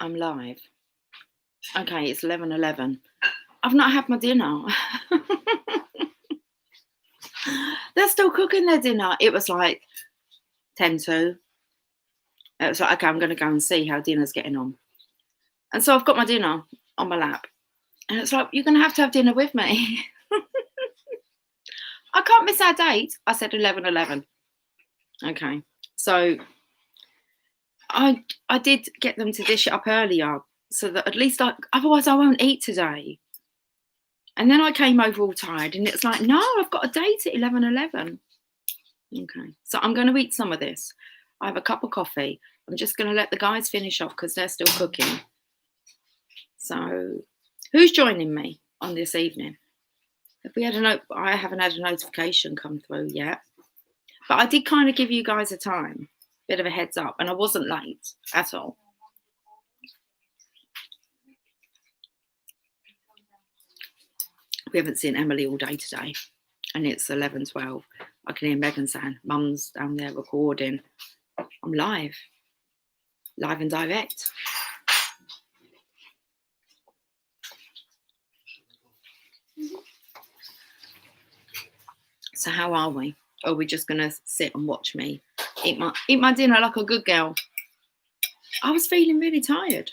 I'm live. Okay, it's 11:11. I've not had my dinner. They're still cooking their dinner. It was like 10 to. It was like, okay, I'm going to go and see how dinner's getting on. And so I've got my dinner on my lap. And it's like, you're going to have dinner with me. I can't miss our date. I said 11:11. Okay. So I did get them to dish it up earlier so that at least otherwise I won't eat today. And then I came over all tired and it's like, no, I've got a date at 11:11. Okay. So I'm going to eat some of this. I have a cup of coffee. I'm just going to let the guys finish off because they're still cooking. So who's joining me on this evening? Have we had I haven't had a notification come through yet. But I did kind of give you guys a time, bit of a heads up, and I wasn't late at all. We haven't seen Emily all day today, and it's 11:12. I can hear Megan saying, Mum's down there recording. I'm live and direct. So how are we? Or are we just going to sit and watch me eat my dinner like a good girl? I was feeling really tired.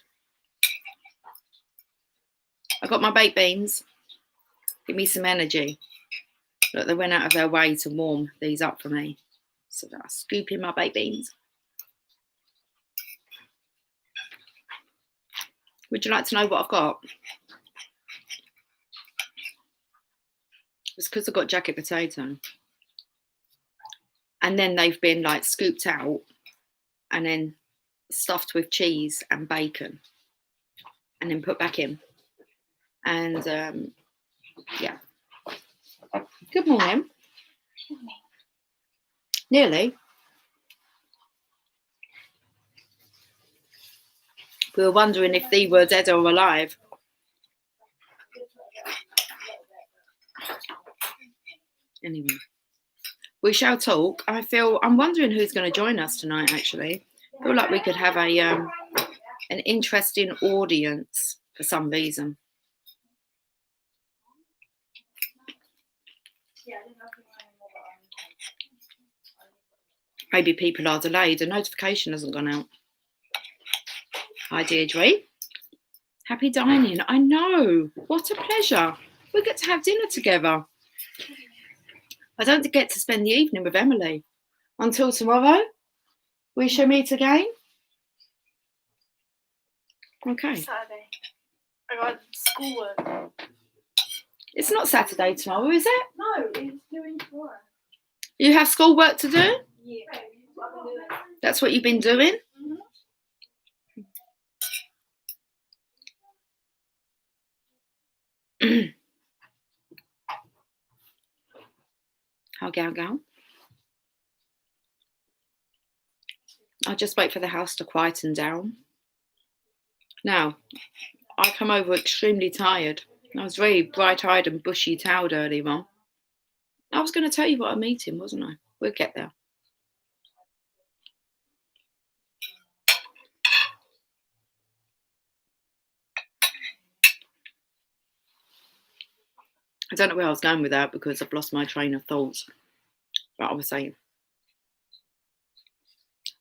I got my baked beans. Give me some energy. Look, they went out of their way to warm these up for me. So I scoop in my baked beans. Would you like to know what I've got? It's because I've got jacket potato. And then they've been like scooped out and then stuffed with cheese and bacon and then put back in. And yeah. Good morning. Nearly. We were wondering if they were dead or alive. Anyway, we shall talk. I'm wondering who's going to join us tonight, actually. I feel like we could have an interesting audience for some reason. Maybe people are delayed. The notification hasn't gone out. Hi, Deirdre. Happy dining. I know. What a pleasure. We get to have dinner together. I don't get to spend the evening with Emily. Until tomorrow, we shall meet again. Okay. Saturday. I got schoolwork. It's not Saturday tomorrow, is it? No, it's doing tomorrow. You have schoolwork to do? Yeah. That's what you've been doing? I'll go. I'll just wait for the house to quieten down. Now, I come over extremely tired. I was very bright-eyed and bushy-tailed earlier on. I was going to tell you what I'm eating, wasn't I? We'll get there. I don't know where I was going with that because I've lost my train of thoughts. But I was saying,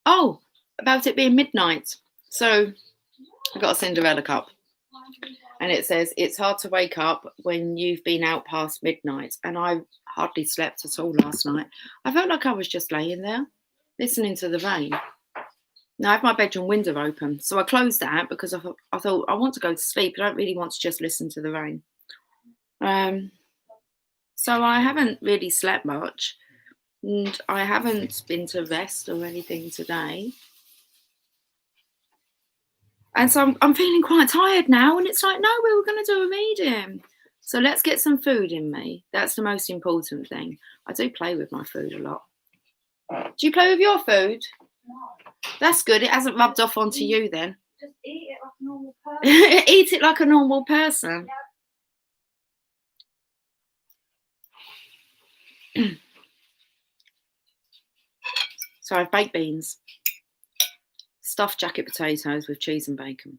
oh, about it being midnight. So I got a Cinderella cup. And it says, it's hard to wake up when you've been out past midnight. And I hardly slept at all last night. I felt like I was just laying there, listening to the rain. Now I have my bedroom window open. So I closed that because I thought I want to go to sleep. I don't really want to just listen to the rain. So I haven't really slept much. And I haven't been to rest or anything today. And so I'm feeling quite tired now. And it's like, no, we were going to do a medium. So let's get some food in me. That's the most important thing. I do play with my food a lot. Do you play with your food? No. That's good. It hasn't rubbed off onto you then. Just eat it like a normal person. Eat it like a normal person. Yeah. So I have baked beans, stuffed jacket potatoes with cheese and bacon.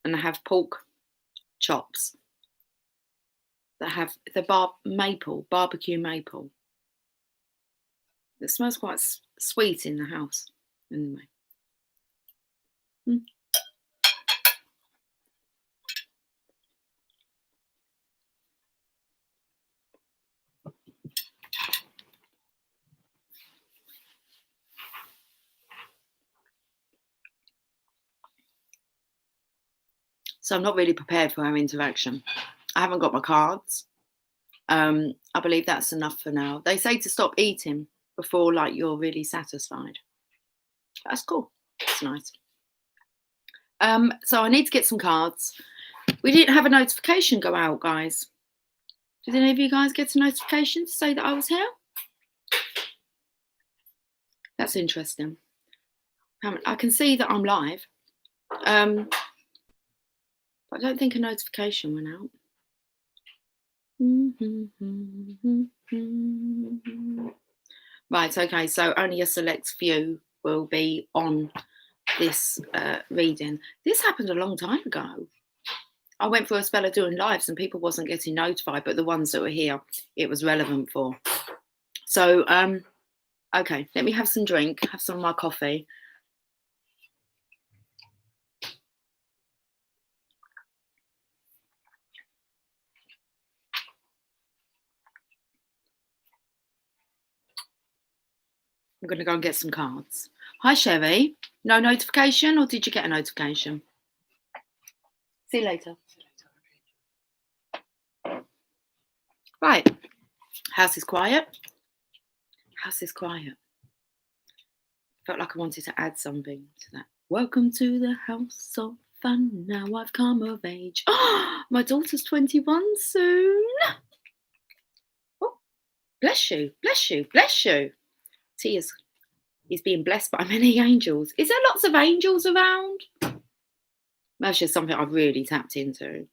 and they have pork chops that have the barbecue maple. It smells quite sweet in the house. Anyway. So I'm not really prepared for our interaction. I haven't got my cards. I believe that's enough for now. They say to stop eating before like you're really satisfied. That's cool. That's nice. So I need to get some cards. We didn't have a notification go out, guys. Did any of you guys get a notification to say that I was here? That's interesting. I can see that I'm live. But I don't think a notification went out. Right, okay, so only a select few will be on this reading. This happened a long time ago. I went for a spell of doing lives and people wasn't getting notified, but the ones that were here, it was relevant for. So, okay, let me have some drink, have some of my coffee. I'm going to go and get some cards. Hi, Sherry. No notification, or did you get a notification? See you later. Right. House is quiet. House is quiet. Felt like I wanted to add something to that. Welcome to the house of fun. Now I've come of age. Oh, my daughter's 21 soon. Oh, bless you, bless you, bless you. Tears. He's being blessed by many angels. Is there lots of angels around? That's just something I've really tapped into.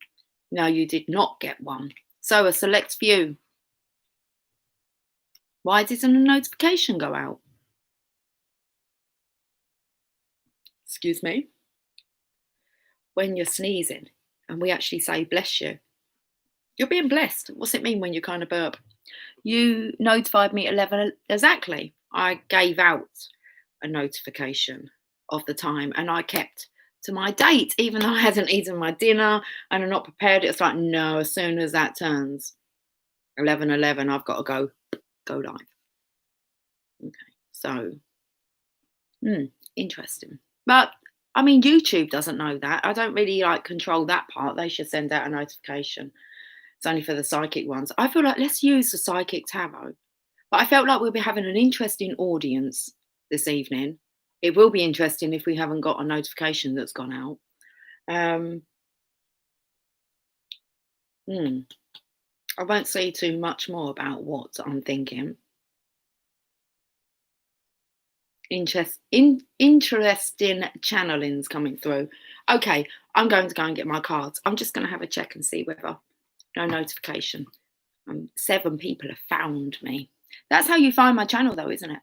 No, you did not get one. So a select few. Why didn't a notification go out? Excuse me. When you're sneezing and we actually say bless you, you're being blessed. What's it mean when you kind of burp? You notified me at 11 exactly. I gave out a notification of the time and I kept to my date, even though I hadn't eaten my dinner and I'm not prepared. It's like, no, as soon as that turns 11:11, I've got to go live. Okay, so interesting. But I mean, YouTube doesn't know that. I don't really like control that part. They should send out a notification. It's only for the psychic ones. I feel like let's use the psychic tarot. But I felt like we'll be having an interesting audience this evening. It will be interesting if we haven't got a notification that's gone out. I won't say too much more about what I'm thinking. Interesting channelings coming through. Okay, I'm going to go and get my cards. I'm just going to have a check and see whether no notification. 7 people have found me. That's how you find my channel though, isn't it?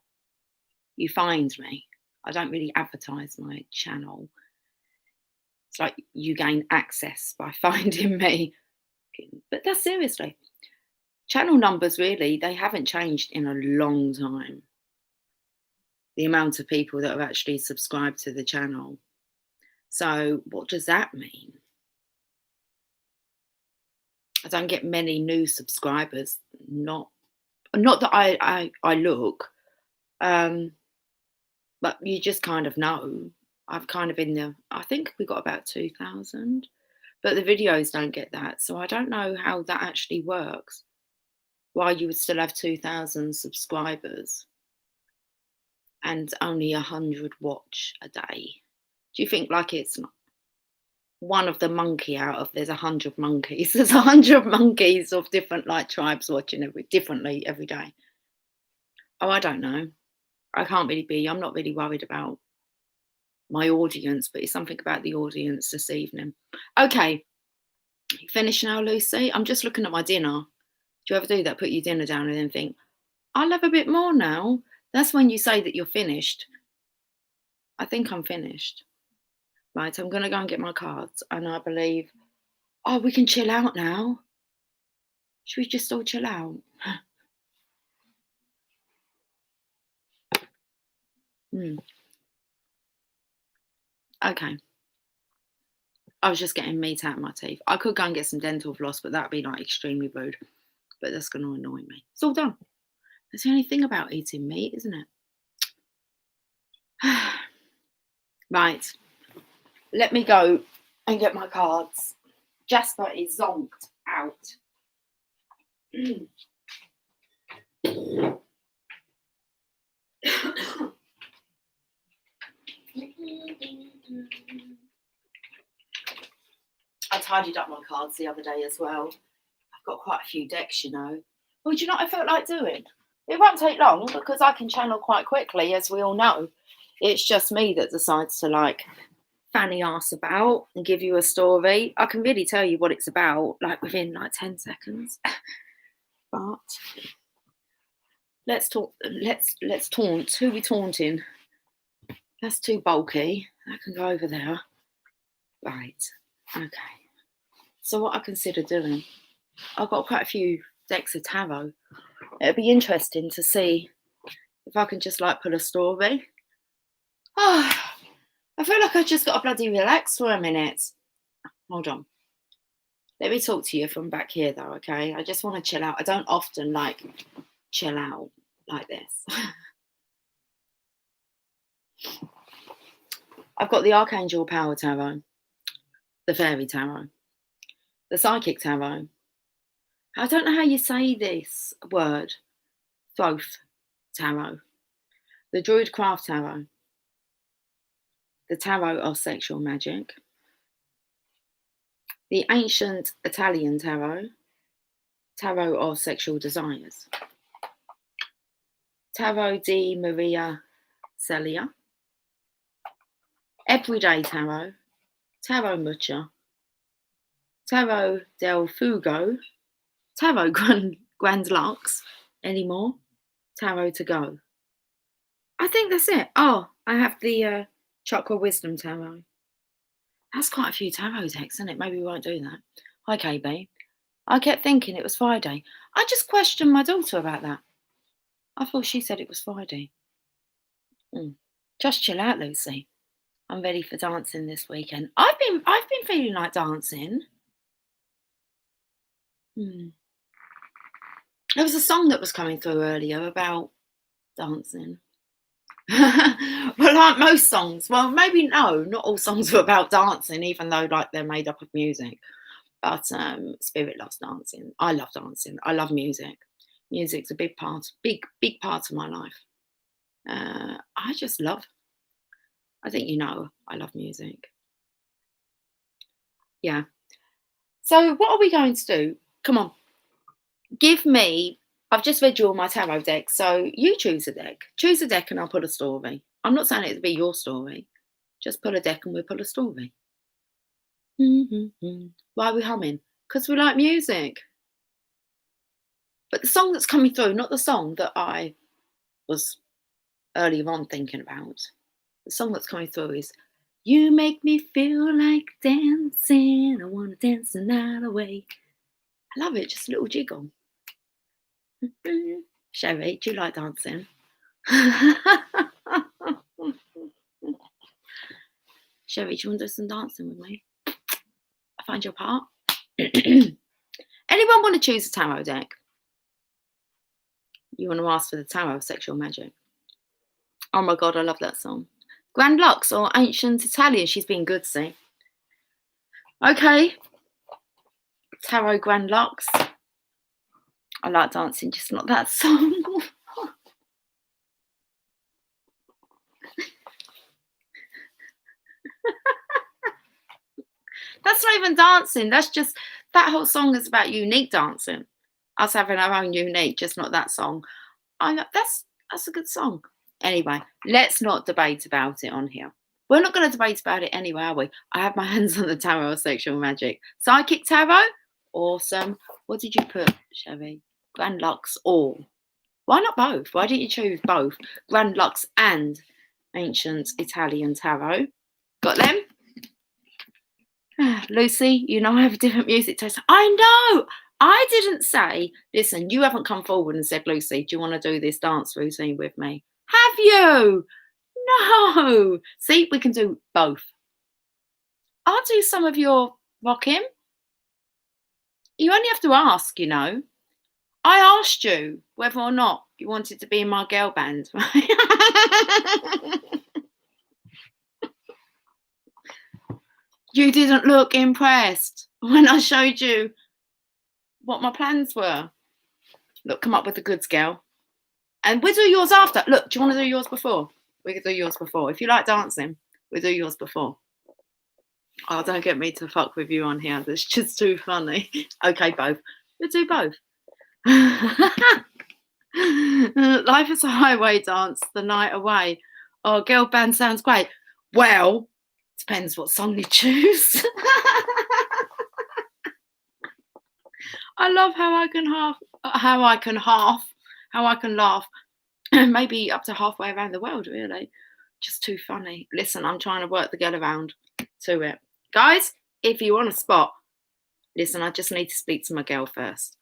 You find me. I don't really advertise my channel. It's like you gain access by finding me. But that's seriously. Channel numbers really, they haven't changed in a long time. The amount of people that have actually subscribed to the channel. So what does that mean? I don't get many new subscribers. Not that I look, but you just kind of know. I've kind of I think we got about 2,000, but the videos don't get that. So I don't know how that actually works. Why you would still have 2,000 subscribers and only 100 watch a day. Do you think like it's one of the monkey out of there's 100 monkeys? There's 100 monkeys of different like tribes watching differently every day. Oh, I don't know. I can't really be. I'm not really worried about my audience, but it's something about the audience this evening. Okay, you finished now, Lucy? I'm just looking at my dinner. Do you ever do that? Put your dinner down and then think, I'll have a bit more now. That's when you say that you're finished. I think I'm finished. Right, I'm going to go and get my cards. And I believe, oh, we can chill out now. Should we just all chill out? Okay. I was just getting meat out of my teeth. I could go and get some dental floss, but that'd be like extremely rude. But that's going to annoy me. It's all done. That's the only thing about eating meat, isn't it? Right. Let me go and get my cards. Jasper is zonked out. I tidied up my cards the other day as well. I've got quite a few decks, you know. Well, do you know what I felt like doing? It won't take long because I can channel quite quickly, as we all know. It's just me that decides to like fanny ass about and give you a story. I can really tell you what it's about, like within like 10 seconds. But let's talk. Let's taunt. Who are we taunting? That's too bulky. That can go over there. Right. Okay. So what I consider doing, I've got quite a few decks of tarot. It'd be interesting to see if I can just like pull a story. Oh, I feel like I just got to bloody relax for a minute. Hold on. Let me talk to you from back here though, okay? I just want to chill out. I don't often like chill out like this. I've got the Archangel Power Tarot, the Fairy Tarot, the Psychic Tarot. I don't know how you say this word. Thoth Tarot, the Druid Craft Tarot, the Tarot of Sexual Magic, the Ancient Italian Tarot, Tarot of Sexual Desires, Tarot di Maria Celia, Everyday Tarot, Tarot Mucha, Tarot del Fugo, Tarot Grand Lux, any more? Tarot to go. I think that's it. Oh, I have the Chakra Wisdom Tarot. That's quite a few tarot decks, isn't it? Maybe we won't do that. Hi, KB. I kept thinking it was Friday. I just questioned my daughter about that. I thought she said it was Friday. Just chill out, Lucy. I'm ready for dancing this weekend. I've been feeling like dancing. There was a song that was coming through earlier about dancing. Well, like most songs. Well, maybe no, not all songs are about dancing, even though like they're made up of music. But Spirit loves dancing. I love dancing. I love music. Music's a big part of my life. I just love. I think you know I love music. Yeah. So what are we going to do? Come on. Give me. I've just read you all my tarot decks, so you choose a deck. Choose a deck and I'll pull a story. I'm not saying it to be your story. Just pull a deck and we'll pull a story. Why are we humming? Because we like music. But the song that's coming through, not the song that I was earlier on thinking about. The song that's coming through is, you make me feel like dancing. I want to dance the night away. I love it, just a little jiggle. Sherry, do you like dancing? Sherry, do you want to do some dancing with me? I find your part. Anyone want to choose a tarot deck? You want to ask for the Tarot of Sexual Magic? Oh my God, I love that song. Grand Lux or Ancient Italian? She's been good, see? Okay. Tarot Grand Lux. I like dancing, just not that song. That's not even dancing. That's just, that whole song is about unique dancing. Us having our own unique, just not that song. That's a good song. Anyway, let's not debate about it on here. We're not going to debate about it anyway, are we? I have my hands on the Tarot of Sexual Magic. Psychic Tarot? Awesome. What did you put, Chevy? Grand Lux or? Why not both? Why didn't you choose both? Grand Lux and Ancient Italian Tarot. Got them? Lucy, you know I have a different music taste. I know. I didn't say, listen, you haven't come forward and said, Lucy, do you want to do this dance routine with me? Have you? No. See, we can do both. I'll do some of your rocking. You only have to ask, you know. I asked you whether or not you wanted to be in my girl band. You didn't look impressed when I showed you what my plans were. Look, come up with the goods, girl. And we'll do yours after. Look, do you want to do yours before? We could do yours before. If you like dancing, we'll do yours before. Oh, don't get me to fuck with you on here. That's just too funny. Okay, both. We'll do both. Life is a highway dance, the night away. Oh, girl band sounds great. Well, depends what song you choose. I love how I can laugh. Maybe up to halfway around the world, really. Just too funny. Listen, I'm trying to work the girl around to it. Guys, if you want a spot, listen, I just need to speak to my girl first.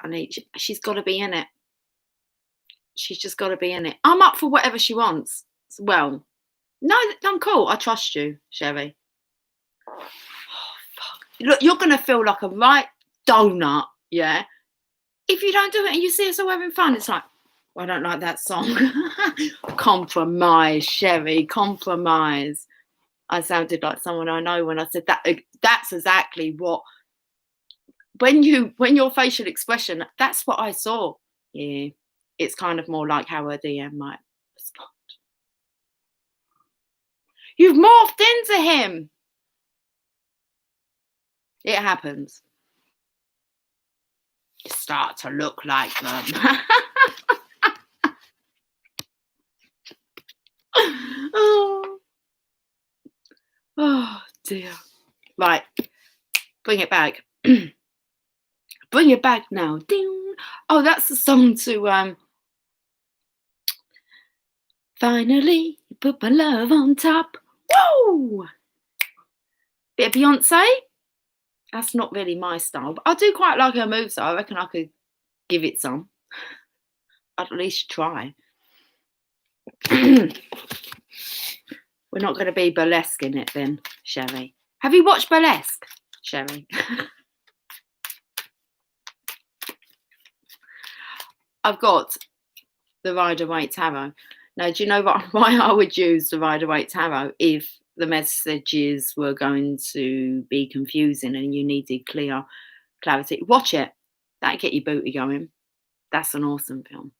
She's got to be in it. She's just got to be in it. I'm up for whatever she wants. Well, no, I'm cool. I trust you, Sherry. Oh, fuck. Look, you're going to feel like a right donut, yeah? If you don't do it and you see us all having fun, it's like, well, I don't like that song. Compromise, Sherry, compromise. I sounded like someone I know when I said that. That's exactly what, when your facial expression, that's what I saw. Yeah, it's kind of more like how a DM might respond. You've morphed into him. It happens. You start to look like them. Oh dear. Right. Bring it back. Bring it back now. Ding. Oh, that's the song to finally put my love on top. Woo! Bit of Beyonce. That's not really my style, but I do quite like her moves, so I reckon I could give it some. I'd at least try. We're not going to be burlesque in it then, Sherry. Have you watched burlesque, Sherry? I've got the Rider-Waite Tarot. Now, do you know why I would use the Rider-Waite Tarot if the messages were going to be confusing and you needed clarity? Watch it. That'll get your booty going. That's an awesome film.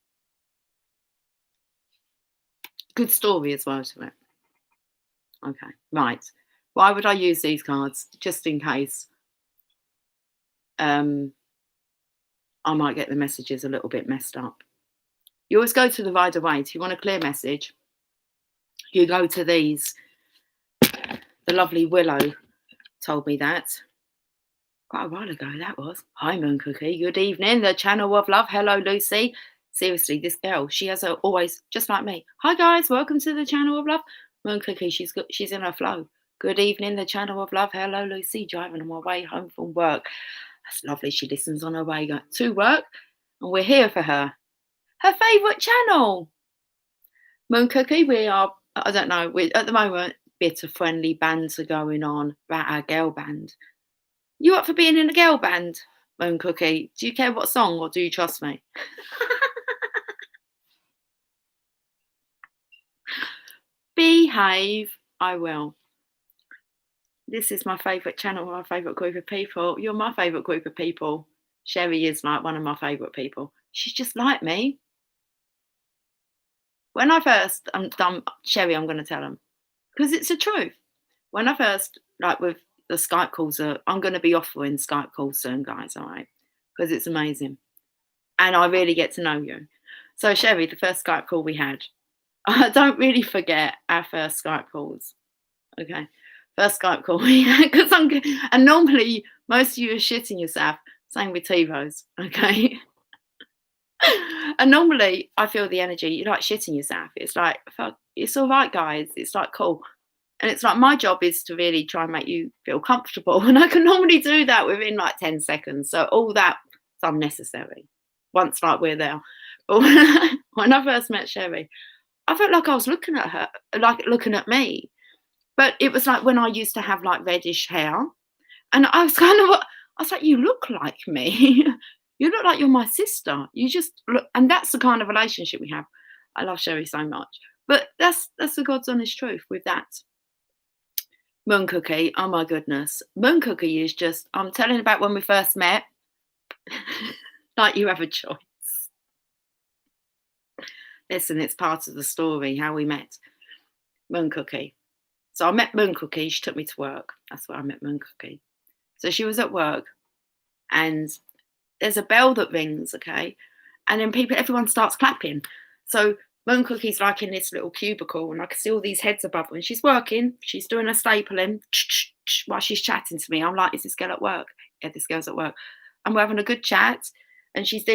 Good story as well to it. Okay, right. Why would I use these cards? Just in case I might get the messages a little bit messed up. You always go to the Rider-Waite. If you want a clear message, you go to these. The lovely Willow told me that quite a while ago, that was. Hi, Moon Cookie. Good evening. The channel of love. Hello, Lucy. Seriously, this girl, she has always, just like me. Hi, guys. Welcome to the channel of love. Moon Cookie, she's in her flow. Good evening, the channel of love. Hello, Lucy. Driving on my way home from work. That's lovely. She listens on her way to work. And we're here for her. Her favourite channel. Moon Cookie, we are, I don't know, we're at the moment, bit of friendly banter going on about our girl band. You up for being in a girl band, Moon Cookie? Do you care what song or do you trust me? Behave. I will. This is my favourite channel, my favourite group of people. You're my favourite group of people. Sherry is like one of my favourite people. She's just like me. When I first, I'm done, Sherry, I'm going to tell them. Because it's the truth. When I first, like with the Skype calls, I'm going to be offering Skype calls soon, guys, all right? Because it's amazing. And I really get to know you. So, Sherry, the first Skype call we had, I don't really forget our first Skype calls. Okay. First Skype call we had. And normally, most of you are shitting yourself. Same with TiVos. Okay. And normally, I feel the energy. You're like shitting yourself. It's like, fuck, it's all right, guys. It's like, cool. And it's like my job is to really try and make you feel comfortable. And I can normally do that within like 10 seconds. So all that's unnecessary once like we're there. But when I first met Sherry, I felt like I was looking at her, like looking at me. But it was like when I used to have like reddish hair. And I was kind of, I was like, you look like me. You look like you're my sister. You just look, and that's the kind of relationship we have. I love Sherry so much. But that's the God's honest truth with that. Moon Cookie, oh my goodness. Moon Cookie is just, I'm telling about when we first met. Like you have a choice. Listen, it's part of the story, how we met. Moon Cookie. So I met Moon Cookie. She took me to work. That's where I met Moon Cookie. So she was at work and there's a bell that rings, okay? And then everyone starts clapping. So Moon Cookie's like in this little cubicle and I can see all these heads above her and she's working. She's doing a stapling while she's chatting to me. I'm like, is this girl at work? Yeah, this girl's at work. And we're having a good chat and she's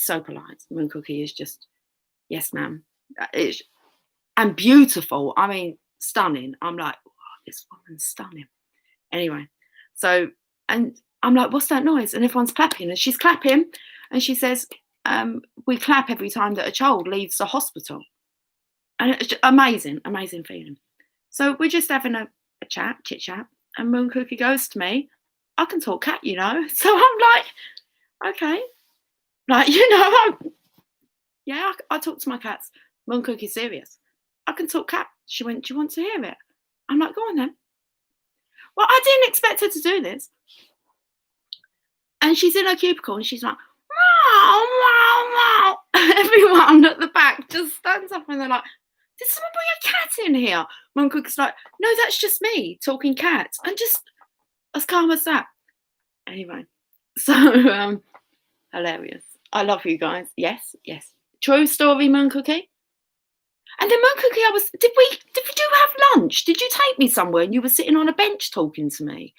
so polite. Moon Cookie is just, yes, ma'am. And beautiful. I mean, stunning. I'm like, wow, this woman's stunning. Anyway, so, and I'm like, what's that noise? And everyone's clapping and she's clapping and she says, we clap every time that a child leaves the hospital. And it's just amazing, amazing feeling. So we're just having a chit chat. And Moon Cookie goes to me, I can talk cat, you know. So I'm like, okay. Like, you know, I talk to my cats. Moon Cookie's serious. I can talk cat. She went, do you want to hear it? I'm like, go on then. Well, I didn't expect her to do this. And she's in her cubicle and she's like, wow, wow, wow. Everyone at the back just stands up and they're like, did someone bring a cat in here? Moon Cookie's like, no, that's just me talking cat. And just as calm as that. Anyway, so hilarious. I love you guys. Yes, yes. True story, Moon Cookie. And then Moon Cookie, did we do have lunch? Did you take me somewhere and you were sitting on a bench talking to me?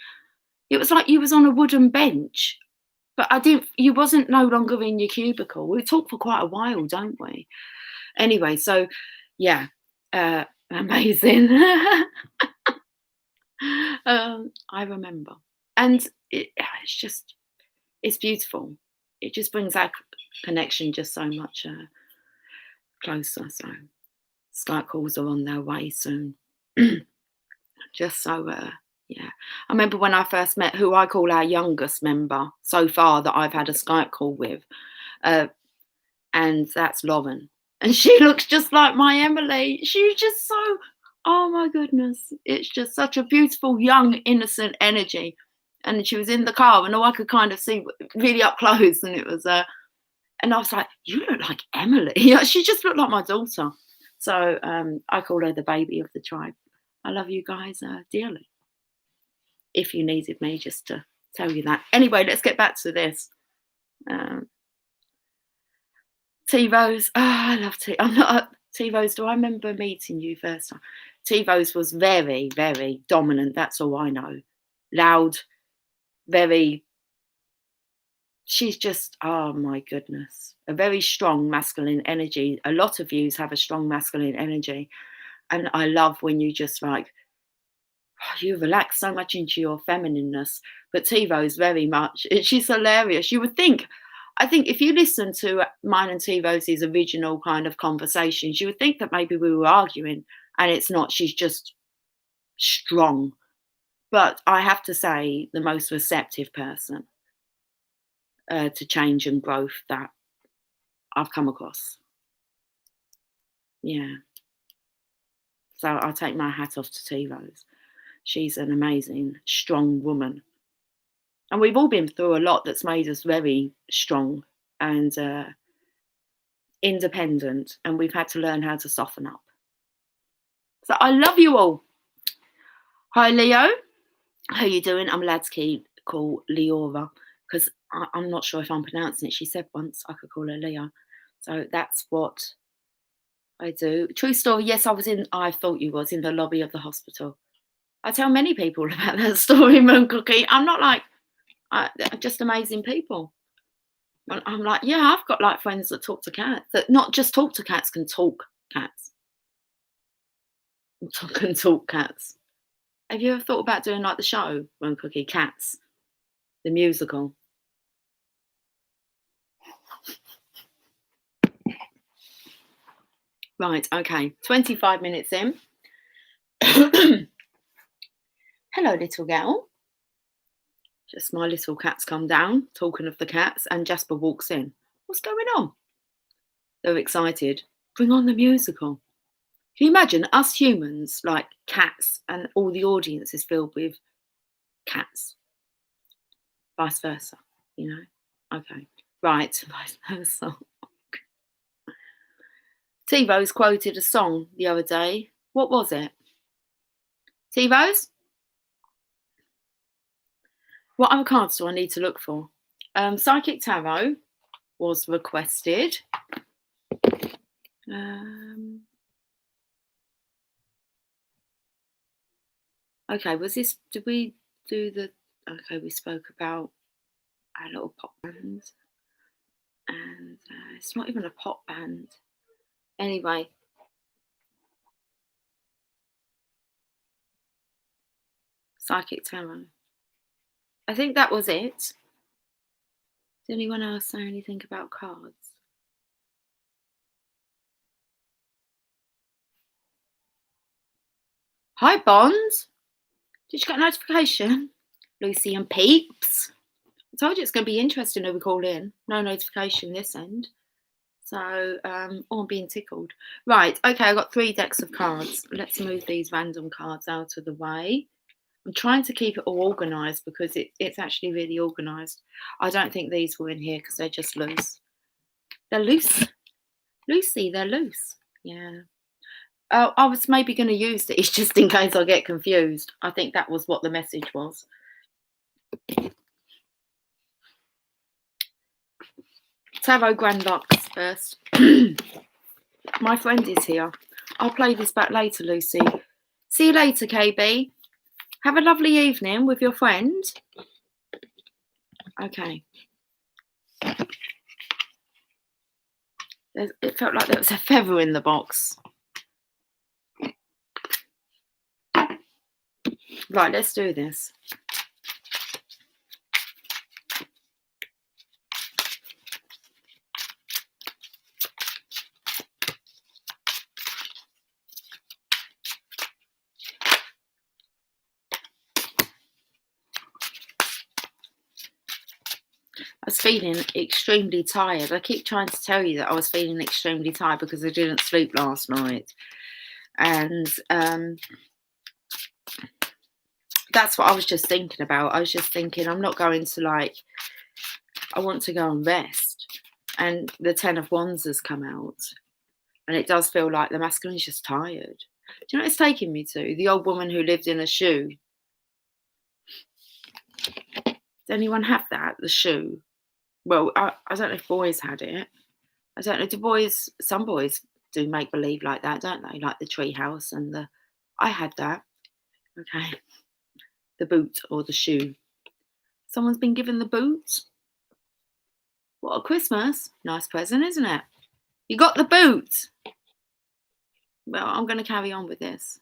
It was like you was on a wooden bench. But you wasn't no longer in your cubicle. We talked for quite a while, don't we? Anyway, so yeah, amazing. I remember. And it's beautiful. It just brings our connection just so much closer. So Skype calls are on their way soon. Just so, yeah. I remember when I first met who I call our youngest member so far that I've had a Skype call with. And that's Lauren. And she looks just like my Emily. She's just so, oh my goodness. It's just such a beautiful, young, innocent energy. And she was in the car and all I could kind of see really up close. And it was, and I was like, you look like Emily. She just looked like my daughter. So I call her the baby of the tribe. I love you guys dearly. If you needed me just to tell you that. Anyway, let's get back to this. T-Rose. Oh, I love T-Rose. Do I remember meeting you first time? T-Rose was very, very dominant. That's all I know. Loud, very. She's just, oh my goodness. A very strong masculine energy. A lot of yous have a strong masculine energy. And I love when you just like, you relax so much into your feminineness. But T-Rose very much. She's hilarious. You would think, I think if you listen to mine and T-Rose's original kind of conversations, you would think that maybe we were arguing. And it's not. She's just strong. But I have to say, the most receptive person to change and growth that I've come across. Yeah. So I'll take my hat off to T-Rose. She's an amazing, strong woman. And we've all been through a lot that's made us very strong and independent. And we've had to learn how to soften up. So I love you all. Hi, Leo. How you doing? I'm allowed to call Leora because I'm not sure if I'm pronouncing it. She said once I could call her Leo. So that's what I do. True story. Yes, I thought you was in the lobby of the hospital. I tell many people about that story, Moon Cookie. I'm not like, just amazing people. I'm like, yeah, I've got like friends that talk to cats, that not just talk to cats, can talk cats. Can talk cats. Have you ever thought about doing like the show, One Cookie Cats, the musical? Right, okay, 25 minutes in. Hello, little girl. Just my little cat's come down, talking of the cats, and Jasper walks in. What's going on? They're excited. Bring on the musical. Can you imagine us humans, like cats, and all the audience is filled with cats? Vice versa, you know? Okay, right, vice versa. TiVo's quoted a song the other day. What was it? TiVo's? What other cards do I need to look for? Psychic Tarot was requested. Okay, was this, did we do the, okay, we spoke about our little pop band. And it's not even a pop band. Anyway. Psychic Tarot. I think that was it. Did anyone else say anything about cards? Hi, Bonds. Did you get a notification? Lucy and Peeps. I told you it's going to be interesting when we call in. No notification this end. So, I'm being tickled. Right, okay, I've got 3 decks of cards. Let's move these random cards out of the way. I'm trying to keep it all organised because it's actually really organised. I don't think these were in here because they're just loose. They're loose. Lucy, they're loose. Yeah. Oh, I was maybe going to use these just in case I get confused. I think that was what the message was. Tarot Grand Lux first. My friend is here. I'll play this back later, Lucy. See you later, KB. Have a lovely evening with your friend. Okay. It felt like there was a feather in the box. Right, let's do this. I was feeling extremely tired. I keep trying to tell you that I was feeling extremely tired because I didn't sleep last night. And that's what I was just thinking about. I was just thinking, I'm not going to I want to go and rest. And the 10 of Wands has come out. And it does feel like the masculine is just tired. Do you know what it's taking me to? The old woman who lived in a shoe. Does anyone have that? The shoe? Well, I don't know if boys had it. I don't know. Do boys? Some boys do make believe like that, don't they? Like the tree house and the. I had that. Okay. The boot or the shoe. Someone's been given the boot. What a Christmas! Nice present, isn't it? You got the boot. Well, I'm going to carry on with this.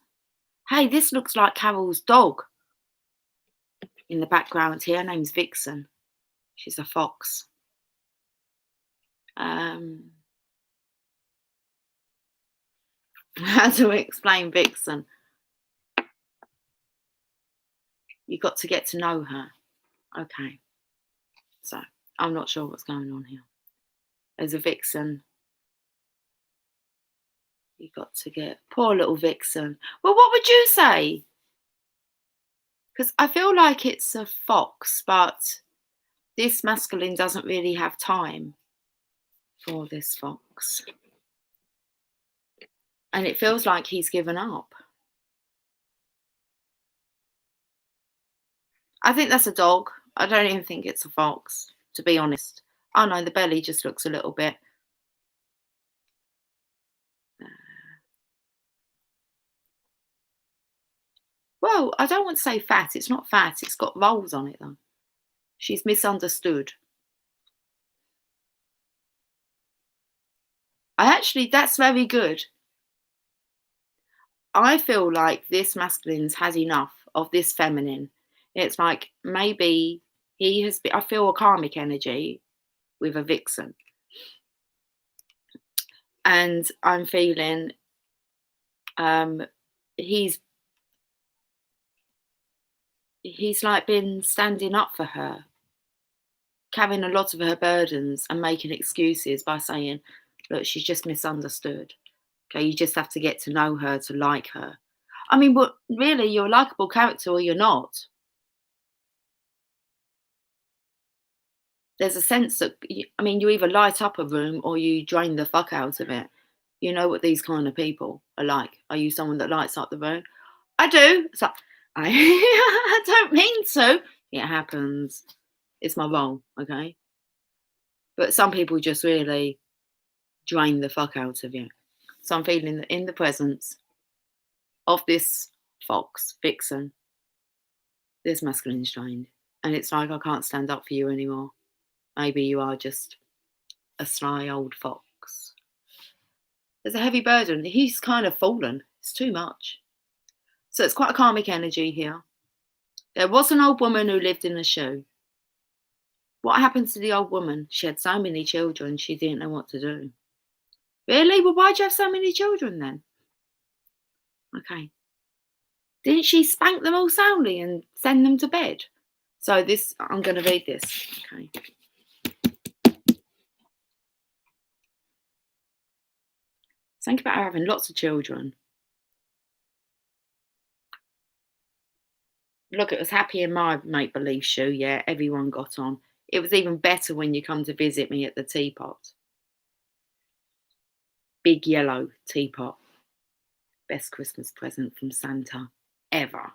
Hey, this looks like Carol's dog. In the background here, her name's Vixen. She's a fox. How do we explain Vixen? You got to get to know her. Okay. So, I'm not sure what's going on here. There's a Vixen. You got to get... Poor little Vixen. Well, what would you say? Because I feel like it's a fox, but this masculine doesn't really have time for this fox. And it feels like he's given up. I think that's a dog. I don't even think it's a fox, to be honest. Oh no, the belly just looks a little bit. Well, I don't want to say fat. It's not fat. It's got rolls on it, though. She's misunderstood. That's very good. I feel like this masculine's had enough of this feminine. It's like maybe he has been, I feel a karmic energy with a vixen. And I'm feeling he's like been standing up for her, carrying a lot of her burdens and making excuses by saying, look, she's just misunderstood. Okay, you just have to get to know her to like her. I mean, but really, you're a likable character or you're not. There's a sense that, I mean, you either light up a room or you drain the fuck out of it. You know what these kind of people are like. Are you someone that lights up the room? I do. It's like, I don't mean to. It happens. It's my role, okay? But some people just really drain the fuck out of you. So I'm feeling that in the presence of this fox, vixen, there's masculine strained. And it's like, I can't stand up for you anymore. Maybe you are just a sly old fox. There's a heavy burden. He's kind of fallen. It's too much. So it's quite a karmic energy here. There was an old woman who lived in a shoe. What happened to the old woman? She had so many children, she didn't know what to do. Really? Well, why'd you have so many children then? Okay. Didn't she spank them all soundly and send them to bed? So this, I'm going to read this. Okay. Think about her having lots of children. Look, it was happy in my make-believe shoe, yeah, everyone got on. It was even better when you come to visit me at the teapot. Big yellow teapot. Best Christmas present from Santa ever.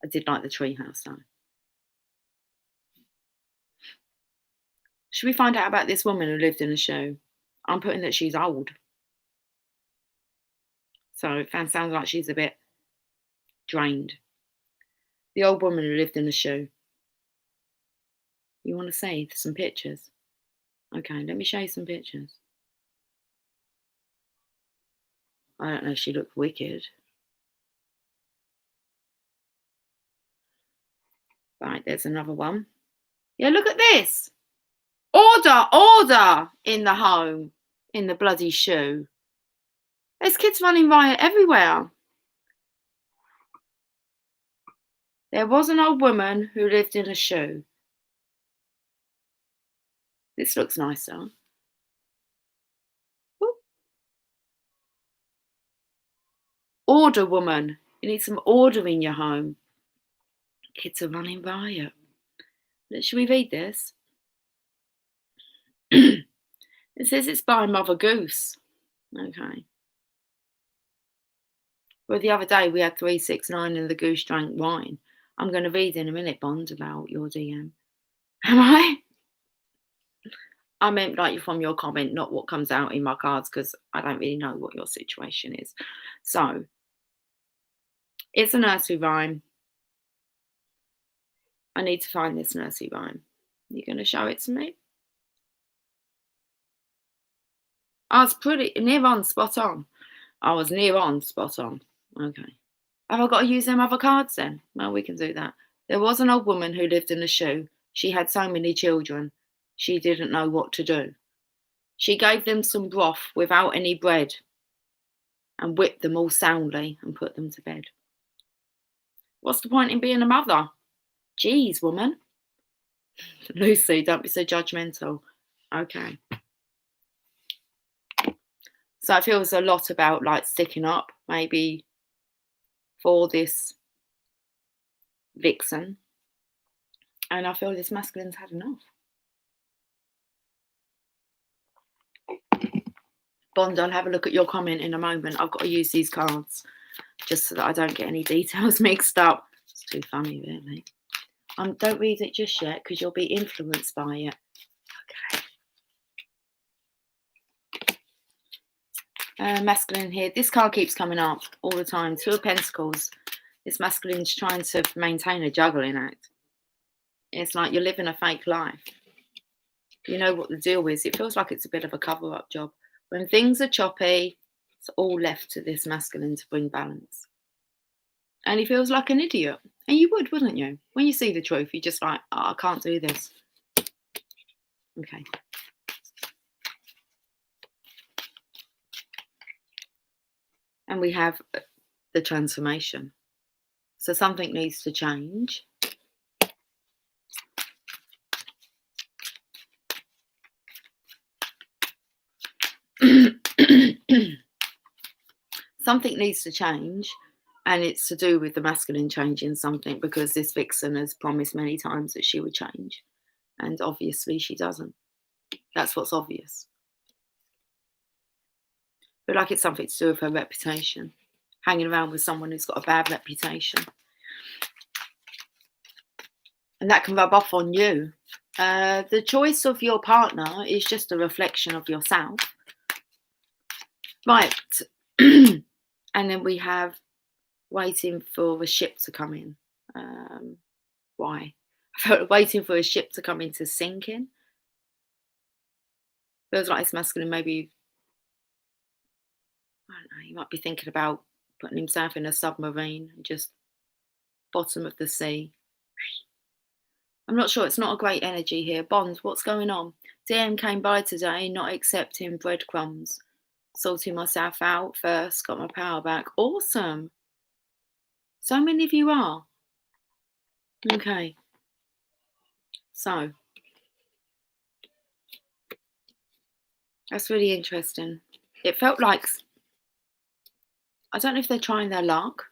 I did like the treehouse though. Should we find out about this woman who lived in a shoe? I'm putting that she's old. So it sounds like she's a bit drained. The old woman who lived in a shoe. You want to see some pictures? Okay, let me show you some pictures. I don't know if she looked wicked. Right, there's another one. Yeah, look at this. Order in the home, in the bloody shoe. There's kids running riot everywhere. There was an old woman who lived in a shoe. This looks nicer. Ooh. Order, woman. You need some order in your home. Kids are running riot. Should we read this? It says it's by Mother Goose. Okay. Well, the other day we had 369 and the goose drank wine. I'm going to read in a minute, Bond, about your DM. Am I? I meant like from your comment, not what comes out in my cards, because I don't really know what your situation is. So, it's a nursery rhyme. I need to find this nursery rhyme. You're going to show it to me? I was pretty near on, spot on. I was near on, spot on. Okay. Have I got to use them other cards then? Well, we can do that. There was an old woman who lived in a shoe. She had so many children. She didn't know what to do. She gave them some broth without any bread and whipped them all soundly and put them to bed. What's the point in being a mother? Geez, woman. Lucy, don't be so judgmental. Okay. So it feels a lot about like sticking up, maybe for this vixen. And I feel this masculine's had enough. Bond, I'll have a look at your comment in a moment. I've got to use these cards just so that I don't get any details mixed up. It's too funny, really. Don't read it just yet because you'll be influenced by it. Okay. Masculine here. This card keeps coming up all the time. Two of Pentacles. This masculine's trying to maintain a juggling act. It's like you're living a fake life. You know what the deal is. It feels like it's a bit of a cover-up job. When things are choppy, it's all left to this masculine to bring balance. And he feels like an idiot. And you would, wouldn't you? When you see the truth, you're just like, oh, I can't do this. Okay. And we have the transformation. So something needs to change. Something needs to change, and it's to do with the masculine changing something, because this vixen has promised many times that she would change, and obviously she doesn't. That's what's obvious. But like it's something to do with her reputation, hanging around with someone who's got a bad reputation. And that can rub off on you. The choice of your partner is just a reflection of yourself. Right. And then we have waiting for a ship to come in. Why? Waiting for a ship to come in to sink in. Feels like it's masculine. Maybe, I don't know, he might be thinking about putting himself in a submarine, just bottom of the sea. I'm not sure. It's not a great energy here. Bond, what's going on? DM came by today, not accepting breadcrumbs. Sorting myself out first, got my power back. Awesome. So many of you are. Okay. So, that's really interesting. It felt like, I don't know if they're trying their luck.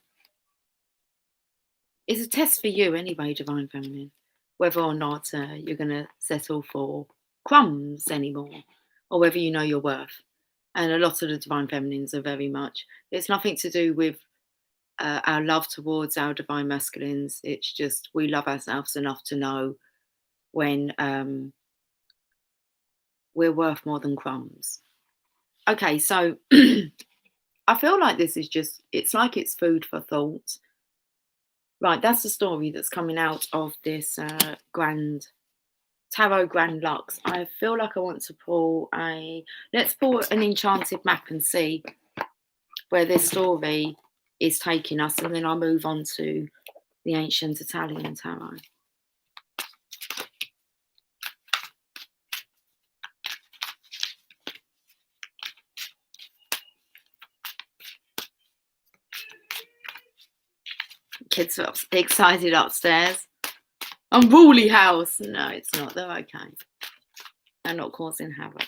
It's a test for you anyway, Divine Feminine, whether or not you're going to settle for crumbs anymore, or whether you know your worth. And a lot of the Divine Feminines are very much, it's nothing to do with our love towards our Divine Masculines. It's just we love ourselves enough to know when we're worth more than crumbs. Okay, so I feel like this is just, it's like it's food for thought. Right, that's the story that's coming out of this Grand Tarot Grand Lux. I feel like I want to pull let's pull an enchanted map and see where this story is taking us, and then I'll move on to the ancient Italian tarot. Kids are excited upstairs. Unruly house. No, it's not. They're okay. They're not causing havoc.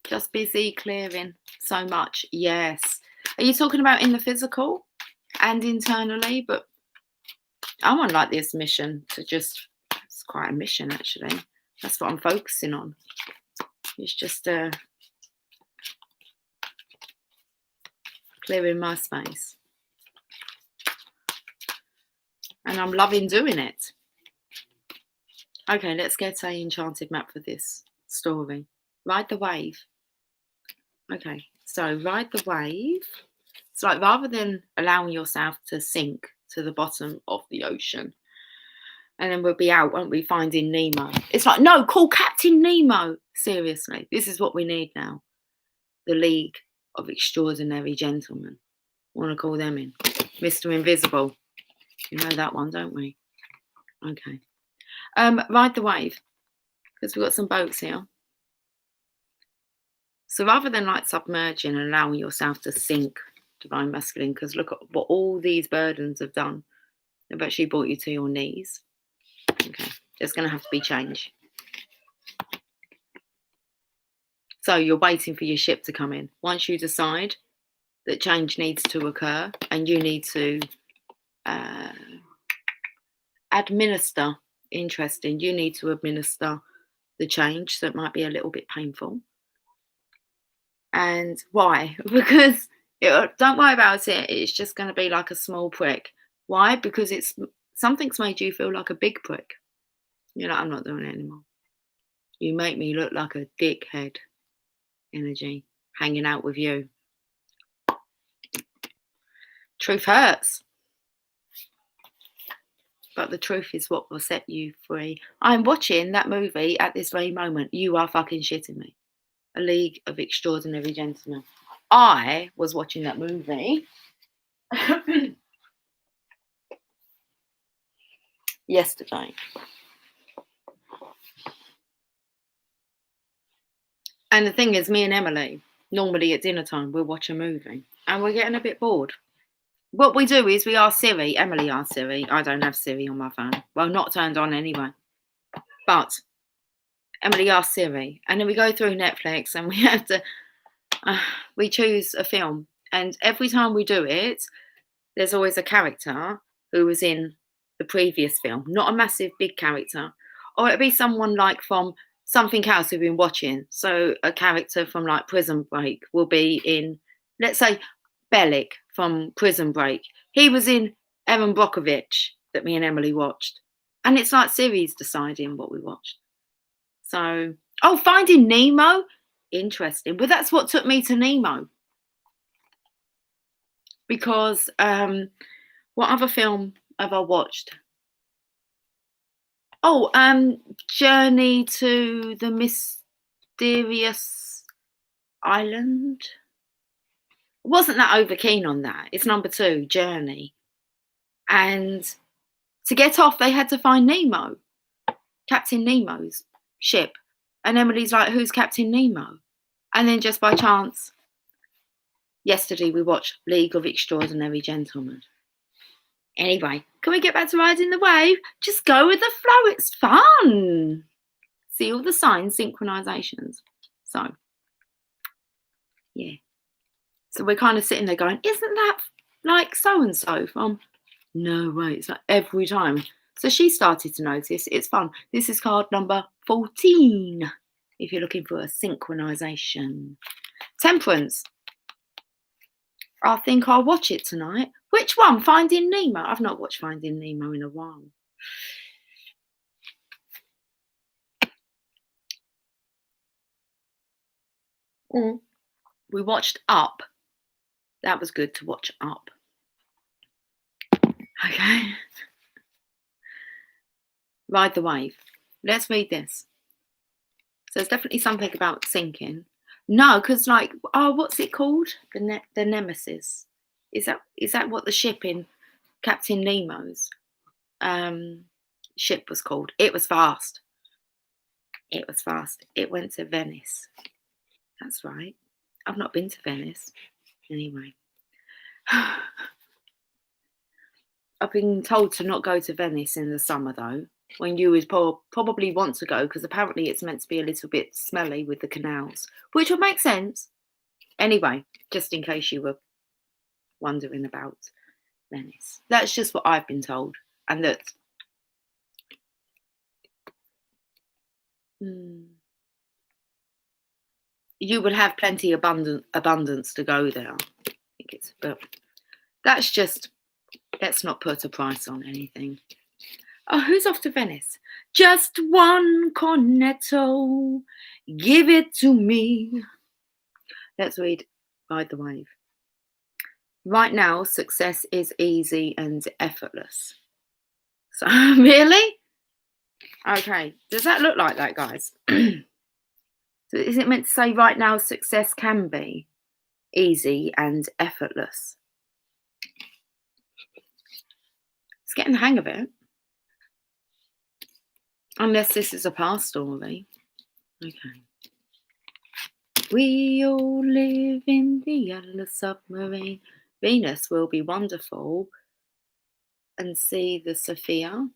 Just busy clearing so much. Yes. Are you talking about in the physical and internally? But I'm on like this mission to just, it's quite a mission actually. That's what I'm focusing on. It's just clearing my space. And I'm loving doing it. Okay, let's get an enchanted map for this story. Ride the wave. Okay, so ride the wave. It's like rather than allowing yourself to sink to the bottom of the ocean, and then we'll be out, won't we, finding Nemo. It's like, no, call Captain Nemo. Seriously, this is what we need now. The League of Extraordinary Gentlemen. Want to call them in. Mr. Invisible. You know that one, don't we? Okay. Ride the wave, because we've got some boats here. So rather than like submerging and allowing yourself to sink, Divine Masculine, because look at what all these burdens have done. They've actually brought you to your knees. Okay, there's going to have to be change. So you're waiting for your ship to come in. Once you decide that change needs to occur and you need to administer, interesting, you need to administer the change, so it might be a little bit painful. And why? Because don't worry about it, it's just going to be like a small prick. Why? Because something's made you feel like a big prick. You're like, I'm not doing it anymore. You make me look like a dickhead. Energy hanging out with you. Truth hurts, but the truth is what will set you free. I'm watching that movie at this very moment. You are fucking shitting me. A League of Extraordinary Gentlemen. I was watching that movie yesterday. And the thing is, me and Emily, normally at dinner time, we'll watch a movie and we're getting a bit bored. What we do is we ask Siri. Emily asks Siri. I don't have Siri on my phone. Well, not turned on anyway. But Emily asks Siri. And then we go through Netflix and we have to, we choose a film. And every time we do it, there's always a character who was in the previous film. Not a massive, big character. Or it'll be someone like from something else we've been watching. So a character from like Prison Break will be in, let's say, Bellic from Prison Break. He was in Erin Brockovich that me and Emily watched. And it's like Siri's deciding what we watched. So, oh, Finding Nemo. Interesting. But that's what took me to Nemo. Because what other film have I watched? Oh, Journey to the Mysterious Island. Wasn't that over keen on that. It's number 2, Journey. And to get off, they had to find Nemo, Captain Nemo's ship. And Emily's like, who's Captain Nemo? And then just by chance, yesterday we watched League of Extraordinary Gentlemen. Anyway, can we get back to riding the wave? Just go with the flow. It's fun. See all the signs, synchronizations. So, yeah. So we're kind of sitting there going, isn't that like so-and-so from? No way, it's like every time. So she started to notice. It's fun. This is card number 14, if you're looking for a synchronization. Temperance. I think I'll watch it tonight. Which one? Finding Nemo? I've not watched Finding Nemo in a while. We watched Up. That was good to watch Up. Okay. Ride the wave. Let's read this. So there's definitely something about sinking. No, because like, oh, what's it called? The Nemesis. Is that what the ship in Captain Nemo's ship was called? It was fast. It was fast. It went to Venice. That's right. I've not been to Venice. Anyway. I've been told to not go to Venice in the summer though, when you would probably want to go, because apparently it's meant to be a little bit smelly with the canals, which would make sense. Anyway, just in case you were wondering about Venice. That's just what I've been told. And that you would have plenty abundance to go there. I think it's, but that's just, let's not put a price on anything. Oh, who's off to Venice? Just one cornetto, give it to me. Let's read Ride the Wave. Right now, success is easy and effortless. So, really? Okay, does that look like that, guys? So is it meant to say right now success can be easy and effortless? It's getting the hang of it. Unless this is a past story. Okay. We all live in the yellow submarine. Venus will be wonderful. And see the Sophia.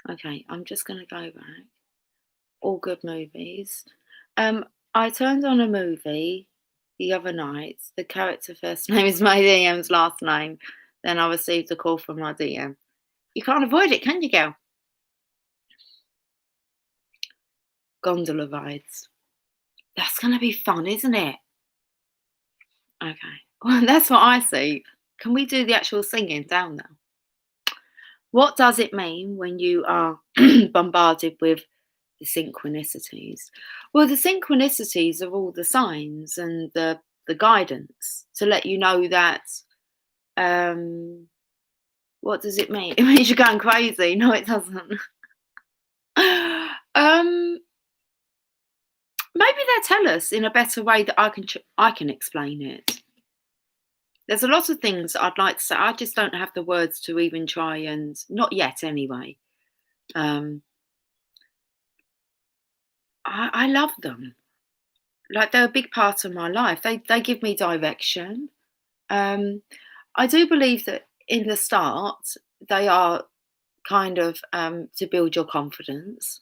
Okay, I'm just going to go back. All good movies. I turned on a movie the other night. The character first name is my DM's last name. Then I received a call from my DM. You can't avoid it, can you, girl? Gondola rides. That's going to be fun, isn't it? Okay. Well, that's what I see. Can we do the actual singing down there? What does it mean when you are bombarded with the synchronicities? Well, the synchronicities are all the signs and the guidance to let you know that, what does it mean? It means you're going crazy. No, it doesn't. Maybe they'll tell us in a better way that I can explain it. There's a lot of things I'd like to say. I just don't have the words to even try and, not yet anyway. Um, I love them. Like they're a big part of my life. They give me direction. Um, I do believe that in the start they are kind of to build your confidence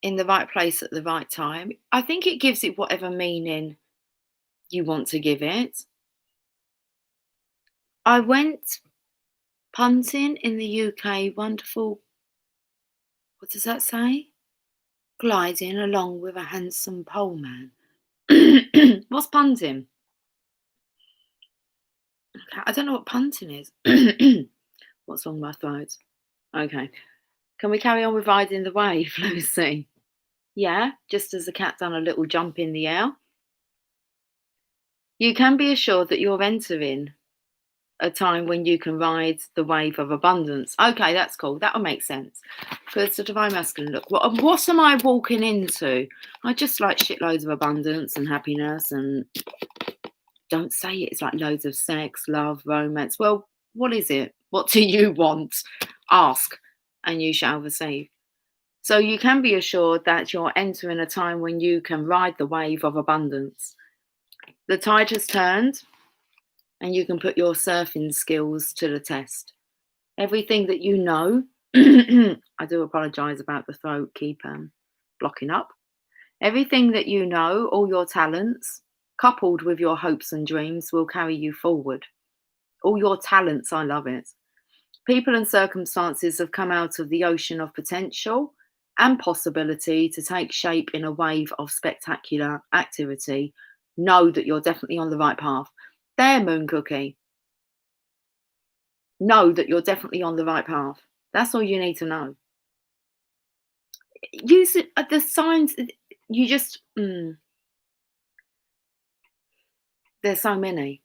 in the right place at the right time. I think it gives it whatever meaning you want to give it. I went punting in the UK, wonderful, what does that say? Gliding along with a handsome poleman. What's punting? I don't know what punting is. What's wrong with my throat? Okay. Can we carry on with riding the wave, Lucy? Yeah, just as the cat done a little jump in the air. You can be assured that you're entering a time when you can ride the wave of abundance. Okay, that's cool. That'll make sense. Because the divine masculine, look, what am I walking into? I just like shitloads of abundance and happiness, and don't say it. It's like loads of sex, love, romance. Well, what is it? What do you want? Ask, and you shall receive. So you can be assured that you're entering a time when you can ride the wave of abundance. The tide has turned, and you can put your surfing skills to the test. Everything that you know, I do apologise about the throat, keep blocking up. Everything that you know, all your talents, coupled with your hopes and dreams, will carry you forward. All your talents, I love it. People and circumstances have come out of the ocean of potential and possibility to take shape in a wave of spectacular activity. Know that you're definitely on the right path. There, Moon Cookie. Know that you're definitely on the right path. That's all you need to know. Use it, the signs. You just there's so many.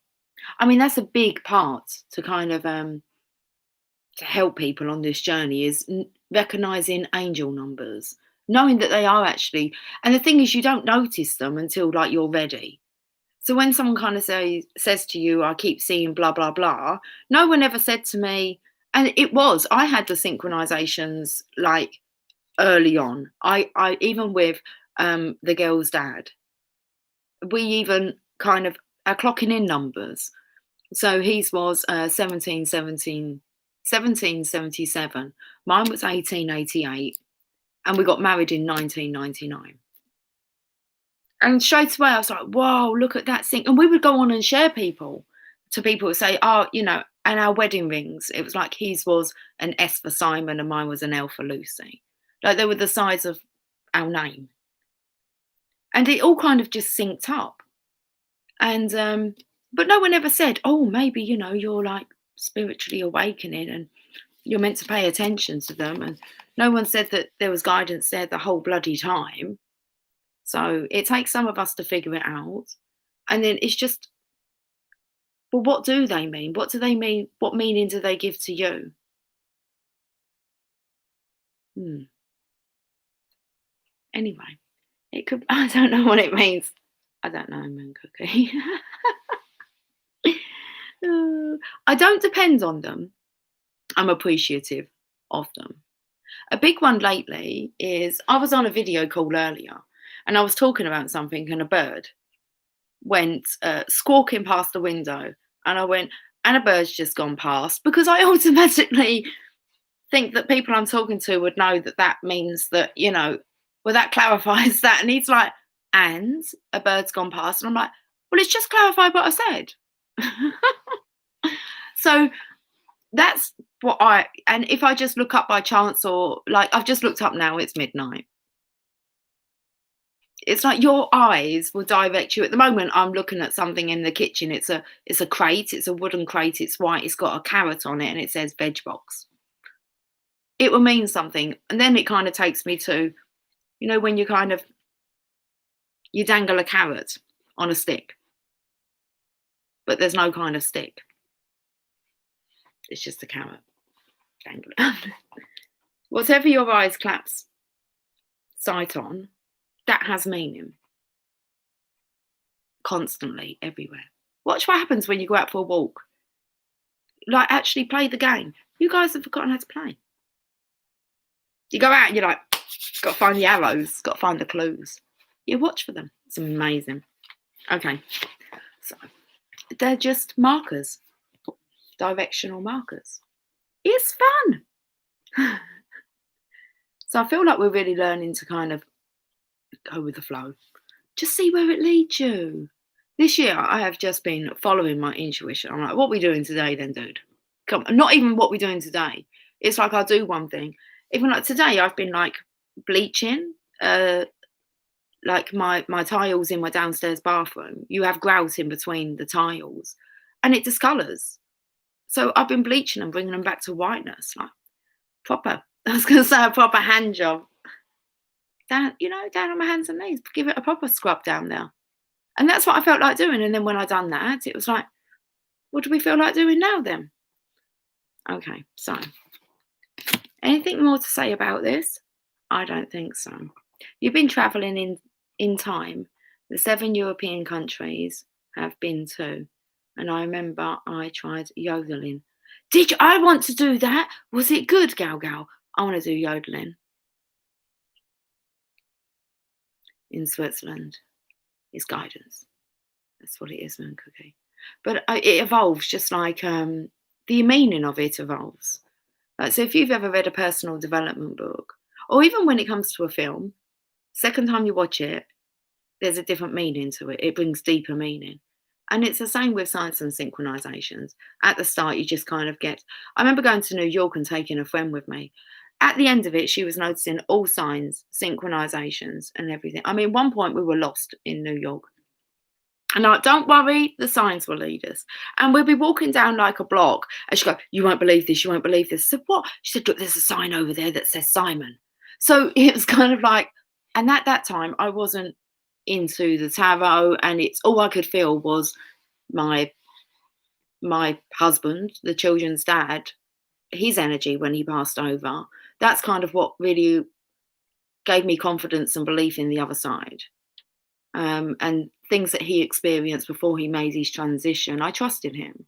I mean, that's a big part to kind of to help people on this journey is recognizing angel numbers, knowing that they are actually. And the thing is, you don't notice them until like you're ready. So when someone kind of says to you, I keep seeing blah, blah, blah, no one ever said to me, and I had the synchronizations like early on. I even with the girl's dad, we even kind of are clocking in numbers. So his was 1777. Mine was 1888. And we got married in 1999. And straight away, I was like, whoa, look at that thing. And we would go on and share people to people who say, oh, and our wedding rings, it was like his was an S for Simon and mine was an L for Lucy. Like they were the size of our name. And it all kind of just synced up. And, but no one ever said, oh, maybe, you're like spiritually awakening and you're meant to pay attention to them. And no one said that there was guidance there the whole bloody time. So it takes some of us to figure it out. And then it's just, well, what do they mean? What do they mean? What meaning do they give to you? Anyway, it could, I don't know what it means. I don't know, Moon Cookie. I don't depend on them. I'm appreciative of them. A big one lately is I was on a video call earlier and I was talking about something and a bird went squawking past the window and I went, and a bird's just gone past, because I automatically think that people I'm talking to would know that that means that, well, that clarifies that. And he's like, and a bird's gone past. And I'm like, well, it's just clarified what I said. So that's what and if I just look up by chance, or like I've just looked up now, it's midnight. It's like your eyes will direct you. At the moment, I'm looking at something in the kitchen. It's a crate. It's a wooden crate. It's white. It's got a carrot on it, and it says veg box. It will mean something, and then it kind of takes me to, when you dangle a carrot on a stick, but there's no kind of stick. It's just a carrot dangling. Whatever your eyes claps sight on, that has meaning. Constantly, everywhere. Watch what happens when you go out for a walk. Like, actually play the game. You guys have forgotten how to play. You go out and you're like, got to find the arrows, got to find the clues. You watch for them. It's amazing. Okay, so they're just markers, directional markers. It's fun. So I feel like we're really learning to kind of go with the flow. Just see where it leads you. This year, I have just been following my intuition. I'm like, what are we doing today then, dude? Come on. Not even what we're doing today. It's like I'll do one thing. Even like today, I've been like bleaching, like my tiles in my downstairs bathroom. You have grout in between the tiles and it discolours. So I've been bleaching and bringing them back to whiteness, like proper. I was going to say a proper hand job. Down, down on my hands and knees, give it a proper scrub down there. And that's what I felt like doing. And then when I done that, it was like, what do we feel like doing now then? Okay, so anything more to say about this? I don't think so. You've been travelling in time. The 7 European countries have been to. And I remember I tried yodeling. I want to do that? Was it good, Gal? I want to do yodeling. In Switzerland. It's guidance. That's what it is, man, Cookie. But it evolves just like the meaning of it evolves. So if you've ever read a personal development book, or even when it comes to a film, second time you watch it, there's a different meaning to it. It brings deeper meaning. And it's the same with signs and synchronizations. At the start, you just kind of get... I remember going to New York and taking a friend with me. At the end of it, she was noticing all signs, synchronizations and everything. I mean, one point we were lost in New York. And like, don't worry, the signs will lead us. And we'll be walking down like a block. And she'd go, you won't believe this, you won't believe this. I said, what? She said, look, there's a sign over there that says Simon. So it was kind of like... And at that time, I wasn't into the tarot, and it's all I could feel was my husband, the children's dad, his energy when he passed over. That's kind of what really gave me confidence and belief in the other side, and things that he experienced before he made his transition. I trusted him.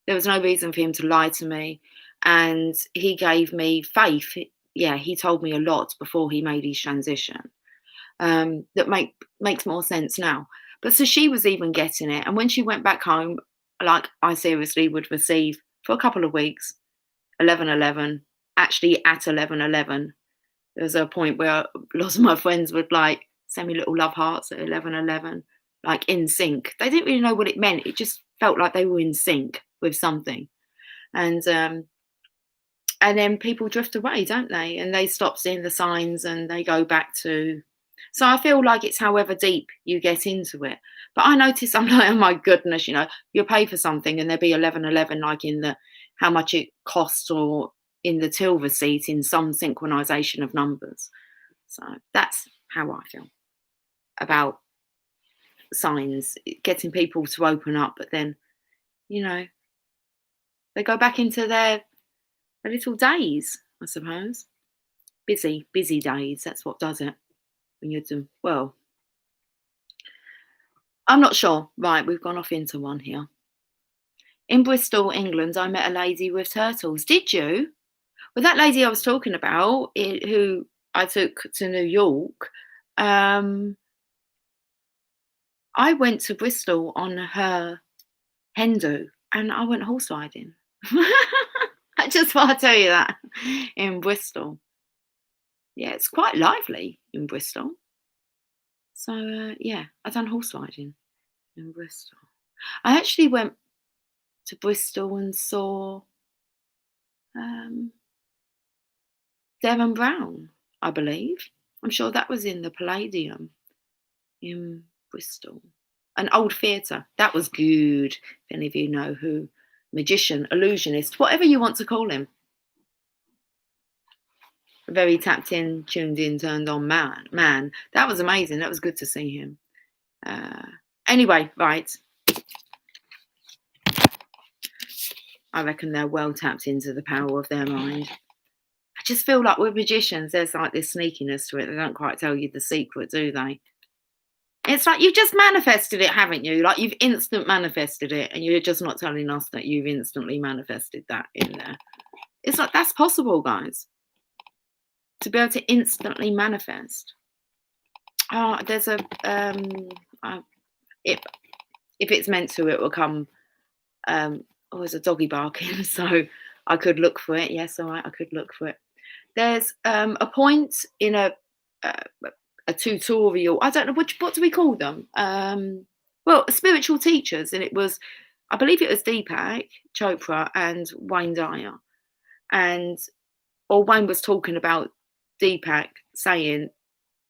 There was no reason for him to lie to me, and he gave me faith. Yeah, he told me a lot before he made his transition. That makes more sense now. But so she was even getting it. And when she went back home, like I seriously would receive for a couple of weeks, 11:11, actually at 11:11. There was a point where lots of my friends would like send me little love hearts at 11:11, like in sync. They didn't really know what it meant. It just felt like they were in sync with something. And then people drift away, don't they? And they stop seeing the signs and they go back to... So I feel like it's however deep you get into it. But I notice I'm like, oh my goodness, you'll pay for something and there'll be 11:11 like in the how much it costs or in the till receipt in some synchronization of numbers. So that's how I feel about signs, getting people to open up, but then, they go back into their little days, I suppose. Busy days, that's what does it. When you're doing well, I'm not sure. Right, we've gone off into one here. In Bristol, England, I met a lady with turtles. Did you? Well, that lady I was talking about, who I took to New York, I went to Bristol on her hen do, and I went horse riding. I just want to tell you that, in Bristol. Yeah, it's quite lively in Bristol. So, yeah, I've done horse riding in Bristol. I actually went to Bristol and saw Derren Brown, I believe. I'm sure that was in the Palladium in Bristol. An old theatre. That was good, if any of you know who. Magician, illusionist, whatever you want to call him. Very tapped in, tuned in, turned on man. That was amazing. That was good to see him. Anyway, right. I reckon they're well tapped into the power of their mind. I just feel like with magicians, there's like this sneakiness to it. They don't quite tell you the secret, do they? It's like you've just manifested it, haven't you? Like you've instant manifested it, and you're just not telling us that you've instantly manifested that in there. It's like that's possible, guys. To be able to instantly manifest. Oh, there's a if it's meant to, it will come. Oh, there's a doggy barking, so I could look for it. Yes, all right, I could look for it. There's a point in a tutorial. I don't know what do we call them? Well, spiritual teachers, and it was, I believe it was Deepak Chopra and Wayne Dyer, or Wayne was talking about Deepak saying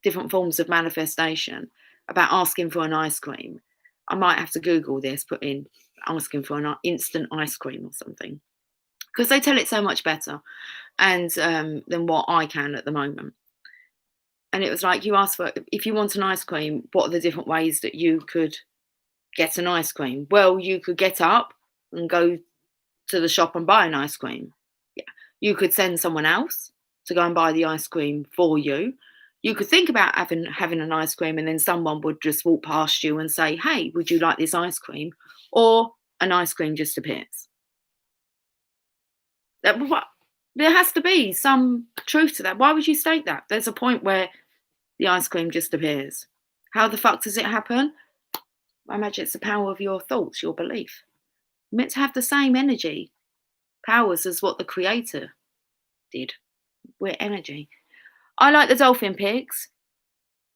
different forms of manifestation about asking for an ice cream. I might have to Google this, put in asking for an instant ice cream or something, because they tell it so much better and than what I can at the moment. And it was like, you ask for, if you want an ice cream, what are the different ways that you could get an ice cream? Well, you could get up and go to the shop and buy an ice cream. Yeah. You could send someone else to go and buy the ice cream for you. You could think about having an ice cream, and then someone would just walk past you and say, hey, would you like this ice cream? Or an ice cream just appears. There has to be some truth to that. Why would you state that? There's a point where the ice cream just appears. How the fuck does it happen? I imagine it's the power of your thoughts, your belief. You're meant to have the same energy, powers as what the creator did. We're energy. I like the dolphin pigs.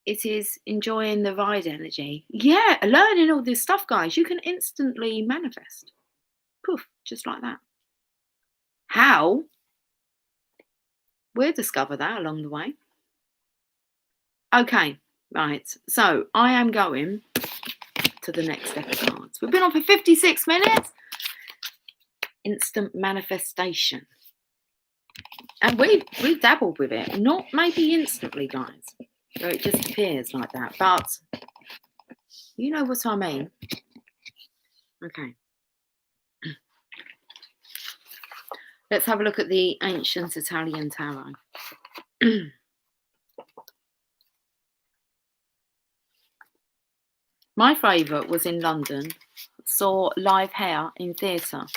It is enjoying the ride energy. Yeah, learning all this stuff, guys. You can instantly manifest. Poof, just like that. How? We'll discover that along the way. Okay, right. So I am going to the next deck of cards. We've been on for 56 minutes. Instant manifestation. And we dabbled with it. Not maybe instantly, guys, where it just appears like that. But you know what I mean. Okay. Let's have a look at the ancient Italian tarot. My favourite was in London. Saw Live Hair in theatre.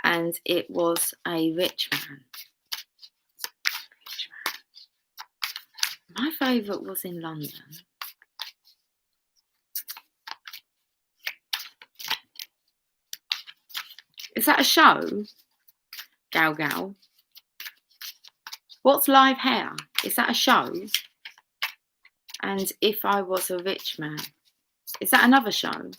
And it was a rich man. My favourite was in London. Is that a show? Gal. What's Live Hair? Is that a show? And If I Was a Rich Man. Is that another show?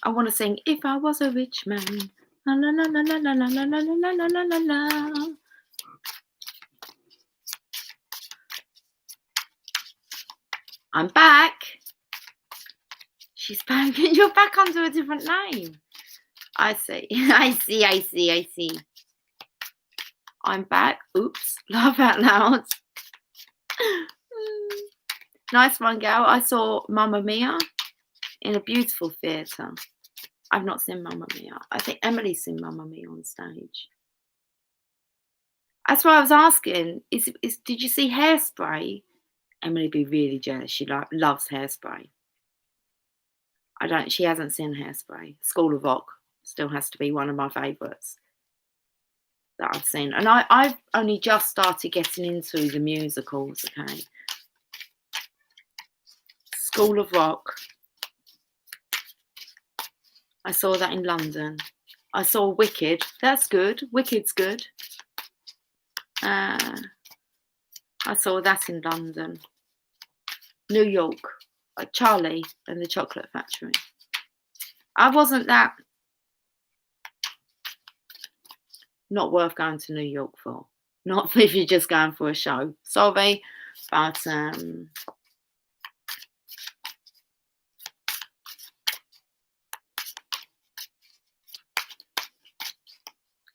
I want to sing If I Was a Rich Man. La la la la la la la la la la la la la. I'm back. She's back. You're back under a different name. I see. I see. I'm back. Oops. Laugh out loud. Nice one, gal. I saw Mamma Mia in a beautiful theatre. I've not seen Mamma Mia. I think Emily's seen Mamma Mia on stage. That's why I was asking. Did you see Hairspray? Emily be really jealous. She loves Hairspray. She hasn't seen Hairspray. School of Rock still has to be one of my favourites that I've seen. And I've only just started getting into the musicals, okay? School of Rock. I saw that in London. I saw Wicked. That's good. Wicked's good. I saw that in London. New York. Like Charlie and the Chocolate Factory. I wasn't that not worth going to New York for. Not if you're just going for a show. Sorry, but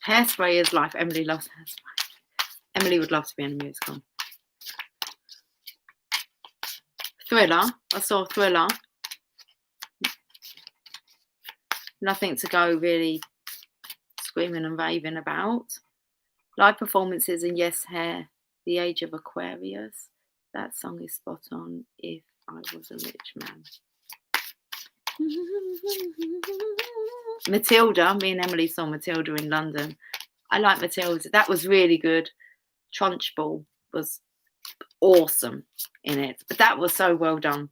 Hairspray is life. Emily loves Hairspray. Emily would love to be in a musical. Thriller. I saw Thriller. Nothing to go really screaming and raving about. Live performances in Yes Hair, The Age of Aquarius. That song is spot on. If I was a rich man. Matilda, me and Emily saw Matilda in London. I like Matilda. That was really good. Trunchbull was awesome in it. But that was so well done.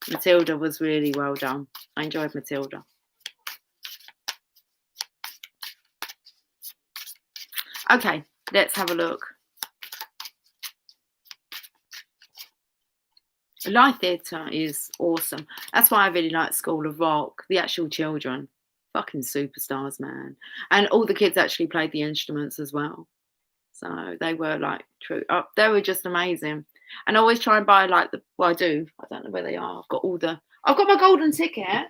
Matilda was really well done. I enjoyed Matilda. Okay, let's have a look. Live theatre is awesome. That's why I really like School of Rock. The actual children, fucking superstars, man. And all the kids actually played the instruments as well. So they were like true. They were just amazing. And I always try and buy like I do. I don't know where they are. I've got my golden ticket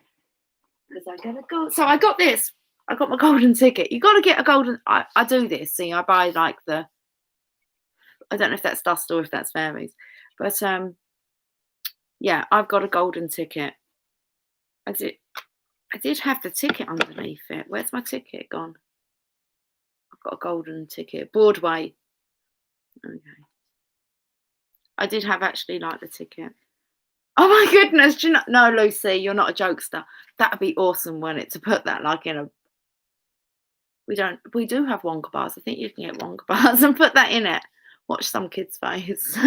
because I gotta go. So I got this. I got my golden ticket. You got to get a golden. I do this. See, I buy like I don't know if that's dust or if that's fairies, but yeah, I've got a golden ticket. I did have the ticket underneath it. Where's my ticket gone? I've got a golden ticket. Broadway. Okay. I did have actually like the ticket. Oh my goodness. Do you know? No, Lucy, you're not a jokester. That would be awesome, wouldn't it? To put that like in a. We do have Wonka bars. I think you can get Wonka bars and put that in it. Watch some kid's face.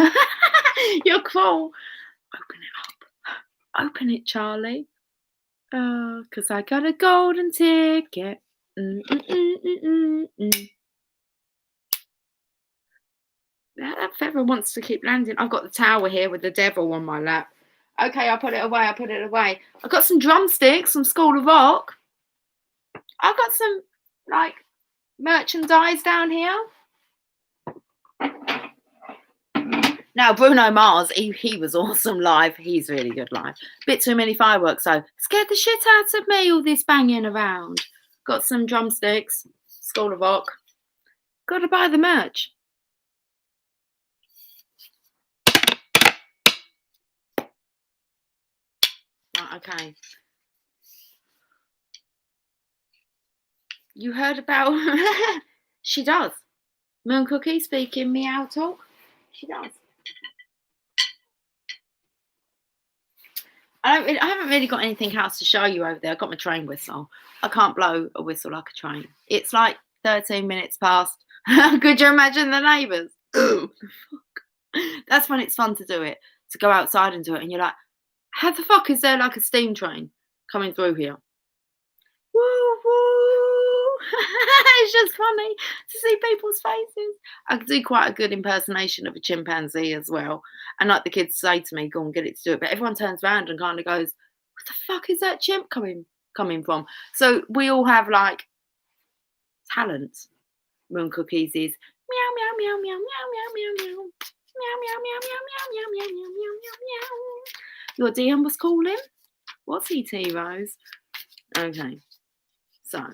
You're cool. Open it up. Open it, Charlie. Because I got a golden ticket. That feather wants to keep landing. I've got the tower here with the devil on my lap. Okay, I'll put it away. I've got some drumsticks from School of Rock. I've got some, like, merchandise down here. Now, Bruno Mars, he was awesome live. He's really good live. Bit too many fireworks, so scared the shit out of me, all this banging around. Got some drumsticks, School of Rock. Got to buy the merch. Right, okay. You heard about... She does. Moon Cookie speaking meow talk. She does. I haven't really got anything else to show you over there. I've got my train whistle. I can't blow a whistle like a train. It's like 13 minutes past. Could you imagine the neighbours? That's when it's fun to do it. To go outside and do it. And you're like, how the fuck is there like a steam train coming through here? Woo woo! It's just funny to see people's faces. I could do quite a good impersonation of a chimpanzee as well. And like the kids say to me, go and get it to do it. But everyone turns around and kind of goes, what the fuck is that chimp coming from? So we all have like talents. Moon Cookies is meow meow meow meow meow meow meow meow meow meow meow meow meow meow meow meow meow meow. Your DM was calling. What's he, T-Rose? Okay. So,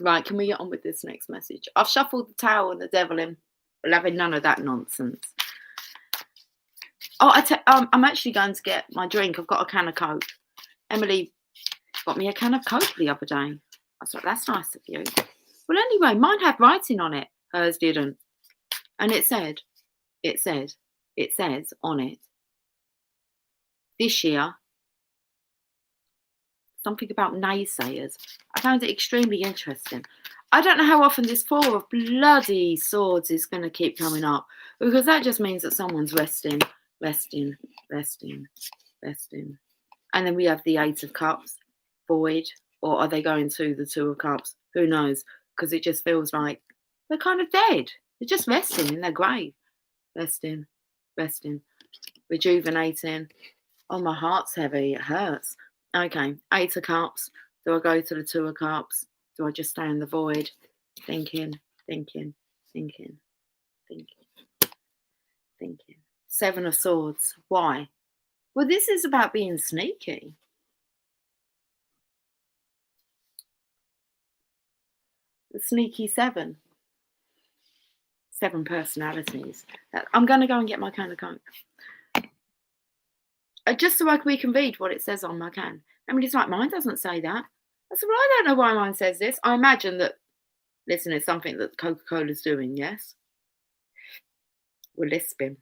right, can we get on with this next message? I've shuffled the towel and the devil in. We're having none of that nonsense. Oh, I'm actually going to get my drink. I've got a can of Coke. Emily got me a can of Coke the other day. I thought, that's nice of you. Well, anyway, mine had writing on it. Hers didn't. And it says on it, this year, something about naysayers. I found it extremely interesting. I don't know how often this 4 of bloody swords is going to keep coming up, because that just means that someone's resting. And then we have the 8 of Cups, void, or are they going to the 2 of Cups? Who knows? Because it just feels like they're kind of dead. They're just resting in their grave. Resting, rejuvenating. Oh, my heart's heavy. It hurts. Okay, 8 of Cups. Do I go to the 2 of Cups? Do I just stay in the void? Thinking. 7 of Swords. Why? Well, this is about being sneaky. The sneaky 7. 7 personalities. I'm going to go and get my can of Coke. Just so we can read what it says on my can. Emily's like, mine doesn't say that. I said, well, I don't know why mine says this. I imagine that, listen, it's something that Coca-Cola's doing, yes? We're lisping.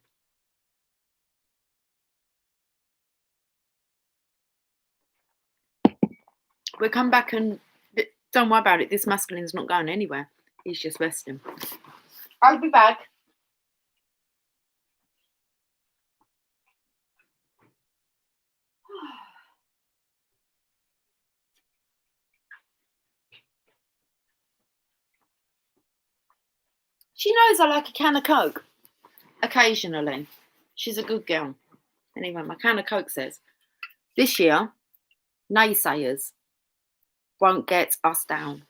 We'll come back and don't worry about it. This masculine's not going anywhere. He's just resting. I'll be back. She knows I like a can of Coke. Occasionally. She's a good girl. Anyway, my can of Coke says, this year, naysayers won't get us down.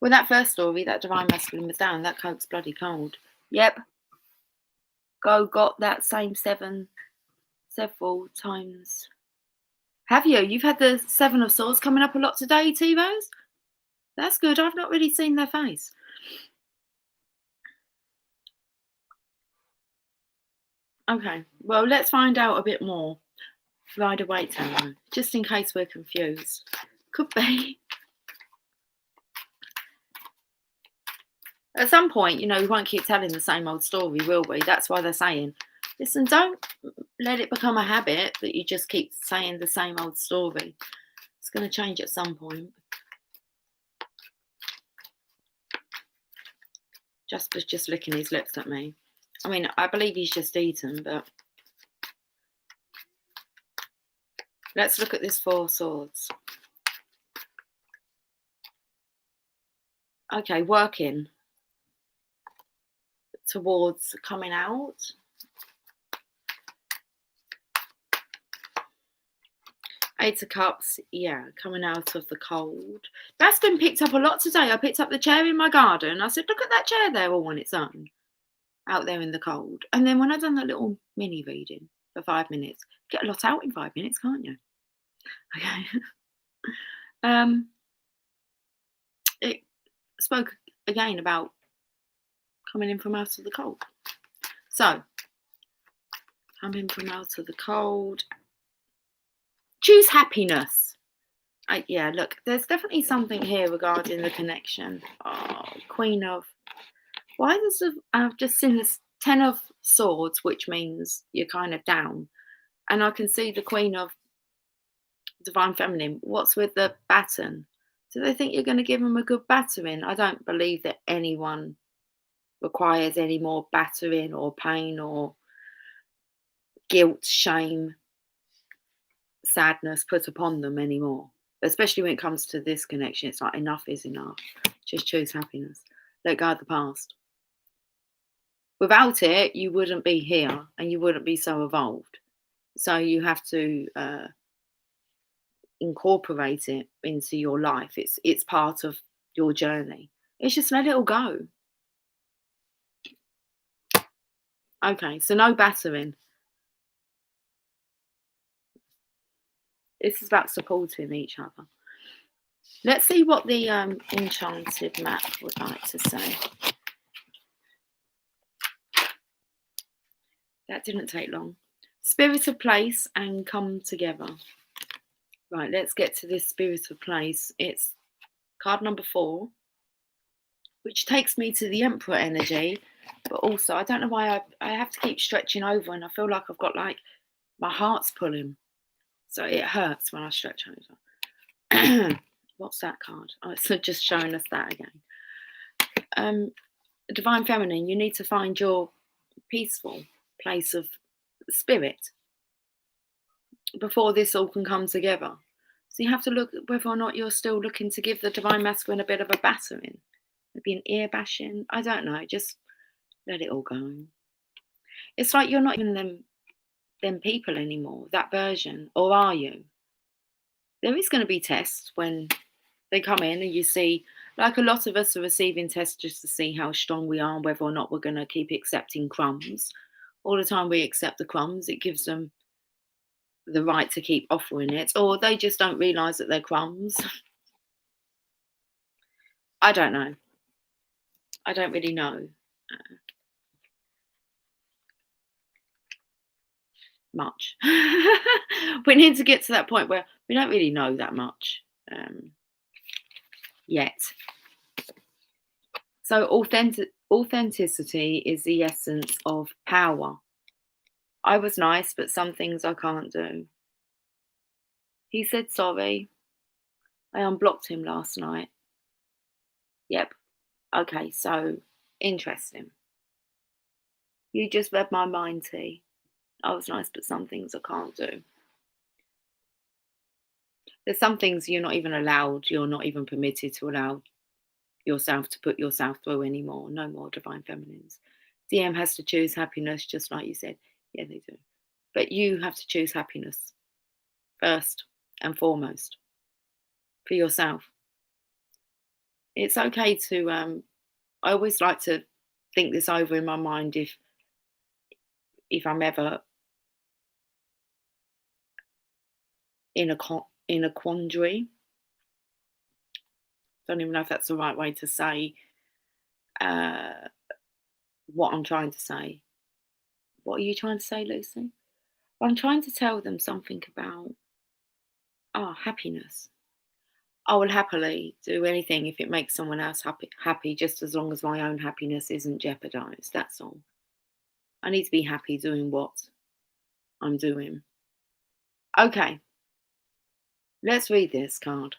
Well, that first story, that divine masculine was down. That Coke's bloody cold. Yep. Got that same 7 several times. Have you? You've had the 7 of Swords coming up a lot today, T-Rose? That's good. I've not really seen their face. Okay. Well, let's find out a bit more. Rider Waite Tarot, just in case we're confused. Could be. At some point, you know, we won't keep telling the same old story, will we? That's why they're saying, listen, don't let it become a habit that you just keep saying the same old story. It's going to change at some point. Jasper's just licking his lips at me. I mean, I believe he's just eaten, but let's look at this 4 of Swords. Okay, working towards coming out. Eight of Cups, yeah, coming out of the cold. That's been picked up a lot today. I picked up the chair in my garden. I said, look at that chair there all on its own, out there in the cold. And then when I've done that little mini reading for 5 minutes, get a lot out in 5 minutes, can't you? Okay. It spoke again about coming in from out of the cold. So, coming from out of the cold. Choose happiness. Yeah, look, there's definitely something here regarding the connection. Oh, Queen of... Why does I've just seen this 10 of Swords, which means you're kind of down. And I can see the Queen of Divine Feminine. What's with the baton? Do they think you're going to give them a good battering? I don't believe that anyone requires any more battering or pain or guilt, shame, sadness put upon them anymore. Especially when it comes to this connection, it's like enough is enough. Just choose happiness. Let go of the past. Without it, you wouldn't be here and you wouldn't be so evolved. So you have to incorporate it into your life. It's part of your journey. It's just let it all go. Okay, so no battering. This is about supporting each other. Let's see what the enchanted map would like to say. That didn't take long. Spirit of place and come together. Right, let's get to this spirit of place. It's card number 4, which takes me to the Emperor energy. But also, I don't know why I have to keep stretching over and I feel like I've got like my heart's pulling. So it hurts when I stretch over. What's that card? Oh, it's just showing us that again. Divine Feminine, you need to find your peaceful place of spirit before this all can come together. So you have to look at whether or not you're still looking to give the Divine Masculine a bit of a battering. Maybe an ear bashing. I don't know. Just let it all go. It's like you're not even them people anymore, that version. Or are you? There is going to be tests when they come in and you see, like a lot of us are receiving tests just to see how strong we are and whether or not we're going to keep accepting crumbs. All the time we accept the crumbs, it gives them the right to keep offering it, or they just don't realise that they're crumbs. I don't know. I don't really know much. We need to get to that point where we don't really know that much yet. So authenticity is the essence of power. I was nice, but some things I can't do. He said sorry. I unblocked him last night. Yep. Okay, so interesting. You just read my mind, T. I was nice, but some things I can't do. There's some things you're not even allowed, you're not even permitted to allow yourself to put yourself through anymore. No more divine feminines. DM has to choose happiness, just like you said. Yeah, they do. But you have to choose happiness first and foremost for yourself. It's okay to, I always like to think this over in my mind if I'm ever in a quandary. Don't even know if that's the right way to say what I'm trying to say. What are you trying to say, Lucy? Well, I'm trying to tell them something about happiness. I will happily do anything if it makes someone else happy, just as long as my own happiness isn't jeopardized. That's all. I need to be happy doing what I'm doing. Okay, let's read this card.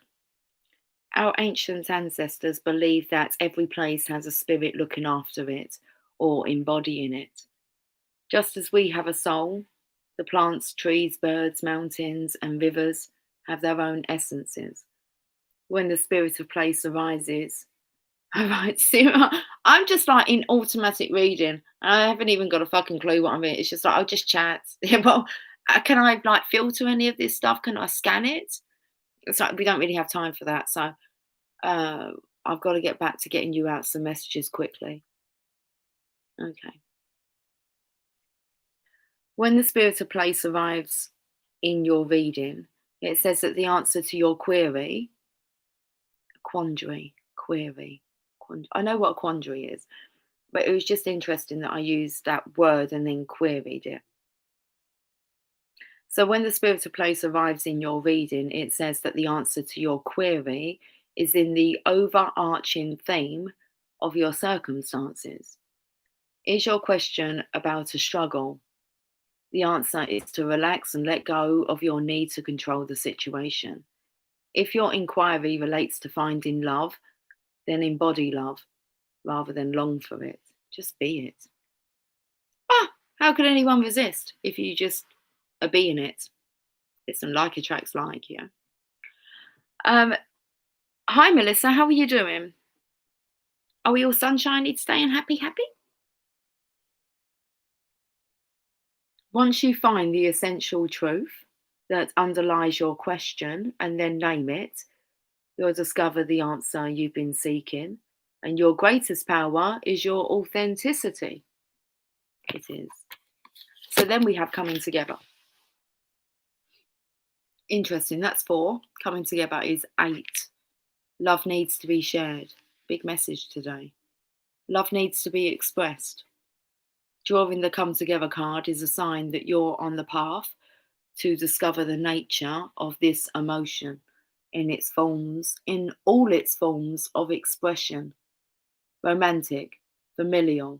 Our ancient ancestors believed that every place has a spirit looking after it or embodying it. Just as we have a soul, the plants, trees, birds, mountains, and rivers have their own essences. When the spirit of place arises, right, see, I'm just like in automatic reading. I haven't even got a fucking clue what I'm in. It's just like, I'll just chat. Yeah, well, can I like filter any of this stuff? Can I scan it? It's like we don't really have time for that. So I've got to get back to getting you out some messages quickly. Okay. When the spirit of place arrives in your reading, it says that the answer to your query, query. I know what a quandary is, but it was just interesting that I used that word and then queried it. So when the spirit of place arrives in your reading, it says that the answer to your query is in the overarching theme of your circumstances. Is your question about a struggle? The answer is to relax and let go of your need to control the situation. If your inquiry relates to finding love, then embody love rather than long for it. Just be it. How could anyone resist if you just are being it? Listen, like attracts like, yeah. Hi, Melissa. How are you doing? Are we all sunshiny today and happy? Once you find the essential truth that underlies your question and then name it, you'll discover the answer you've been seeking. And your greatest power is your authenticity. It is. So then we have coming together. Interesting. That's 4. Coming together is 8. Love needs to be shared. Big message today. Love needs to be expressed. Drawing the come together card is a sign that you're on the path to discover the nature of this emotion in all its forms of expression: romantic, familial,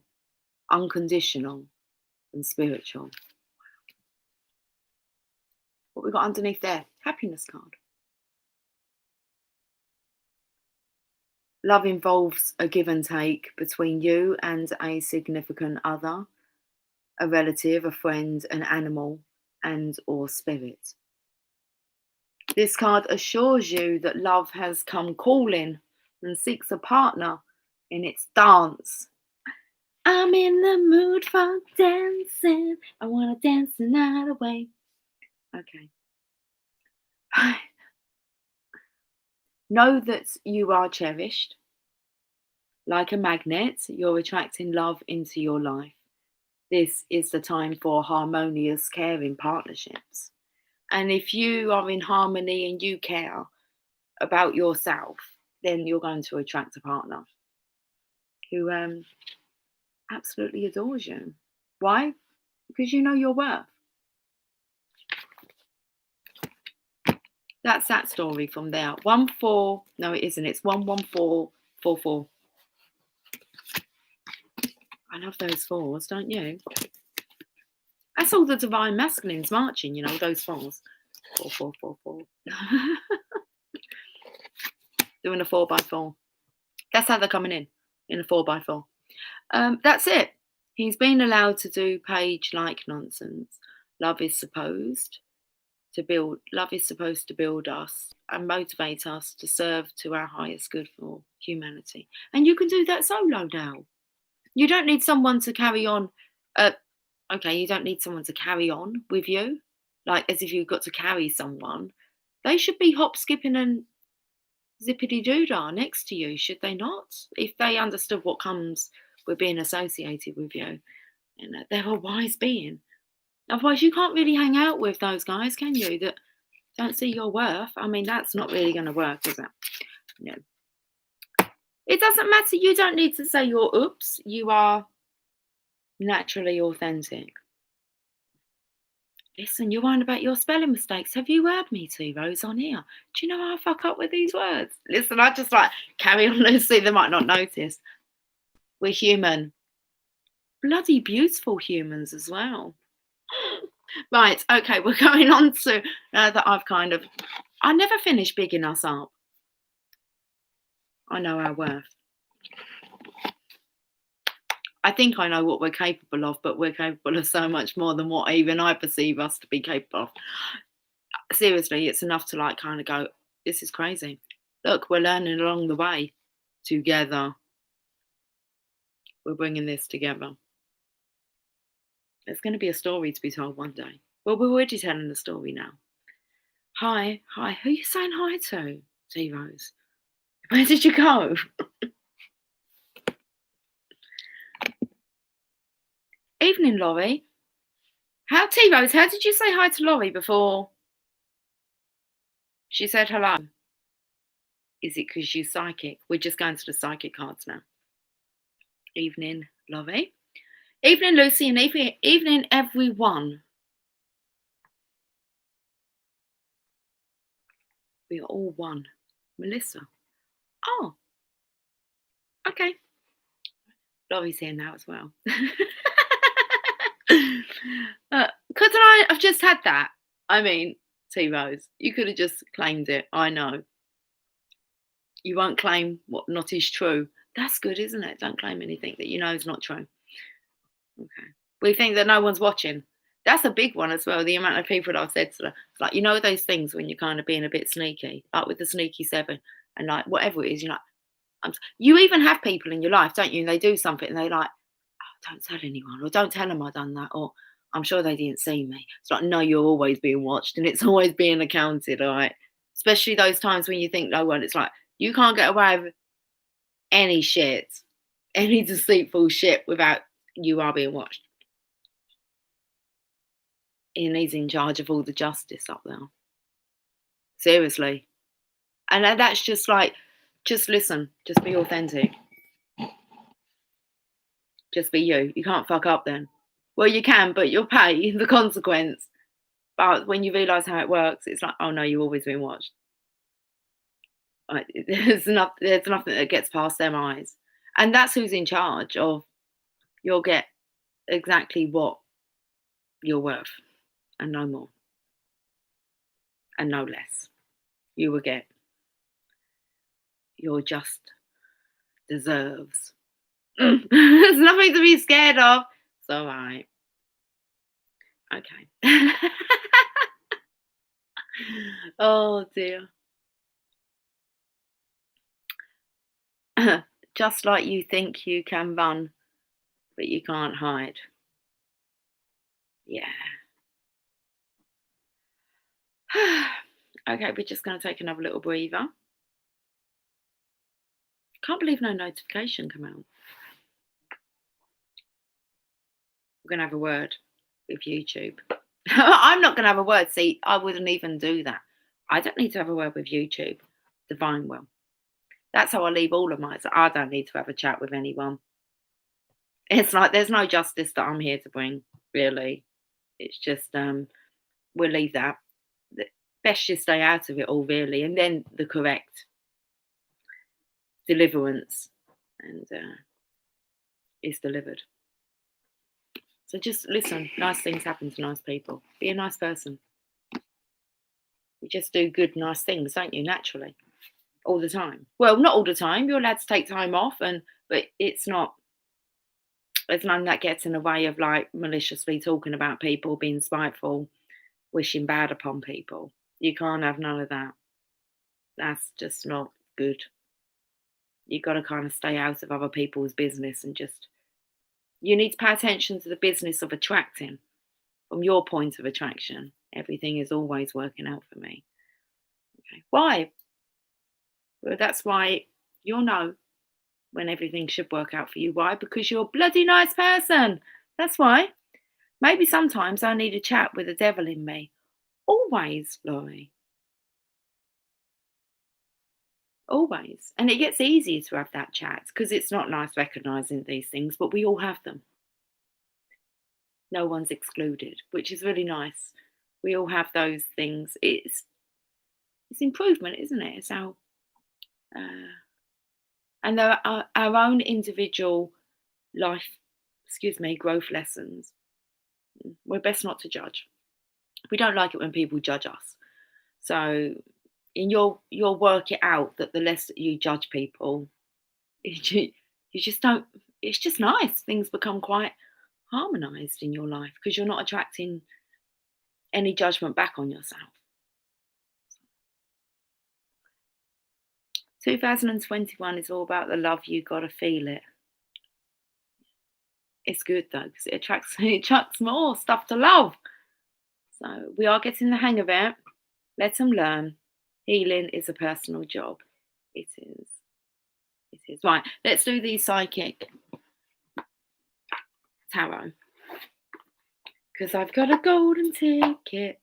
unconditional, and spiritual. What we got underneath there? Happiness card. Love involves a give and take between you and a significant other, a relative, a friend, an animal, and or spirit. This card assures you that love has come calling and seeks a partner in its dance. I'm in the mood for dancing. I want to dance the night away. Okay. Know that you are cherished. Like a magnet, you're attracting love into your life. This is the time for harmonious, caring partnerships. And if you are in harmony and you care about yourself, then you're going to attract a partner who absolutely adores you. Why? Because you know your worth. That's that story from there. 1-4. No, it isn't. It's 1-1-4-4-4. I love those 4s, don't you? That's all the divine masculines marching, those 4s. 4, 4, 4, 4. Doing a 4x4. That's how they're coming in a 4x4. That's it. He's been allowed to do page like nonsense. Love is supposed to build us and motivate us to serve to our highest good for humanity. And you can do that solo now. You don't need someone to carry on. You don't need someone to carry on with you, like as if you've got to carry someone. They should be hop, skipping, and zippity doodah next to you, should they not? If they understood what comes with being associated with you, they're a wise being. Otherwise, you can't really hang out with those guys, can you? That don't see your worth. I mean, that's not really going to work, is it? No. It doesn't matter. You don't need to say your oops. You are naturally authentic. Listen, you're worrying about your spelling mistakes. Have you heard me, T-Rose, on here? Do you know how I fuck up with these words? Listen, I just carry on, Lucy. They might not notice. We're human. Bloody beautiful humans as well. Right, okay, we're going on to that I never finish bigging us up. I know our worth. I think I know what we're capable of, but we're capable of so much more than what even I perceive us to be capable of. Seriously, it's enough to go, this is crazy. Look, we're learning along the way together. We're bringing this together. There's going to be a story to be told one day. Well, we're already telling the story now. Hi. Who are you saying hi to, T-Rose? Where did you go? Evening, Laurie. T-Rose, how did you say hi to Laurie before she said hello? Is it because you're psychic? We're just going to the psychic cards now. Evening, Laurie. Evening, Lucy, and evening, everyone. We are all one. Melissa. Oh. Okay. Laurie's here now as well. Couldn't I have just had that? I mean, T-Rose, you could have just claimed it. I know. You won't claim what not is true. That's good, isn't it? Don't claim anything that you know is not true. Okay. We think that no one's watching. That's a big one as well. The amount of people that I've said to them, it's those things when you're kind of being a bit sneaky, like with the sneaky 7 and whatever it is, you even have people in your life, don't you? And they do something and they don't tell anyone, or don't tell them I done that, or I'm sure they didn't see me. It's no, you're always being watched and it's always being accounted, all right? Especially those times when you think no one, it's you can't get away with any shit, any deceitful shit without you are being watched. And he's in charge of all the justice up there. Seriously. And that's just just listen, just be authentic. Just be you. You can't fuck up then. Well, you can, but you'll pay the consequence. But when you realise how it works, it's oh no, you've always been watched. There's nothing that gets past their eyes. And that's who's in charge of. You'll get exactly what you're worth. And no more. And no less. You will get your just deserves. There's nothing to be scared of. It's all right. Okay. Oh dear. Just like you think you can run, but you can't hide. Yeah. Okay, we're just going to take another little breather. Can't believe no notification come out. We're going to have a word with YouTube. I'm not going to have a word. See, I wouldn't even do that. I don't need to have a word with YouTube. Divine will. That's how I leave all of mine. So I don't need to have a chat with anyone. It's there's no justice that I'm here to bring, really. It's just, we'll leave that. Best you stay out of it all, really. And then the correct deliverance and is delivered. So just listen. Nice things happen to nice people. Be a nice person. You just do good, nice things, don't you, naturally, all the time. Well, not all the time. You're allowed to take time off, but it's not. There's none that gets in the way of like maliciously talking about people, being spiteful, wishing bad upon people. You can't have none of that. That's just not good. You've got to kind of stay out of other people's business and just, you need to pay attention to the business of attracting. From your point of attraction, everything is always working out for me. Okay. Why? Well, that's why you'll know when everything should work out for you. Why? Because you're a bloody nice person. That's why. Maybe sometimes I need a chat with the devil in me. Always, Laurie. Always. And it gets easier to have that chat because it's not nice recognizing these things, but we all have them. No one's excluded, which is really nice. We all have those things. It's improvement, isn't it? It's our and there are our own individual life, growth lessons. We're best not to judge. We don't like it when people judge us. So you'll work it out that the less that you judge people, you just don't. It's just nice. Things become quite harmonized in your life because you're not attracting any judgment back on yourself. 2021 is all about the love. You gotta feel it. It's good though because it attracts more stuff to love. So we are getting the hang of it. Let them learn. Healing is a personal job. It is. It is. Right, let's do the psychic tarot. Because I've got a golden ticket.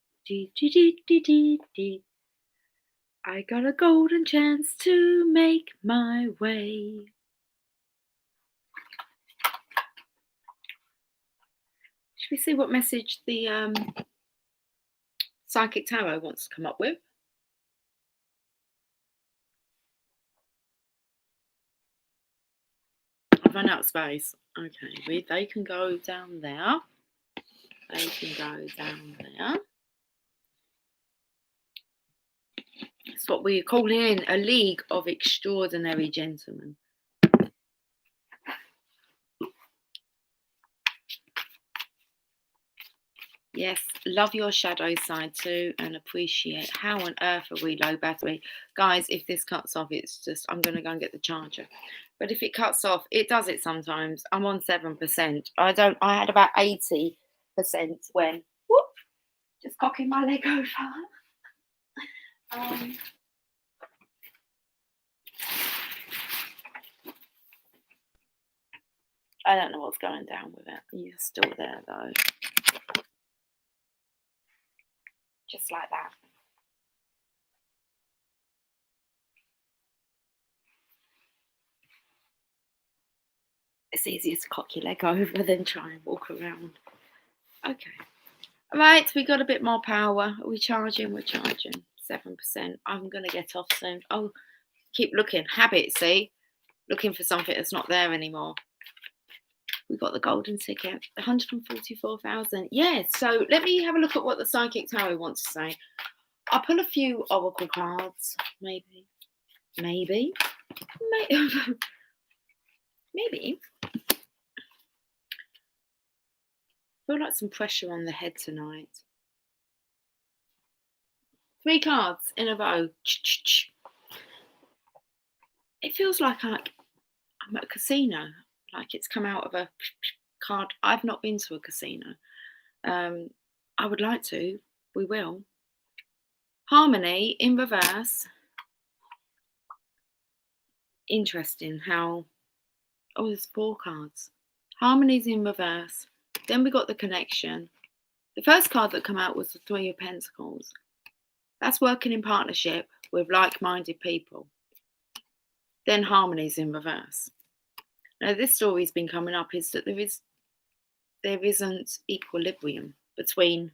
I got a golden chance to make my way. Should we see what message the psychic tarot wants to come up with? I've run out of space. Okay, they can go down there. They can go down there. It's what we're calling a league of extraordinary gentlemen. Yes, love your shadow side too and appreciate. How on earth are we low battery? Guys, if this cuts off, it's just, I'm going to go and get the charger. But if it cuts off, it does it sometimes. I'm on 7%. I had about 80% when, whoop, just cocking my leg over. I don't know what's going down with it. You're still there though. Just like that. It's easier to cock your leg over than try and walk around. Okay. All right, we got a bit more power. Are we charging? We're charging 7%. I'm going to get off soon. Oh, keep looking. Habit, see? Looking for something that's not there anymore. We got the golden ticket, 144,000. Yeah, so let me have a look at what the psychic tarot wants to say. I'll pull a few oracle cards, maybe. Maybe. I feel like some pressure on the head tonight. 3 cards in a row. It feels like I'm at a casino, like it's come out of a card. I've not been to a casino. I would like to. We will. Harmony in reverse. Interesting how, oh, there's 4 cards. Harmony's in reverse. Then we got the connection. The first card that came out was the 3 of Pentacles. That's working in partnership with like-minded people. Then harmony's in reverse. Now this story's been coming up is that there isn't equilibrium between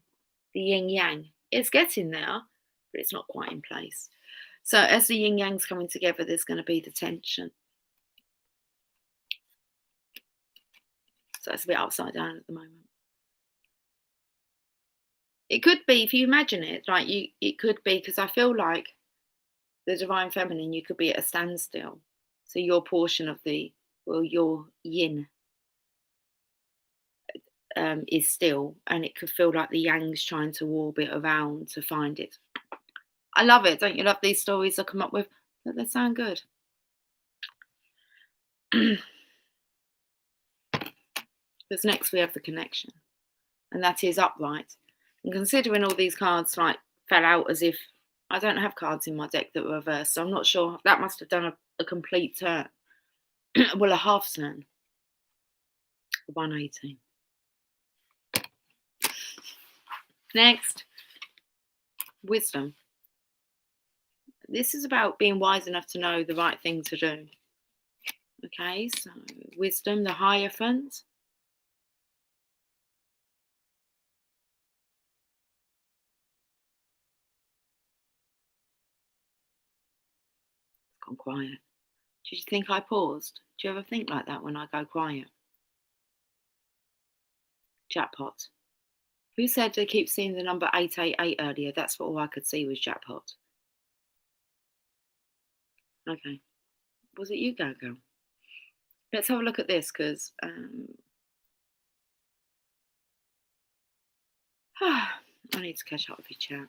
the yin yang. It's getting there, but it's not quite in place. So as the yin yang's coming together, there's going to be the tension. So it's a bit upside down at the moment. It could be, if you imagine it, like it could be, because I feel like the divine feminine, you could be at a standstill. So your portion of your yin is still, and it could feel like the yang's trying to orbit around to find it. I love it. Don't you love these stories I come up with? But they sound good. Because next we have the connection, and that is upright. And considering all these cards like fell out as if I don't have cards in my deck that were reversed, so I'm not sure. That must have done a complete turn. Well, a half turn. 180. Next, wisdom. This is about being wise enough to know the right thing to do. Okay, so wisdom, the Hierophant. It's gone quiet. Did you think I paused? Do you ever think like that when I go quiet? Jackpot. Who said they keep seeing the number 888 earlier? That's what all I could see was jackpot. Okay. Was it you, Gago? Let's have a look at this, because I need to catch up with your chat.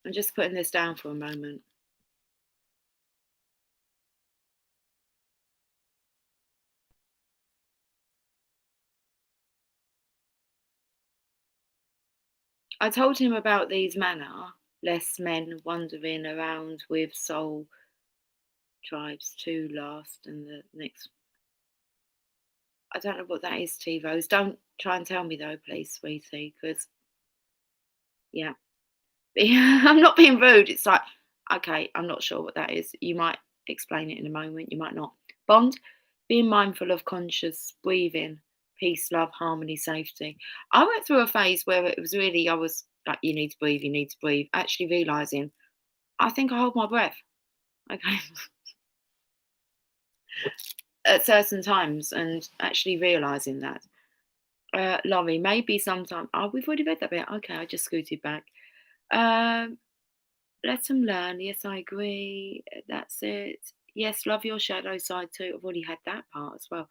I'm just putting this down for a moment. I told him about these manna, less men wandering around with soul tribes, two last, and the next. I don't know what that is, T-Rose. Don't try and tell me though, please, sweetie, because, yeah. I'm not being rude. It's like, okay, I'm not sure what that is. You might explain it in a moment, you might not. Bond, being mindful of conscious breathing, peace, love, harmony, safety. I went through a phase where it was really, I was like, you need to breathe, you need to breathe. Actually realizing, I think I hold my breath. Okay. At certain times, and actually realizing that. Laurie, maybe sometime. Oh, we've already read that bit. Okay, I just scooted back. Let them learn. Yes, I agree. That's it. Yes, love your shadow side too. I've already had that part as well.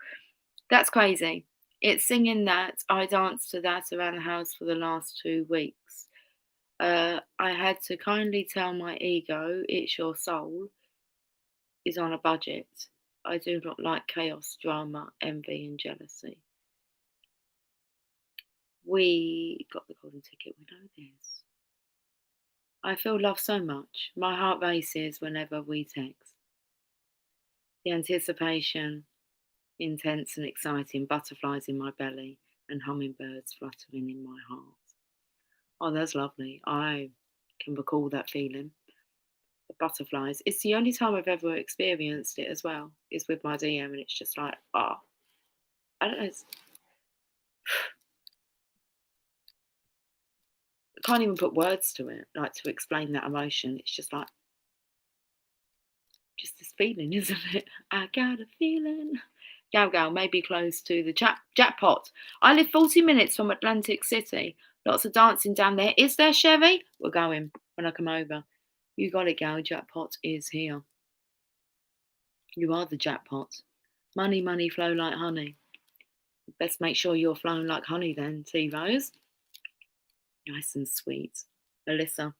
That's crazy. It's singing that. I danced to that around the house for the last 2 weeks. I had to kindly tell my ego, it's your soul, is on a budget. I do not like chaos, drama, envy, and jealousy. We got the golden ticket. We know this. I feel love so much. My heart races whenever we text. The anticipation, intense and exciting, butterflies in my belly and hummingbirds fluttering in my heart. Oh, that's lovely. I can recall that feeling. The butterflies. It's the only time I've ever experienced it as well, is with my DM, and it's just like, I don't know. I can't even put words to it, like to explain that emotion. It's just like, just this feeling, isn't it? I got a feeling. Gal may be close to the jackpot. I live 40 minutes from Atlantic City. Lots of dancing down there. Is there, Chevy? We're going when I come over. You got it, Gal. Jackpot is here. You are the jackpot. Money, money, flow like honey. Best make sure you're flowing like honey then, T-Rose. Nice and sweet. Melissa,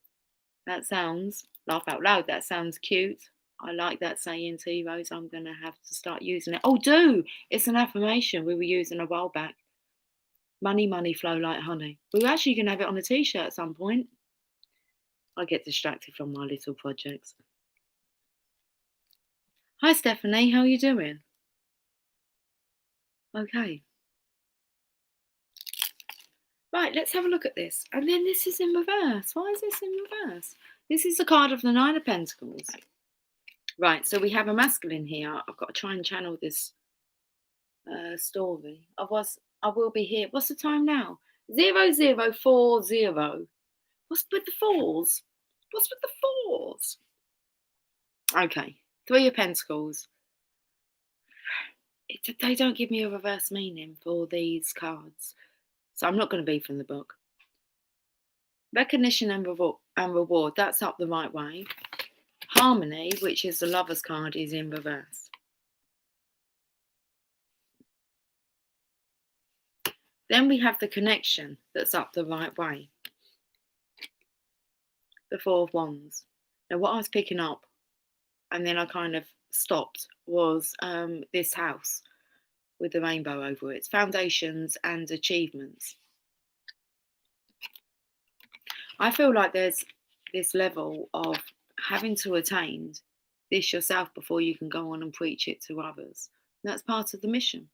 that sounds, laugh out loud, that sounds cute. I like that saying, T-Rose. I'm going to have to start using it. Oh, do! It's an affirmation we were using a while back. Money, money, flow like honey. We were actually going to have it on a T-shirt at some point. I get distracted from my little projects. Hi, Stephanie. How are you doing? Okay. Right, let's have a look at this. And then this is in reverse. Why is this in reverse? This is the card of the Nine of Pentacles. Right, so we have a masculine here. I've got to try and channel this story. I will be here. What's the time now? 0040. What's with the fours? What's with the fours? Okay, Three of Pentacles. They don't give me a reverse meaning for these cards. So I'm not going to be from the book. Recognition and reward, that's up the right way. Harmony, which is the Lover's card, is in reverse. Then we have the connection that's up the right way. The Four of Wands. Now, what I was picking up, and then I kind of stopped, was this house with the rainbow over it. It's foundations and achievements. I feel like there's this level of having to attain this yourself before you can go on and preach it to others. And that's part of the mission.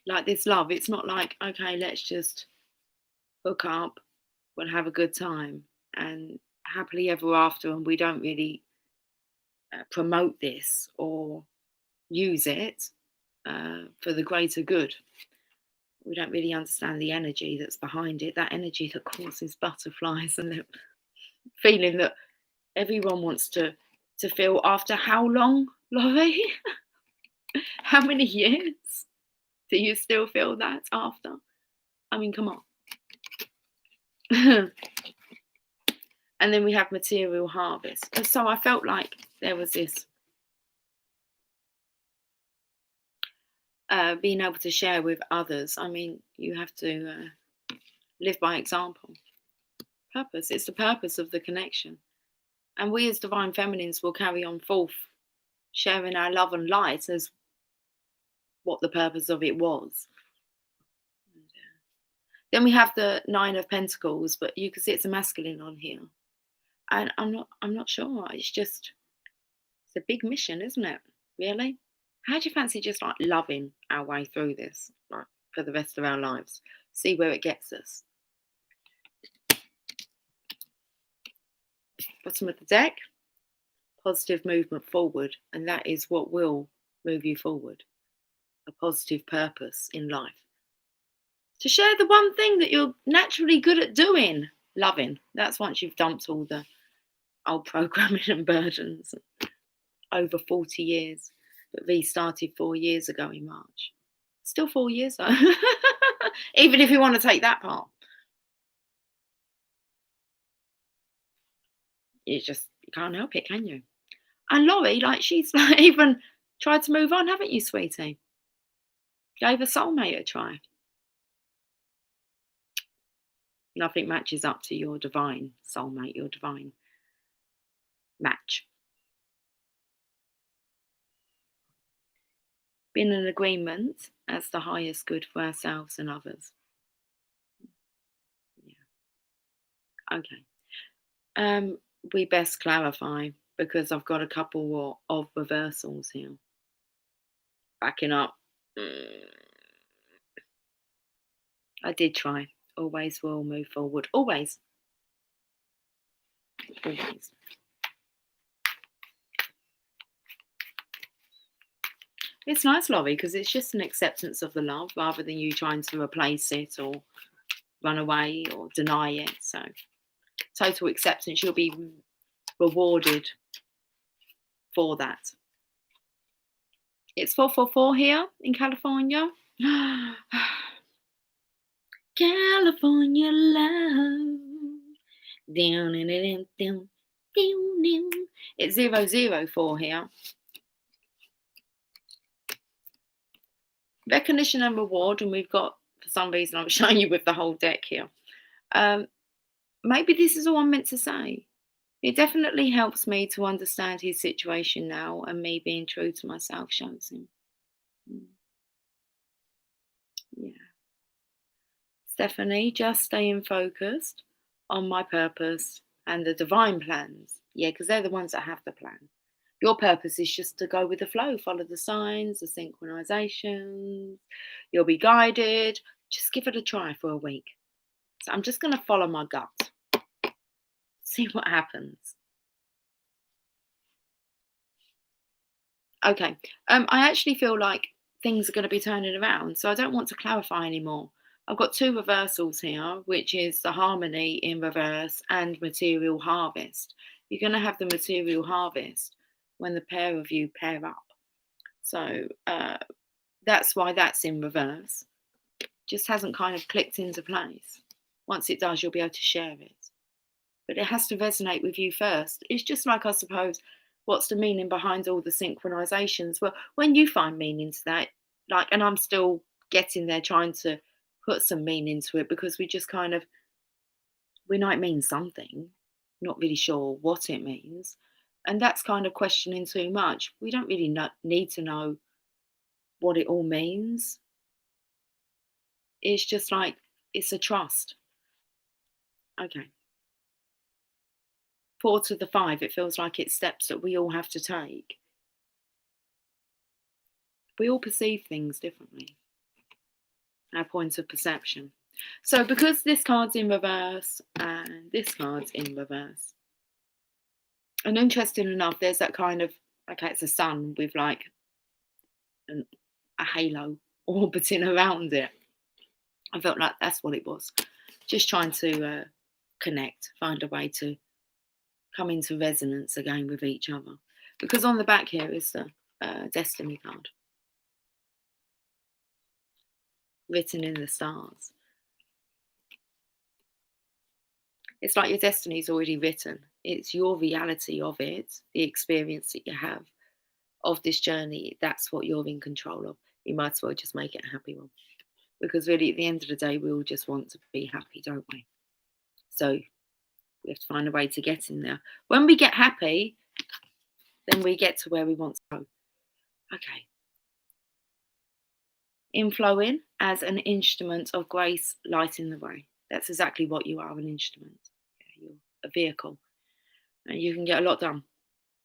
Like this love, it's not like, okay, let's just hook up, we'll have a good time and happily ever after, and we don't really promote this or use it for the greater good. We don't really understand the energy that's behind it, that energy that causes butterflies and the feeling that everyone wants to feel after how long, Laurie? How many years do you still feel that after? I mean, come on. And then we have material harvest. And so I felt like there was this being able to share with others. I mean, you have to live by example. Purpose. It's the purpose of the connection. And we as Divine Feminines will carry on forth, sharing our love and light as what the purpose of it was. Then we have the Nine of Pentacles, but you can see it's a masculine on here. And I'm not sure. It's a big mission, isn't it? Really? How do you fancy just like loving our way through this, like for the rest of our lives? See where it gets us. Bottom of the deck, positive movement forward, and that is what will move you forward. A positive purpose in life. To share the one thing that you're naturally good at doing, loving. That's once you've dumped all the old programming and burdens. Over 40 years. But V started 4 years ago in March. Still 4 years though. Even if you want to take that part. You can't help it, can you? And Laurie, like she's like even tried to move on, haven't you, sweetie? Gave a soulmate a try. Nothing matches up to your divine soulmate, your divine match. Been an agreement as the highest good for ourselves and others. Yeah. Okay. We best clarify because I've got a couple of reversals here. Backing up. I did try. Always will move forward. Always. Always. It's nice, Laurie, because it's just an acceptance of the love rather than you trying to replace it or run away or deny it. So total acceptance, you'll be rewarded for that. It's 444 here in California. California love. It's 004 here. Recognition and reward, and we've got, for some reason, I'm showing you with the whole deck here. Maybe this is all I'm meant to say. It definitely helps me to understand his situation now, and me being true to myself shows him. Yeah. Stephanie, just staying focused on my purpose and the divine plans. Yeah, because they're the ones that have the plan. Your purpose is just to go with the flow, follow the signs, the synchronizations. You'll be guided. Just give it a try for a week. So I'm just going to follow my gut. See what happens. Okay. I actually feel like things are going to be turning around. So I don't want to clarify anymore. I've got two reversals here, which is the harmony in reverse and material harvest. You're going to have the material harvest when the pair of you pair up. So that's why that's in reverse. Just hasn't kind of clicked into place. Once it does, you'll be able to share it. But it has to resonate with you first. It's just like, I suppose, what's the meaning behind all the synchronizations? Well, when you find meaning to that, like, and I'm still getting there, trying to put some meaning to it, because we just kind of, we know it means something, not really sure what it means. And that's kind of questioning too much. We don't really need to know what it all means. It's just like, it's a trust. Okay. 4 to the 5, it feels like it's steps that we all have to take. We all perceive things differently, our point of perception. So because this card's in reverse and this card's in reverse, and interesting enough, there's that kind of, okay, it's a sun with like a halo orbiting around it. I felt like that's what it was. Just trying to connect, find a way to come into resonance again with each other. Because on the back here is the Destiny card, written in the stars. It's like your destiny's already written. It's your reality of it, the experience that you have of this journey. That's what you're in control of. You might as well just make it a happy one. Because really, at the end of the day, we all just want to be happy, don't we? So we have to find a way to get in there. When we get happy, then we get to where we want to go. Okay. Inflowing as an instrument of grace, lighting the way. That's exactly what you are, an instrument. You're a vehicle. And you can get a lot done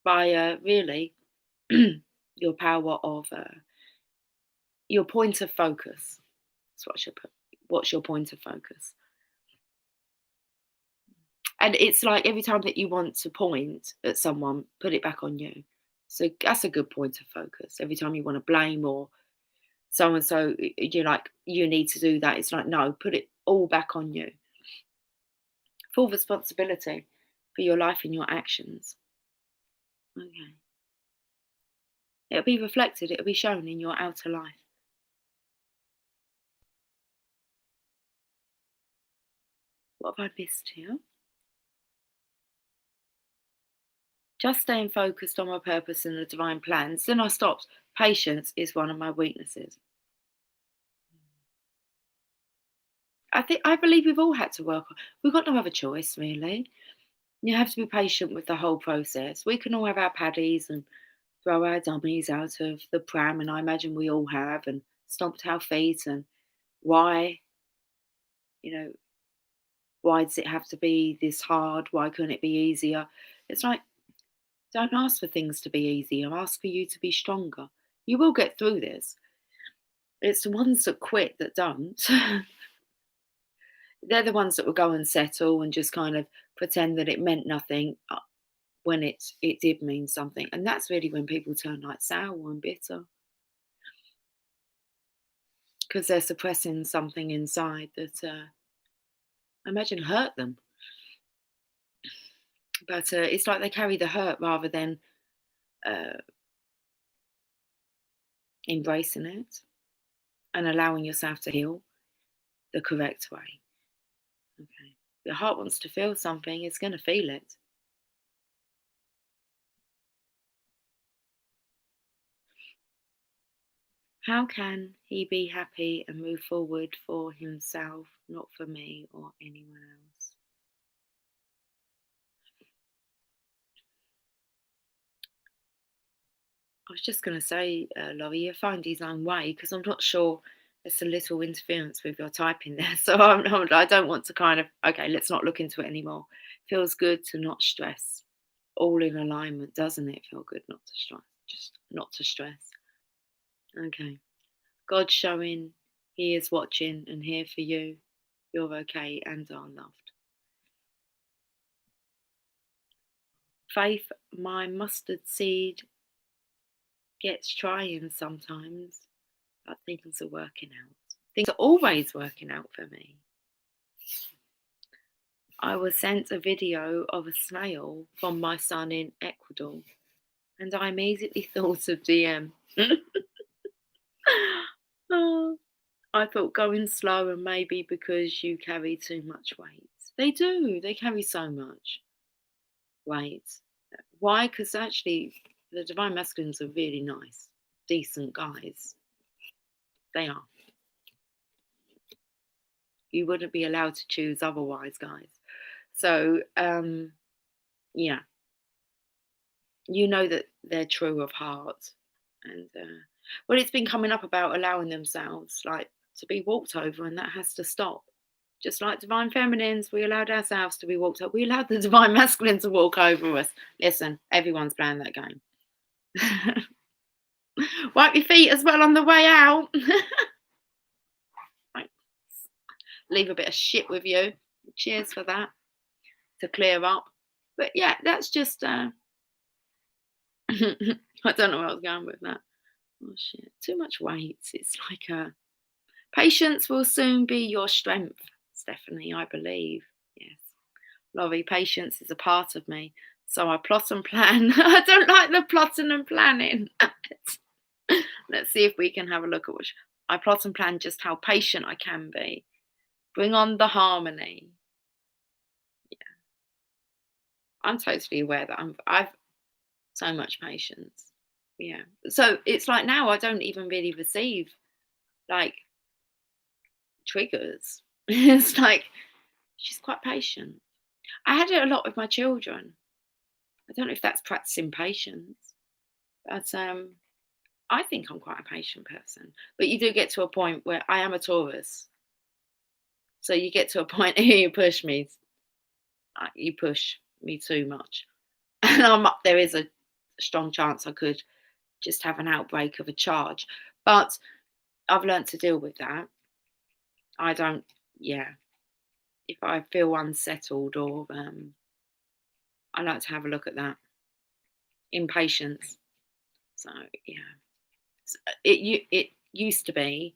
by really your power of your point of focus. That's what I should put. What's your point of focus? And it's like every time that you want to point at someone, put it back on you. So that's a good point of focus. Every time you want to blame or so and so, you're like, you need to do that. It's like, no, put it all back on you. Full responsibility for your life and your actions. Okay. It'll be reflected, it'll be shown in your outer life. What have I missed here? Just staying focused on my purpose and the divine plans. Then I stopped. Patience is one of my weaknesses. I believe we've all had to work on. We've got no other choice, really. You have to be patient with the whole process. We can all have our paddies and throw our dummies out of the pram, and I imagine we all have, and stomped our feet. And why, you know, why does it have to be this hard? Why couldn't it be easier? It's like, don't ask for things to be easier. Ask for you to be stronger. You will get through this. It's the ones that quit that don't. They're the ones that will go and settle and just kind of pretend that it meant nothing when it did mean something. And that's really when people turn like sour and bitter, because they're suppressing something inside that I imagine hurt them. But it's like they carry the hurt rather than embracing it and allowing yourself to heal the correct way. Okay. Your heart wants to feel something, it's going to feel it. How can he be happy and move forward for himself, not for me or anyone else? I was just going to say, Laurie, you find his own way, because I'm not sure there's a little interference with your typing there. So I don't want to kind of, okay, let's not look into it anymore. Feels good to not stress. All in alignment, doesn't it feel good not to stress? Just not to stress. Okay. God showing he is watching and here for you. You're okay and are loved. Faith, my mustard seed gets trying sometimes, but things are working out. Things are always working out for me. I was sent a video of a snail from my son in Ecuador, and I immediately thought of DM. Oh, I thought going slow and maybe because you carry too much weight. They do. They carry so much weight. Why? Because actually, the divine masculines are really nice, decent guys. They are. You wouldn't be allowed to choose otherwise, guys. So, yeah, you know that they're true of heart. And, well, it's been coming up about allowing themselves, like, to be walked over, and that has to stop. Just like divine feminines, we allowed ourselves to be walked over. We allowed the divine masculine to walk over us. Listen, everyone's playing that game. Wipe your feet as well on the way out. Leave a bit of shit with you. Cheers for that. To clear up. But yeah, that's just I don't know where I was going with that. Oh shit. Too much weight. It's like patience will soon be your strength, Stephanie, I believe. Yes. Laurie, patience is a part of me. So I plot and plan. I don't like the plotting and planning. Let's see if we can have a look at which I plot and plan just how patient I can be. Bring on the harmony. Yeah. I'm totally aware that I've so much patience. Yeah. So it's like now I don't even really receive like triggers. It's like she's quite patient. I had it a lot with my children. I don't know if that's practicing patience, but I think I'm quite a patient person. But you do get to a point where I am a Taurus. So you get to a point here you push me. You push me too much. And there is a strong chance I could just have an outbreak of a charge. But I've learnt to deal with that. I don't, yeah. If I feel unsettled or I like to have a look at that. Impatience. So yeah. It used to be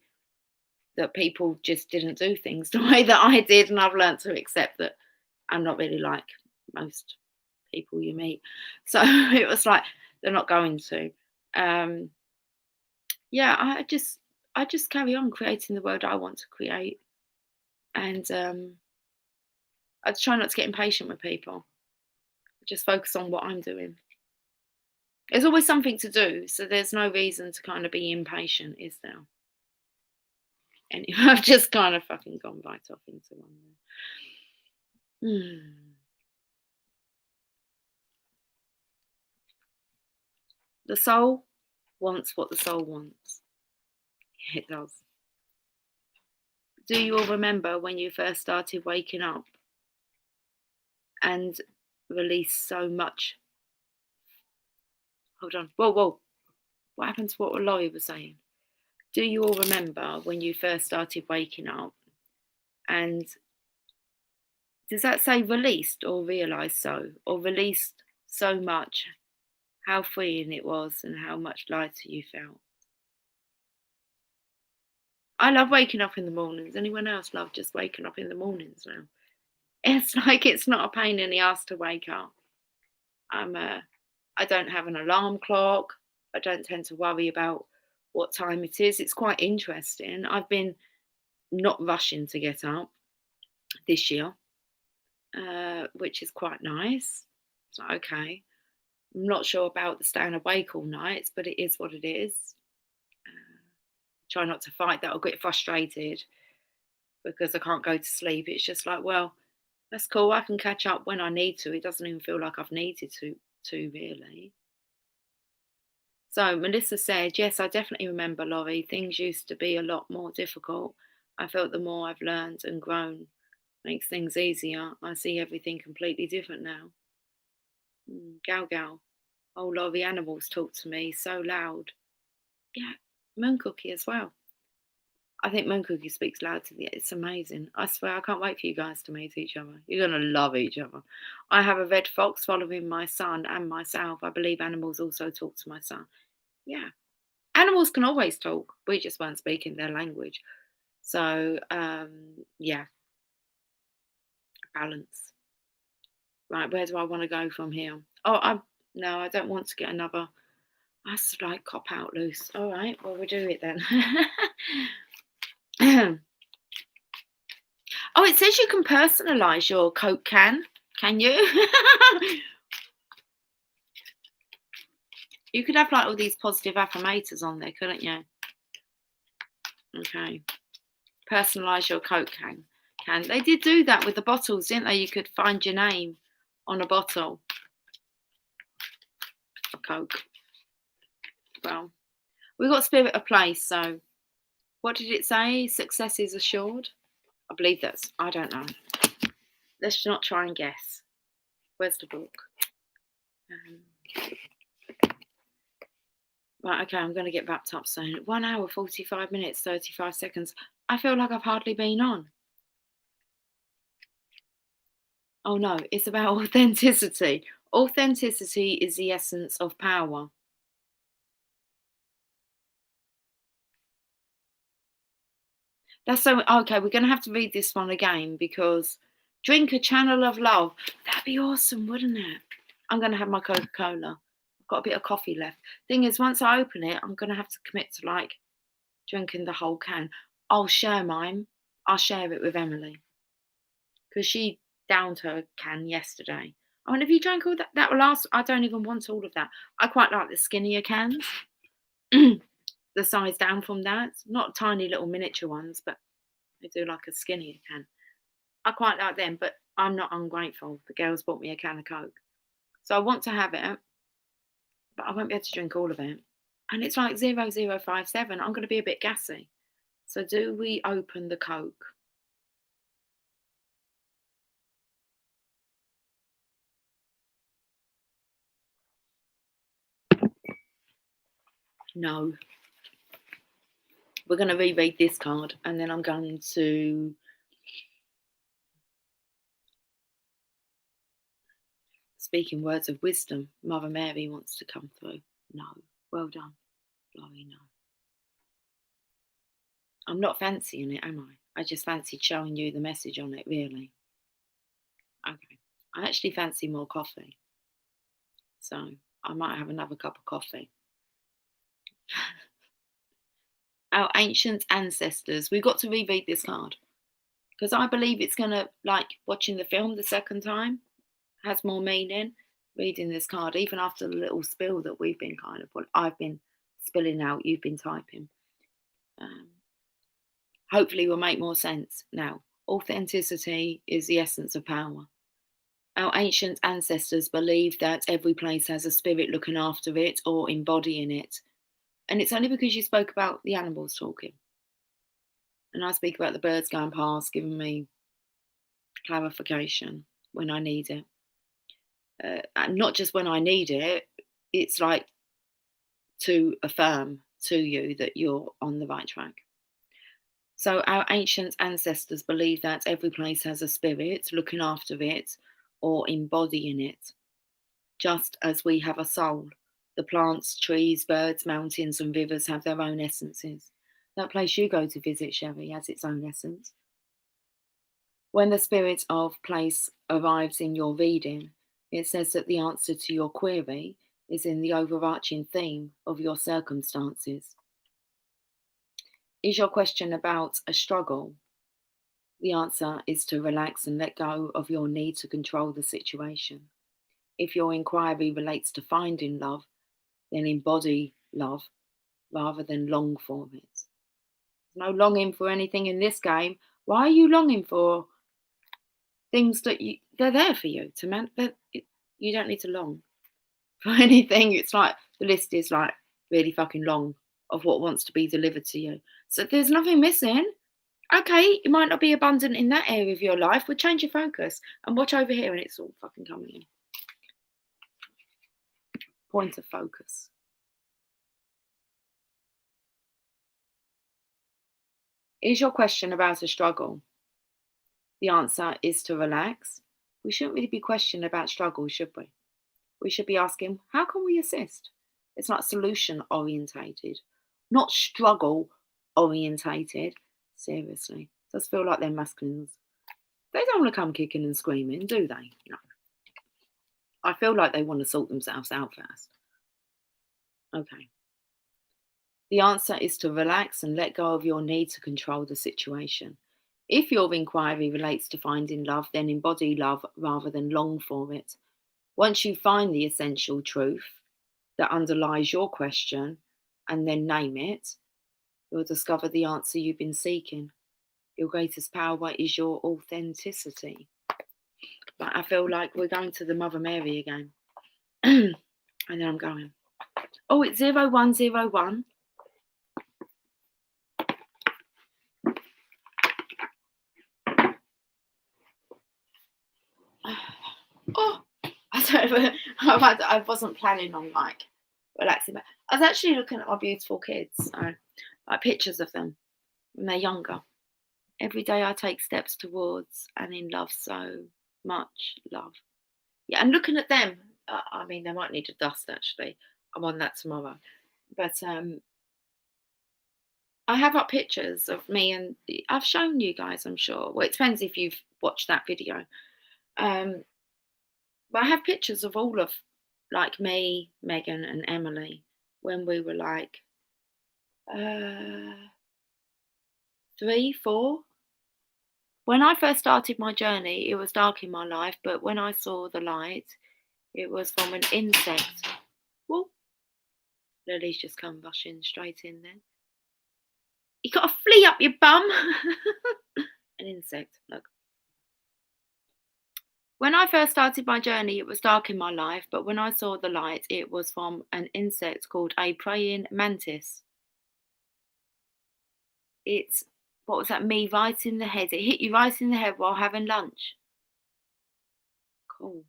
that people just didn't do things the way that I did, and I've learnt to accept that I'm not really like most people you meet. So it was like they're not going to. Yeah, I just carry on creating the world I want to create, and I try not to get impatient with people. I just focus on what I'm doing. There's always something to do, so there's no reason to kind of be impatient, is there? Anyway, I've just kind of fucking gone right off into one there. The soul wants what the soul wants. It does. Do you all remember when you first started waking up and released so much? Hold on. Whoa. What happened to what Laurie was saying? Do you all remember when you first started waking up and does that say released or realised so? Or released so much, how freeing it was and how much lighter you felt? I love waking up in the mornings. Anyone else love just waking up in the mornings now? It's like it's not a pain in the ass to wake up. I don't have an alarm clock. I don't tend to worry about what time it is. It's quite interesting. I've been not rushing to get up this year, which is quite nice. It's like, okay. I'm not sure about the staying awake all nights, but it is what it is. Try not to fight that. I'll get frustrated because I can't go to sleep. It's just like, well, that's cool. I can catch up when I need to. It doesn't even feel like I've needed to really. So Melissa said, yes, I definitely remember, Laurie. Things used to be a lot more difficult. I felt the more I've learned and grown makes things easier. I see everything completely different now. Gal. Oh, Laurie, animals talk to me so loud. Yeah, Moon Cookie as well. I think Moon Cookie speaks loud to the. It's amazing. I swear, I can't wait for you guys to meet each other. You're gonna love each other. I have a red fox following my son and myself. I believe animals also talk to my son. Yeah, animals can always talk. We just weren't speaking their language. So yeah, balance. Right, where do I want to go from here? Oh, I don't want to get another. That's like cop out loose. All right, well we'll do it then. Oh, it says you can personalise your Coke can. Can you? You could have like all these positive affirmators on there, couldn't you? Okay. Personalise your Coke can. They did do that with the bottles, didn't they? You could find your name on a bottle of Coke. Well, we've got Spirit of Place, so what did it say? Success is assured? I believe that's, I don't know. Let's not try and guess. Where's the book? Right, okay, I'm going to get wrapped up soon. 1 hour, 45 minutes, 35 seconds. I feel like I've hardly been on. Oh no, it's about authenticity. Authenticity is the essence of power. That's so, okay, we're going to have to read this one again because drink a channel of love. That'd be awesome, wouldn't it? I'm going to have my Coca-Cola. I've got a bit of coffee left. Thing is, once I open it, I'm going to have to commit to like drinking the whole can. I'll share mine. I'll share it with Emily because she downed her can yesterday. I mean, if you drank all that, that will last. I don't even want all of that. I quite like the skinnier cans. The size down from that, not tiny little miniature ones, but they do like a skinnier can. I quite like them, but I'm not ungrateful. The girls bought me a can of Coke, so I want to have it, but I won't be able to drink all of it. And it's like 0057. I'm going to be a bit gassy. So do we open the Coke? No. We're going to reread this card, and then I'm going to speaking words of wisdom. Mother Mary wants to come through. No. Well done. Laurie, no. I'm not fancying it, am I? I just fancied showing you the message on it, really. Okay. I actually fancy more coffee. So I might have another cup of coffee. Our ancient ancestors. We've got to reread this card. Because I believe it's going to, like watching the film the second time, has more meaning. Reading this card, even after the little spill that we've been I've been spilling out, you've been typing. Hopefully will make more sense now. Authenticity is the essence of power. Our ancient ancestors believed that every place has a spirit looking after it or embodying it. And it's only because you spoke about the animals talking. And I speak about the birds going past, giving me clarification when I need it. And not just when I need it, it's like to affirm to you that you're on the right track. So our ancient ancestors believed that every place has a spirit looking after it or embodying it, just as we have a soul. The plants, trees, birds, mountains, and rivers have their own essences. That place you go to visit, Sherry, has its own essence. When the spirit of place arrives in your reading, it says that the answer to your query is in the overarching theme of your circumstances. Is your question about a struggle? The answer is to relax and let go of your need to control the situation. If your inquiry relates to finding love, then embody love rather than long for it. There's no longing for anything in this game. Why are you longing for things that they're there for you to you don't need to long for anything. It's like the list is like really fucking long of what wants to be delivered to you. So there's nothing missing. Okay, it might not be abundant in that area of your life, but change your focus and watch over here and it's all fucking coming in. Point of focus. Is your question about a struggle? The answer is to relax. We shouldn't really be questioning about struggle, should we? We should be asking, how can we assist? It's not solution orientated, not struggle orientated. Seriously, it does feel like they're masculines. They don't want to come kicking and screaming, do they? No. I feel like they want to sort themselves out first. Okay. The answer is to relax and let go of your need to control the situation. If your inquiry relates to finding love, then embody love rather than long for it. Once you find the essential truth that underlies your question and then name it, you'll discover the answer you've been seeking. Your greatest power is your authenticity. But I feel like we're going to the Mother Mary again. And then I'm going. Oh, it's 0101. Oh, I wasn't planning on like relaxing, but I was actually looking at my beautiful kids, so, like pictures of them when they're younger. Every day I take steps towards and in love, so much love. Yeah, and looking at them, I mean, they might need a dust actually. I'm on that tomorrow, but I have up pictures of me, and I've shown you guys, I'm sure. Well, it depends if you've watched that video. But I have pictures of all of like me, Megan, and Emily when we were like 3, 4. When I first started my journey, it was dark in my life, but when I saw the light, it was from an insect. Whoa, Lily's just come rushing straight in then. You got a flea up your bum. An insect, look. When I first started my journey, it was dark in my life, but when I saw the light, it was from an insect called a praying mantis. It's, what was that, me right in the head. It hit you right in the head while having lunch. Cool.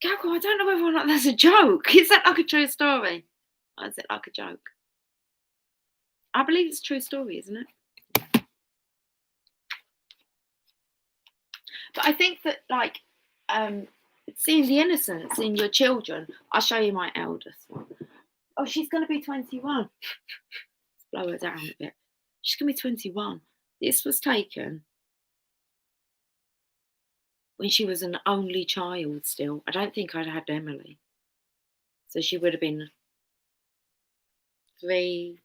Gago, I don't know whether or not that's a joke. Is that like a true story? Or is it like a joke? I believe it's a true story, isn't it? But I think that, like, seeing the innocence in your children. I'll show you my eldest one. Oh, she's going to be 21. Let's blow her down a bit. She's going to be 21. This was taken when she was an only child still. I don't think I'd had Emily. So she would have been 3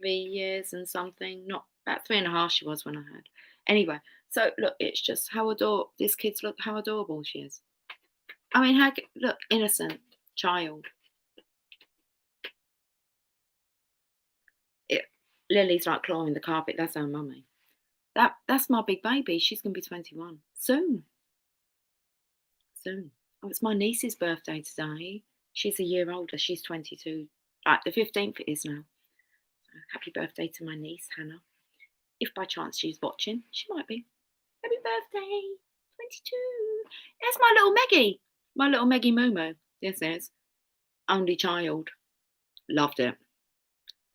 years and something. Not about 3.5 she was when I had. Anyway, so look, it's just how adorable this kid's look, how adorable she is. I mean, look, innocent child. Lily's like clawing the carpet. That's her mummy. That's my big baby. She's gonna be 21 soon. Soon. Oh, it's my niece's birthday today. She's a year older. She's 22. Like the 15th it is now. So happy birthday to my niece Hannah. If by chance she's watching, she might be. Happy birthday, 22. That's my little Meggie. My little Meggie Momo. This is only child. Loved it.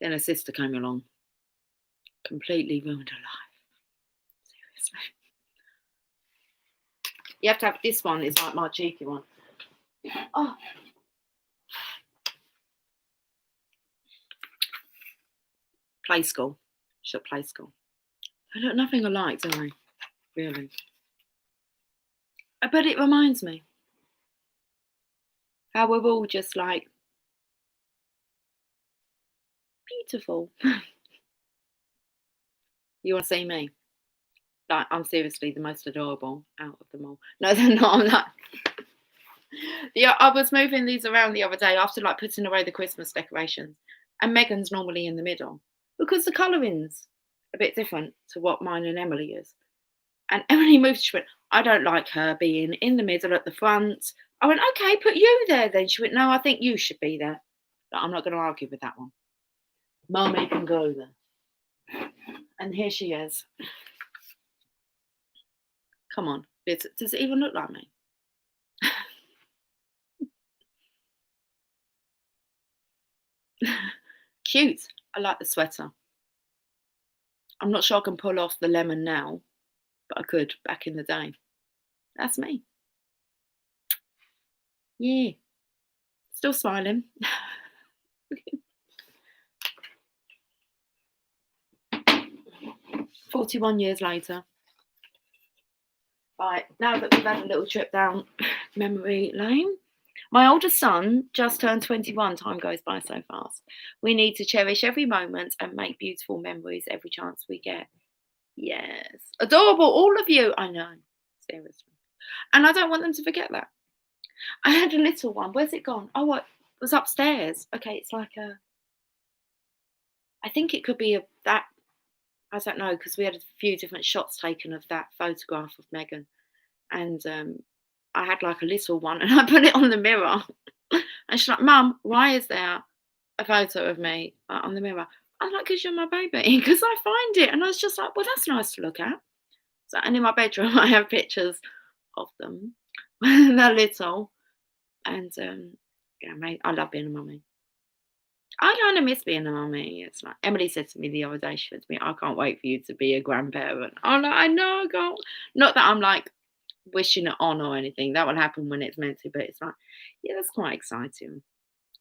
Then her sister came along. Completely ruined her life. Seriously. You have to have this one. It's like my cheeky one. Oh. Play school. She's at play school. They look nothing alike, do they? Really. But it reminds me how we're all just like beautiful. You want to see me? Like, I'm seriously the most adorable out of them all. No, they're not. I'm not. Yeah, I was moving these around the other day after like putting away the Christmas decorations, and Megan's normally in the middle because the colouring's a bit different to what mine and Emily is. And Emily moved. She went, I don't like her being in the middle at the front. I went, okay, put you there then. She went, no, I think you should be there. But I'm not going to argue with that one. Mummy can go there. And here she is. Come on. Does it even look like me? Cute. I like the sweater. I'm not sure I can pull off the lemon now, but I could back in the day. That's me. Yeah. Still smiling. 41 years later. Right, now that we've had a little trip down memory lane, my oldest son just turned 21. Time goes by so fast. We need to cherish every moment and make beautiful memories every chance we get. Yes. Adorable, all of you. I know. Seriously. And I don't want them to forget that. I had a little one. Where's it gone? Oh, it was upstairs. Okay, it's like I think it could be that. I don't know, because we had a few different shots taken of that photograph of Megan. And I had like a little one and I put it on the mirror. And she's like, Mum, why is there a photo of me on the mirror? I'm like, because you're my baby. Because I find it. And I was just like, well, that's nice to look at. So, and in my bedroom, I have pictures of them when they're little. And yeah, mate, I love being a mummy. I kind of miss being a mummy. It's like Emily said to me the other day, she said to me, I can't wait for you to be a grandparent. I'm like, I know, I can't. Not that I'm like wishing it on or anything. That will happen when it's meant to, but it's like, yeah, that's quite exciting.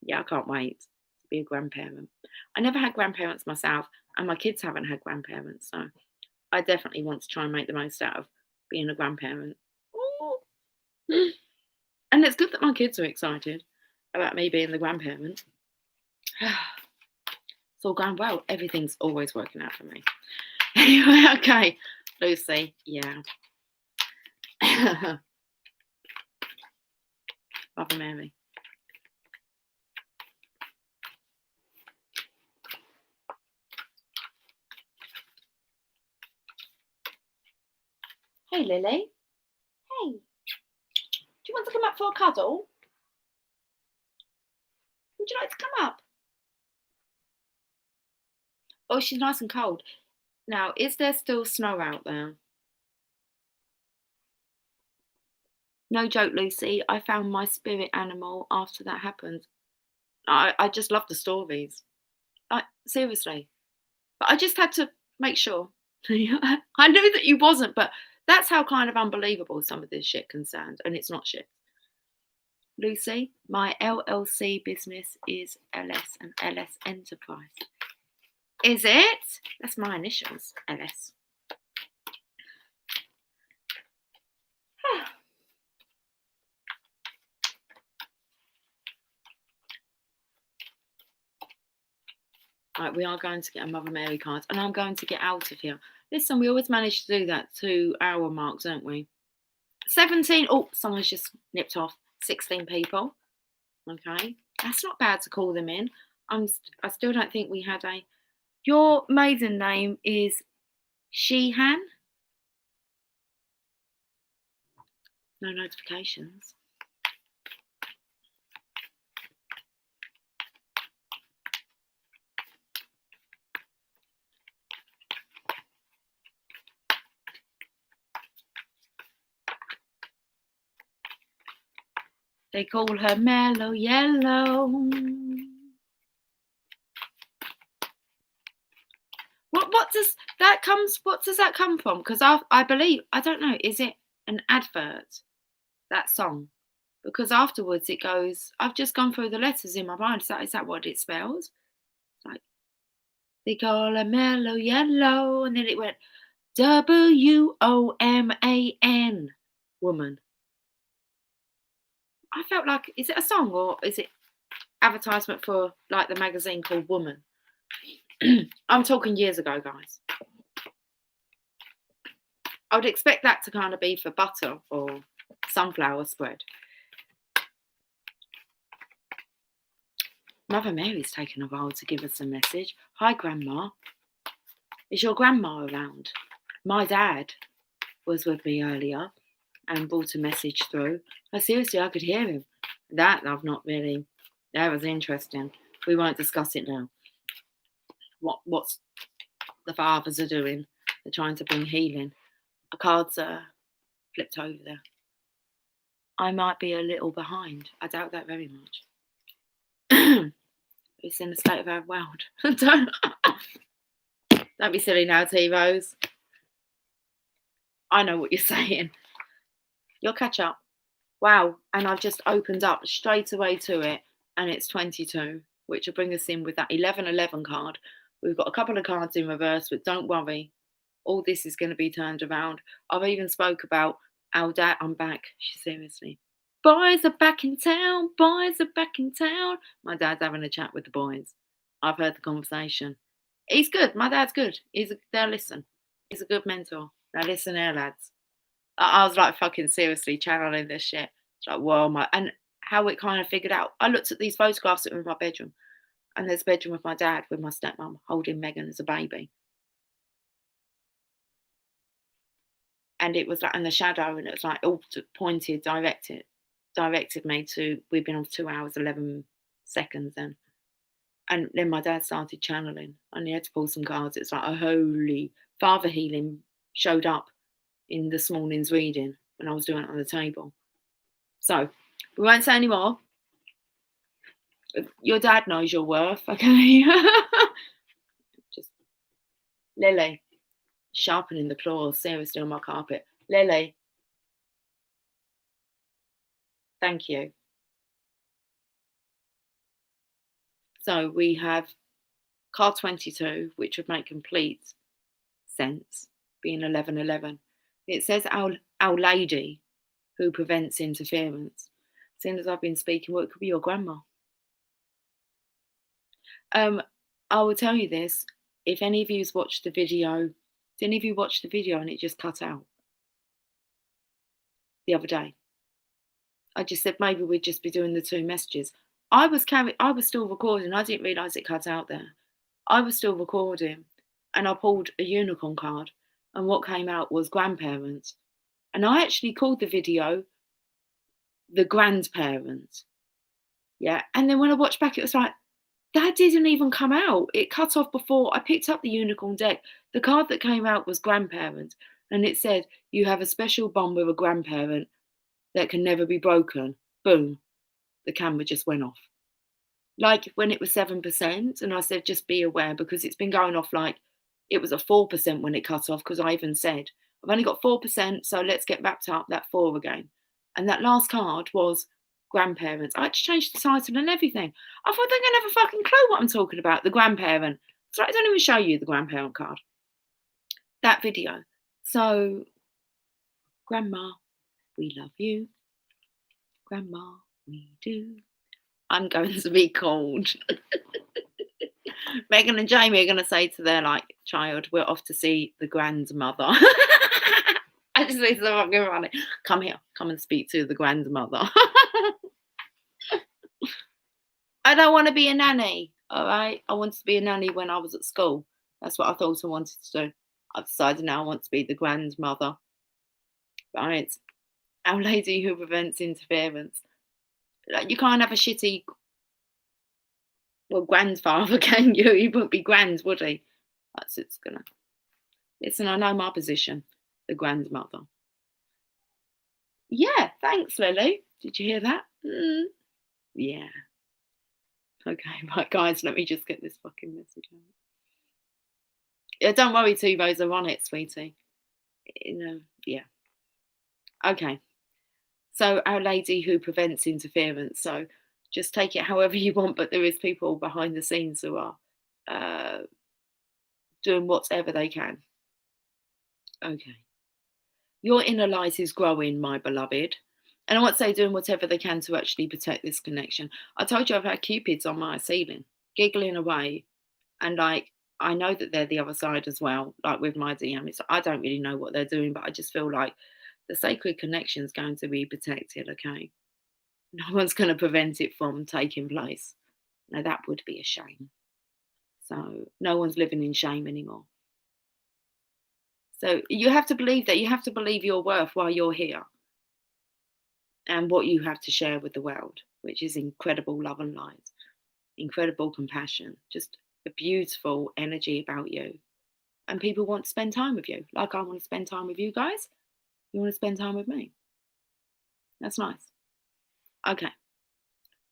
Yeah, I can't wait to be a grandparent. I never had grandparents myself, and my kids haven't had grandparents, so I definitely want to try and make the most out of being a grandparent. Ooh. And it's good that my kids are excited about me being the grandparent. It's all going well. Everything's always working out for me. Anyway, okay, Lucy, yeah. Mother Mary. Hey, Lily. Hey. Do you want to come up for a cuddle? Would you like to come up? Oh, she's nice and cold. Now, is there still snow out there? No joke, Lucy. I found my spirit animal after that happened. I just love the stories. Like, seriously. But I just had to make sure. I knew that you wasn't, but that's how kind of unbelievable some of this shit can sound. And it's not shit. Lucy, my LLC business is LS and LS Enterprise. Is it? That's my initials, LS. Right, we are going to get a Mother Mary card, and I'm going to get out of here. Listen, we always manage to do that 2 hour mark, don't we? 17. Oh, someone's just nipped off. 16 people. Okay, that's not bad to call them in. I still don't think we had a. Your maiden name is Sheehan. No notifications. They call her Mellow Yellow. What does that comes? What does that come from? Because I believe, I don't know. Is it an advert? That song? Because afterwards it goes. I've just gone through the letters in my mind. Is that what it spells? It's like they call her Mellow Yellow, and then it went WOMAN, woman. I felt like, is it a song or is it advertisement for like the magazine called Woman? I'm talking years ago, guys. I would expect that to kind of be for butter or sunflower spread. Mother Mary's taken a while to give us a message. Hi, Grandma. Is your grandma around? My dad was with me earlier and brought a message through. Seriously, I could hear him. That I've not really. That was interesting. We won't discuss it now. What's the fathers are doing? They're trying to bring healing. A card's flipped over there. I might be a little behind. I doubt that very much. It's in a state of our world. Don't be silly now, T-Rose. I know what you're saying. You'll catch up. Wow. And I've just opened up straight away to it, and it's 22, which will bring us in with that 1111 card. We've got a couple of cards in reverse, but don't worry. All this is going to be turned around. I've even spoke about our dad. I'm back. Seriously. Boys are back in town. Boys are back in town. My dad's having a chat with the boys. I've heard the conversation. He's good. My dad's good. They'll listen. He's a good mentor. Now listen here, lads. I was like fucking seriously channeling this shit. It's like, whoa, and how it kind of figured out. I looked at these photographs that were in my bedroom, and there's a bedroom with my dad with my stepmom holding Megan as a baby. And it was like in the shadow, and it was like all pointed, directed me to. We've been on 2 hours 11 seconds then, and then my dad started channeling, and he had to pull some cards. It's like a holy father healing showed up in this morning's reading when I was doing it on the table. So we won't say any more. Your dad knows your worth, okay? Just Lily, sharpening the claws seriously on my carpet. Lily, thank you. So we have card 22, which would make complete sense, being 1111. It says our lady who prevents interference. Seeing as I've been speaking, well, it could be your grandma. I will tell you this. If any of you's watched the video, did any of you watch the video and it just cut out the other day? I just said maybe we'd just be doing the 2 messages. I was still recording. I didn't realise it cut out there. I was still recording, and I pulled a unicorn card, and what came out was grandparents. And I actually called the video the grandparents. Yeah. And then when I watched back, it was like, that didn't even come out. It cut off before I picked up the unicorn deck. The card that came out was grandparents. And it said, you have a special bond with a grandparent that can never be broken. Boom. The camera just went off. Like when it was 7%, and I said, just be aware, because it's been going off like it was a 4% when it cut off, because I even said, I've only got 4%, so let's get wrapped up that 4 again. And that last card was grandparents. I had to change the title and everything. I thought they're going to have a fucking clue what I'm talking about, the grandparent. So I don't even show you the grandparent card. That video. So, Grandma, we love you. Grandma, we do. I'm going to be called. Megan and Jamie are going to say to their child, we're off to see the grandmother. I just think so fucking funny. Come here, come and speak to the grandmother. I don't want to be a nanny, all right? I wanted to be a nanny when I was at school. That's what I thought I wanted to do. I've decided now I want to be the grandmother. Right. Our lady who prevents interference. You can't have a shitty grandfather, can you? He wouldn't be grand, would he? That's it's gonna. Listen, I know my position, the grandmother. Yeah, thanks, Lily. Did you hear that? Yeah. Okay, right, guys, let me just get this fucking message out. Yeah, don't worry, T-Rose, I'm on it, sweetie. Yeah. Okay. So, our lady who prevents interference. So, just take it however you want, but there is people behind the scenes who are doing whatever they can. Okay. Your inner light is growing, my beloved. And I want to say doing whatever they can to actually protect this connection. I told you I've had cupids on my ceiling, giggling away. And I know that they're the other side as well, with my DM. I don't really know what they're doing, but I just feel like the sacred connection is going to be protected, okay? No one's going to prevent it from taking place. Now, that would be a shame. So no one's living in shame anymore. So you have to believe that. You have to believe your worth while you're here and what you have to share with the world, which is incredible love and light, incredible compassion, just a beautiful energy about you. And people want to spend time with you. Like I want to spend time with you guys. You want to spend time with me. That's nice. Okay.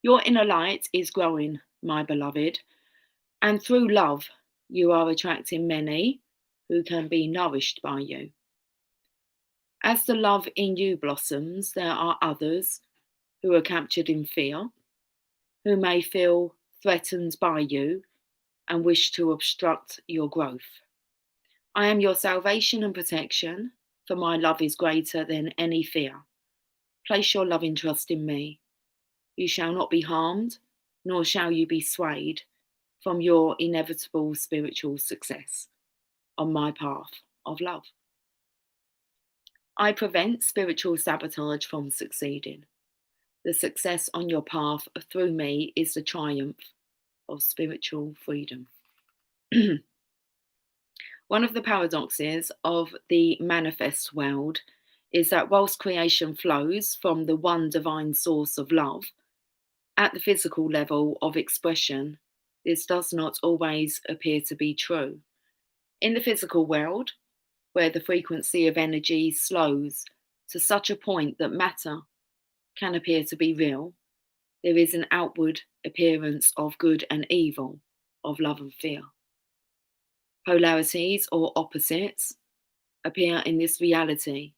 Your inner light is growing, my beloved. And through love, you are attracting many who can be nourished by you. As the love in you blossoms, there are others who are captured in fear, who may feel threatened by you and wish to obstruct your growth. I am your salvation and protection, for my love is greater than any fear. Place your loving trust in me. You shall not be harmed, nor shall you be swayed from your inevitable spiritual success on my path of love. I prevent spiritual sabotage from succeeding. The success on your path through me is the triumph of spiritual freedom. One of the paradoxes of the manifest world is that whilst creation flows from the one divine source of love, at the physical level of expression, this does not always appear to be true. In the physical world, where the frequency of energy slows to such a point that matter can appear to be real, there is an outward appearance of good and evil, of love and fear. Polarities or opposites appear in this reality,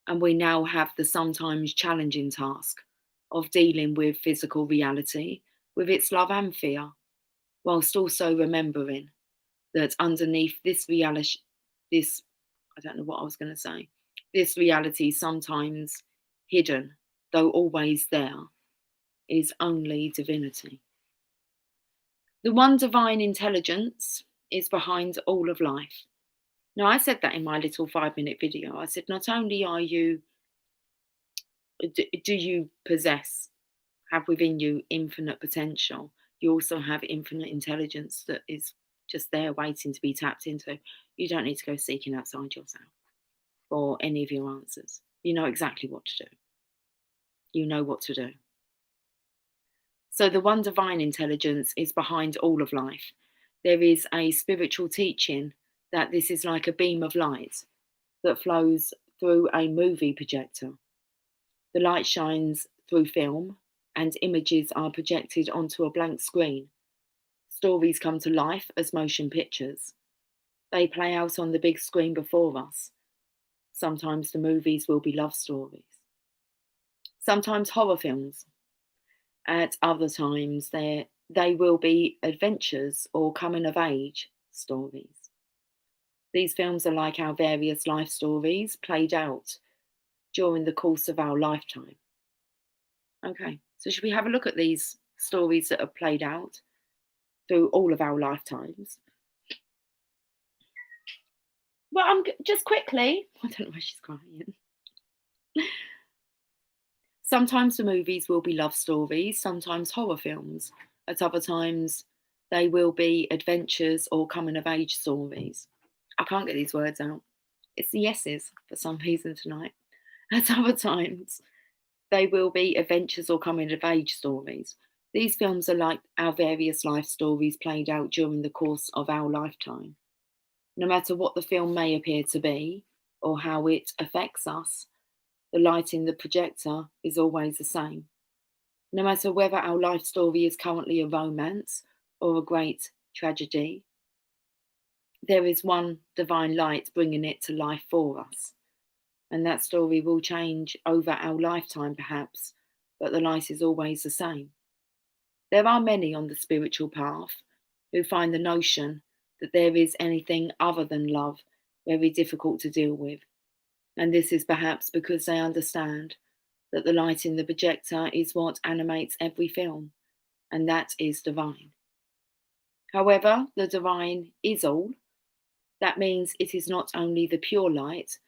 and we now have the sometimes challenging task of dealing with physical reality with its love and fear, whilst also remembering that underneath this reality, this reality sometimes hidden, though always there, is only divinity. The one divine intelligence is behind all of life. Now, I said that in my little 5-minute video. I said, not only do you have within you infinite potential, you also have infinite intelligence that is just there waiting to be tapped into. You don't need to go seeking outside yourself for any of your answers. You know exactly what to do. You know what to do. So the one divine intelligence is behind all of life. There is a spiritual teaching that this is like a beam of light that flows through a movie projector. The light shines through film and images are projected onto a blank screen. Stories come to life as motion pictures. They play out on the big screen before us. Sometimes the movies will be love stories. Sometimes horror films. At other times, they will be adventures or coming of age stories. These films are like our various life stories played out during the course of our lifetime. Okay, so should we have a look at these stories that are played out through all of our lifetimes? Well, just quickly, I don't know why she's crying. Sometimes the movies will be love stories, sometimes horror films. At other times, they will be adventures or coming of age stories. I can't get these words out. It's the yeses for some reason tonight. At other times, they will be adventures or coming of age stories. These films are like our various life stories played out during the course of our lifetime. No matter what the film may appear to be or how it affects us, the light in the projector is always the same. No matter whether our life story is currently a romance or a great tragedy, there is one divine light bringing it to life for us. And that story will change over our lifetime, perhaps, but the light is always the same. There are many on the spiritual path who find the notion that there is anything other than love very difficult to deal with. And this is perhaps because they understand that the light in the projector is what animates every film, and that is divine. However, the divine is all. That means it is not only the pure light,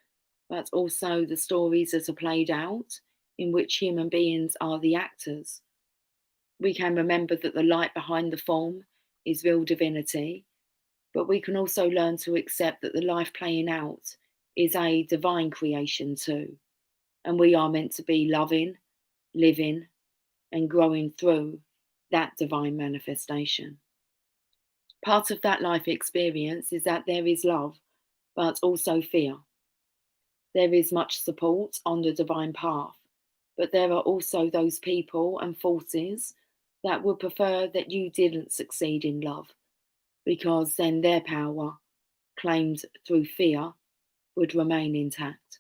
but also the stories that are played out in which human beings are the actors. We can remember that the light behind the form is real divinity, but we can also learn to accept that the life playing out is a divine creation too, and we are meant to be loving, living, and growing through that divine manifestation. Part of that life experience is that there is love, but also fear. There is much support on the divine path, but there are also those people and forces that would prefer that you didn't succeed in love, because then their power, claimed through fear, would remain intact.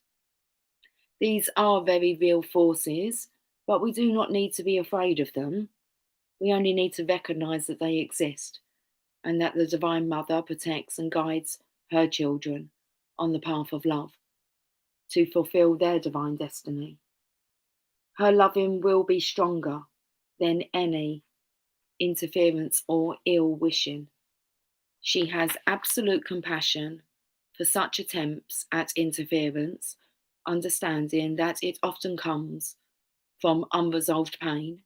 These are very real forces, but we do not need to be afraid of them. We only need to recognize that they exist and that the Divine Mother protects and guides her children on the path of love to fulfill their divine destiny. Her loving will be stronger than any interference or ill wishing. She has absolute compassion for such attempts at interference, understanding that it often comes from unresolved pain,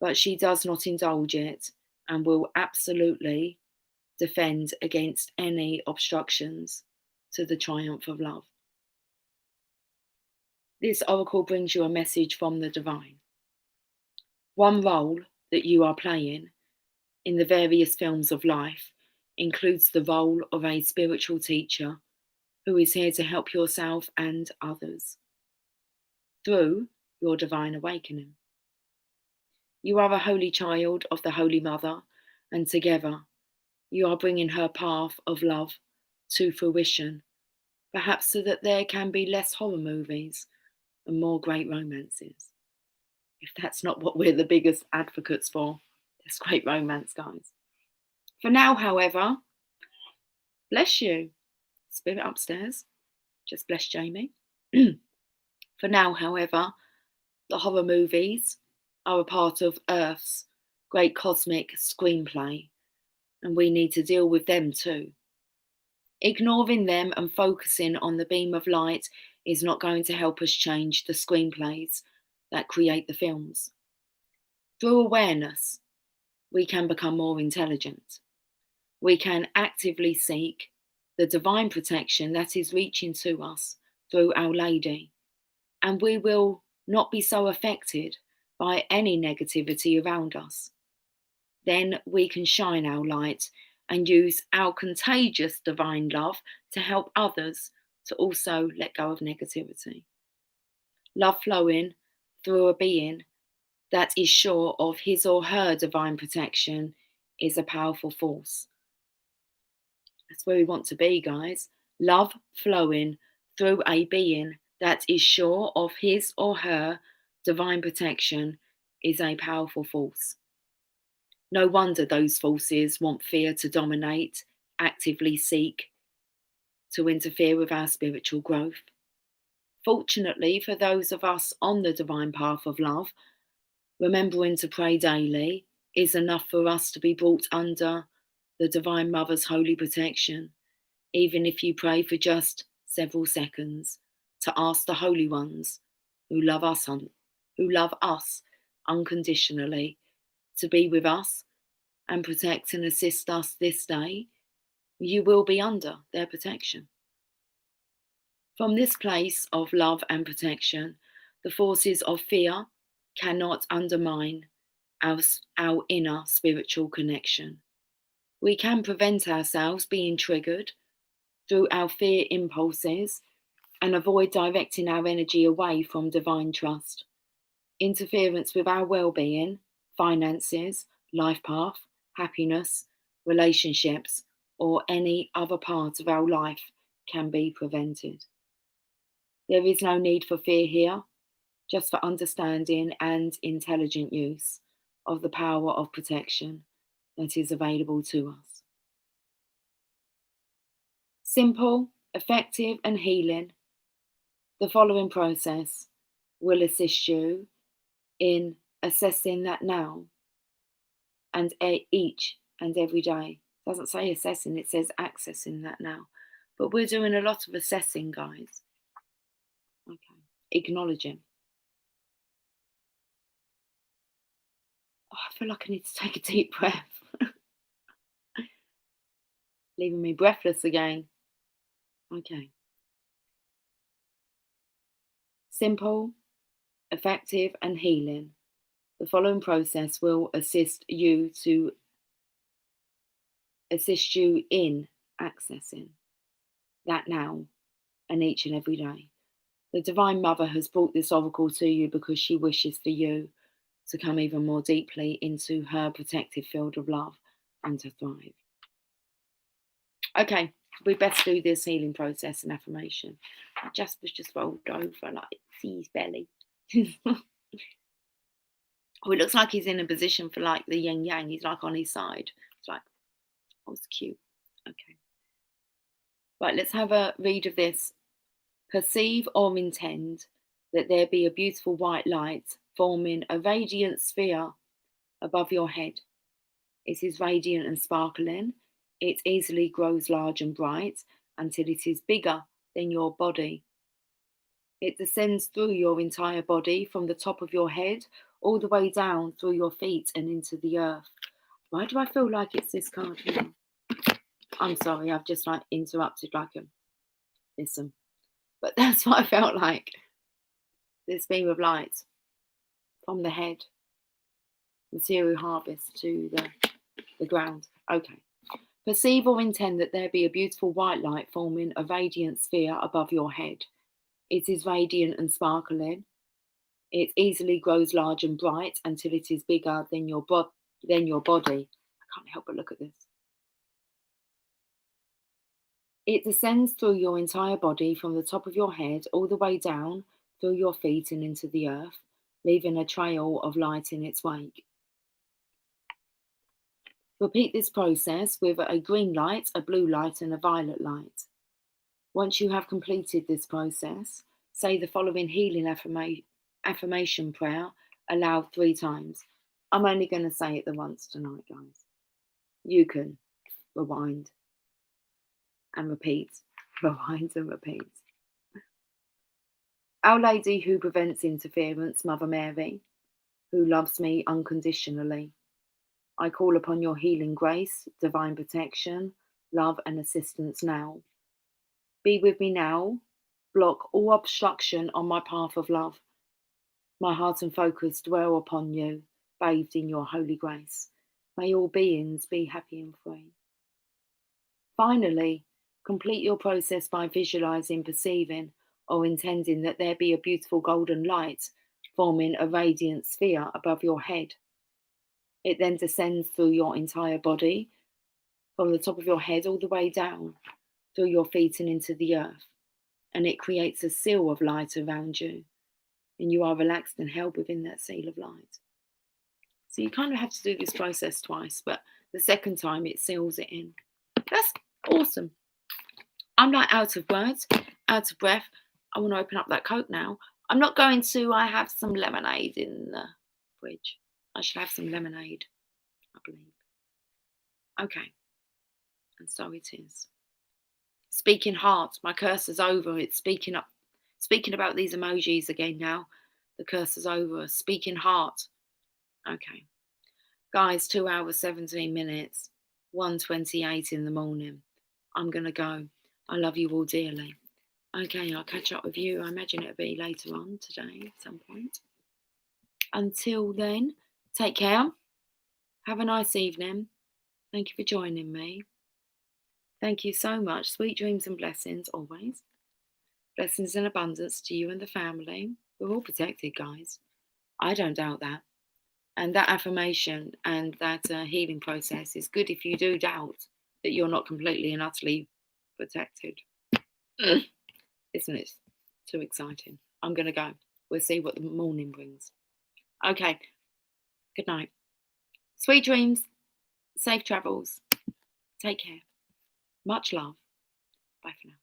but she does not indulge it and will absolutely defend against any obstructions to the triumph of love. This oracle brings you a message from the divine. One role that you are playing in the various films of life includes the role of a spiritual teacher who is here to help yourself and others through your divine awakening. You are a holy child of the Holy Mother, and together you are bringing her path of love to fruition, perhaps so that there can be less horror movies and more great romances. If that's not what we're the biggest advocates for, there's great romance, guys. For now, however, bless you, spirit upstairs, just bless Jamie. For now, however, the horror movies are a part of Earth's great cosmic screenplay, and we need to deal with them too. Ignoring them and focusing on the beam of light is not going to help us change the screenplays that create the films. Through awareness, we can become more intelligent. We can actively seek the divine protection that is reaching to us through Our Lady, and we will not be so affected by any negativity around us. Then we can shine our light and use our contagious divine love to help others to also let go of negativity. Love flowing through a being that is sure of his or her divine protection is a powerful force. That's where we want to be, guys. Love flowing through a being that is sure of his or her divine protection is a powerful force. No wonder those forces want fear to dominate, actively seek to interfere with our spiritual growth. Fortunately, for those of us on the divine path of love, remembering to pray daily is enough for us to be brought under the Divine Mother's holy protection, even if you pray for just several seconds, to ask the holy ones who love us unconditionally to be with us and protect and assist us this day. You will be under their protection. From this place of love and protection, the forces of fear cannot undermine our inner spiritual connection. We can prevent ourselves being triggered through our fear impulses and avoid directing our energy away from divine trust. Interference with our well-being, finances, life path, happiness, relationships, or any other part of our life can be prevented. There is no need for fear here, just for understanding and intelligent use of the power of protection that is available to us. Simple, effective, and healing. The following process will assist you in assessing that now and each and every day. It doesn't say assessing, it says accessing that now. But we're doing a lot of assessing, guys. Okay, acknowledging. Oh, I feel like I need to take a deep breath. Leaving me breathless again. Okay. Simple, effective, and healing. The following process will assist you in accessing that now and each and every day. The Divine Mother has brought this oracle to you because she wishes for you to come even more deeply into her protective field of love and to thrive. Okay, we best do this healing process and affirmation. Jasper's just rolled over like see his belly. Oh, it looks like he's in a position for like the yin yang. He's like on his side. It's like, oh, it's cute. Okay. Right, let's have a read of this. Perceive or intend that there be a beautiful white light forming a radiant sphere above your head. It is radiant and sparkling. It easily grows large and bright until it is bigger than your body. It descends through your entire body from the top of your head all the way down through your feet and into the earth. Why do I feel like it's this card here? I'm sorry, I've just like interrupted like a listen. But that's what I felt like. This beam of light from the head, material harvest to the ground. Okay. Perceive or intend that there be a beautiful white light forming a radiant sphere above your head. It is radiant and sparkling. It easily grows large and bright until it is bigger than your body. I can't help but look at this. It descends through your entire body from the top of your head all the way down through your feet and into the earth, leaving a trail of light in its wake. Repeat this process with a green light, a blue light, and a violet light. Once you have completed this process, say the following healing affirmation prayer aloud 3 times. I'm only going to say it the once tonight, guys. You can rewind and repeat, rewind and repeat. Our Lady who prevents interference, Mother Mary, who loves me unconditionally, I call upon your healing grace, divine protection, love and assistance now. Be with me now. Block all obstruction on my path of love. My heart and focus dwell upon you, bathed in your holy grace. May all beings be happy and free. Finally, complete your process by visualizing, perceiving, or intending that there be a beautiful golden light forming a radiant sphere above your head. It then descends through your entire body, from the top of your head all the way down, through your feet and into the earth. And it creates a seal of light around you. And you are relaxed and held within that seal of light. So you kind of have to do this process twice, but the second time it seals it in. That's awesome. I'm like out of words, out of breath. I want to open up that Coke now. I'm not going to. I have some lemonade in the fridge. I should have some lemonade, I believe. Okay. And so it is. Speaking heart, my cursor's over. It's speaking about these emojis again now. The cursor's over. Speaking heart. Okay. Guys, 2 hours, 17 minutes, 1:28 in the morning. I'm going to go. I love you all dearly. Okay, I'll catch up with you. I imagine it'll be later on today at some point. Until then, take care. Have a nice evening. Thank you for joining me. Thank you so much. Sweet dreams and blessings always. Blessings and abundance to you and the family. We're all protected, guys. I don't doubt that. And that affirmation and that healing process is good if you do doubt that you're not completely and utterly protected. Isn't it too exciting? I'm going to go. We'll see what the morning brings. Okay. Good night. Sweet dreams. Safe travels. Take care. Much love. Bye for now.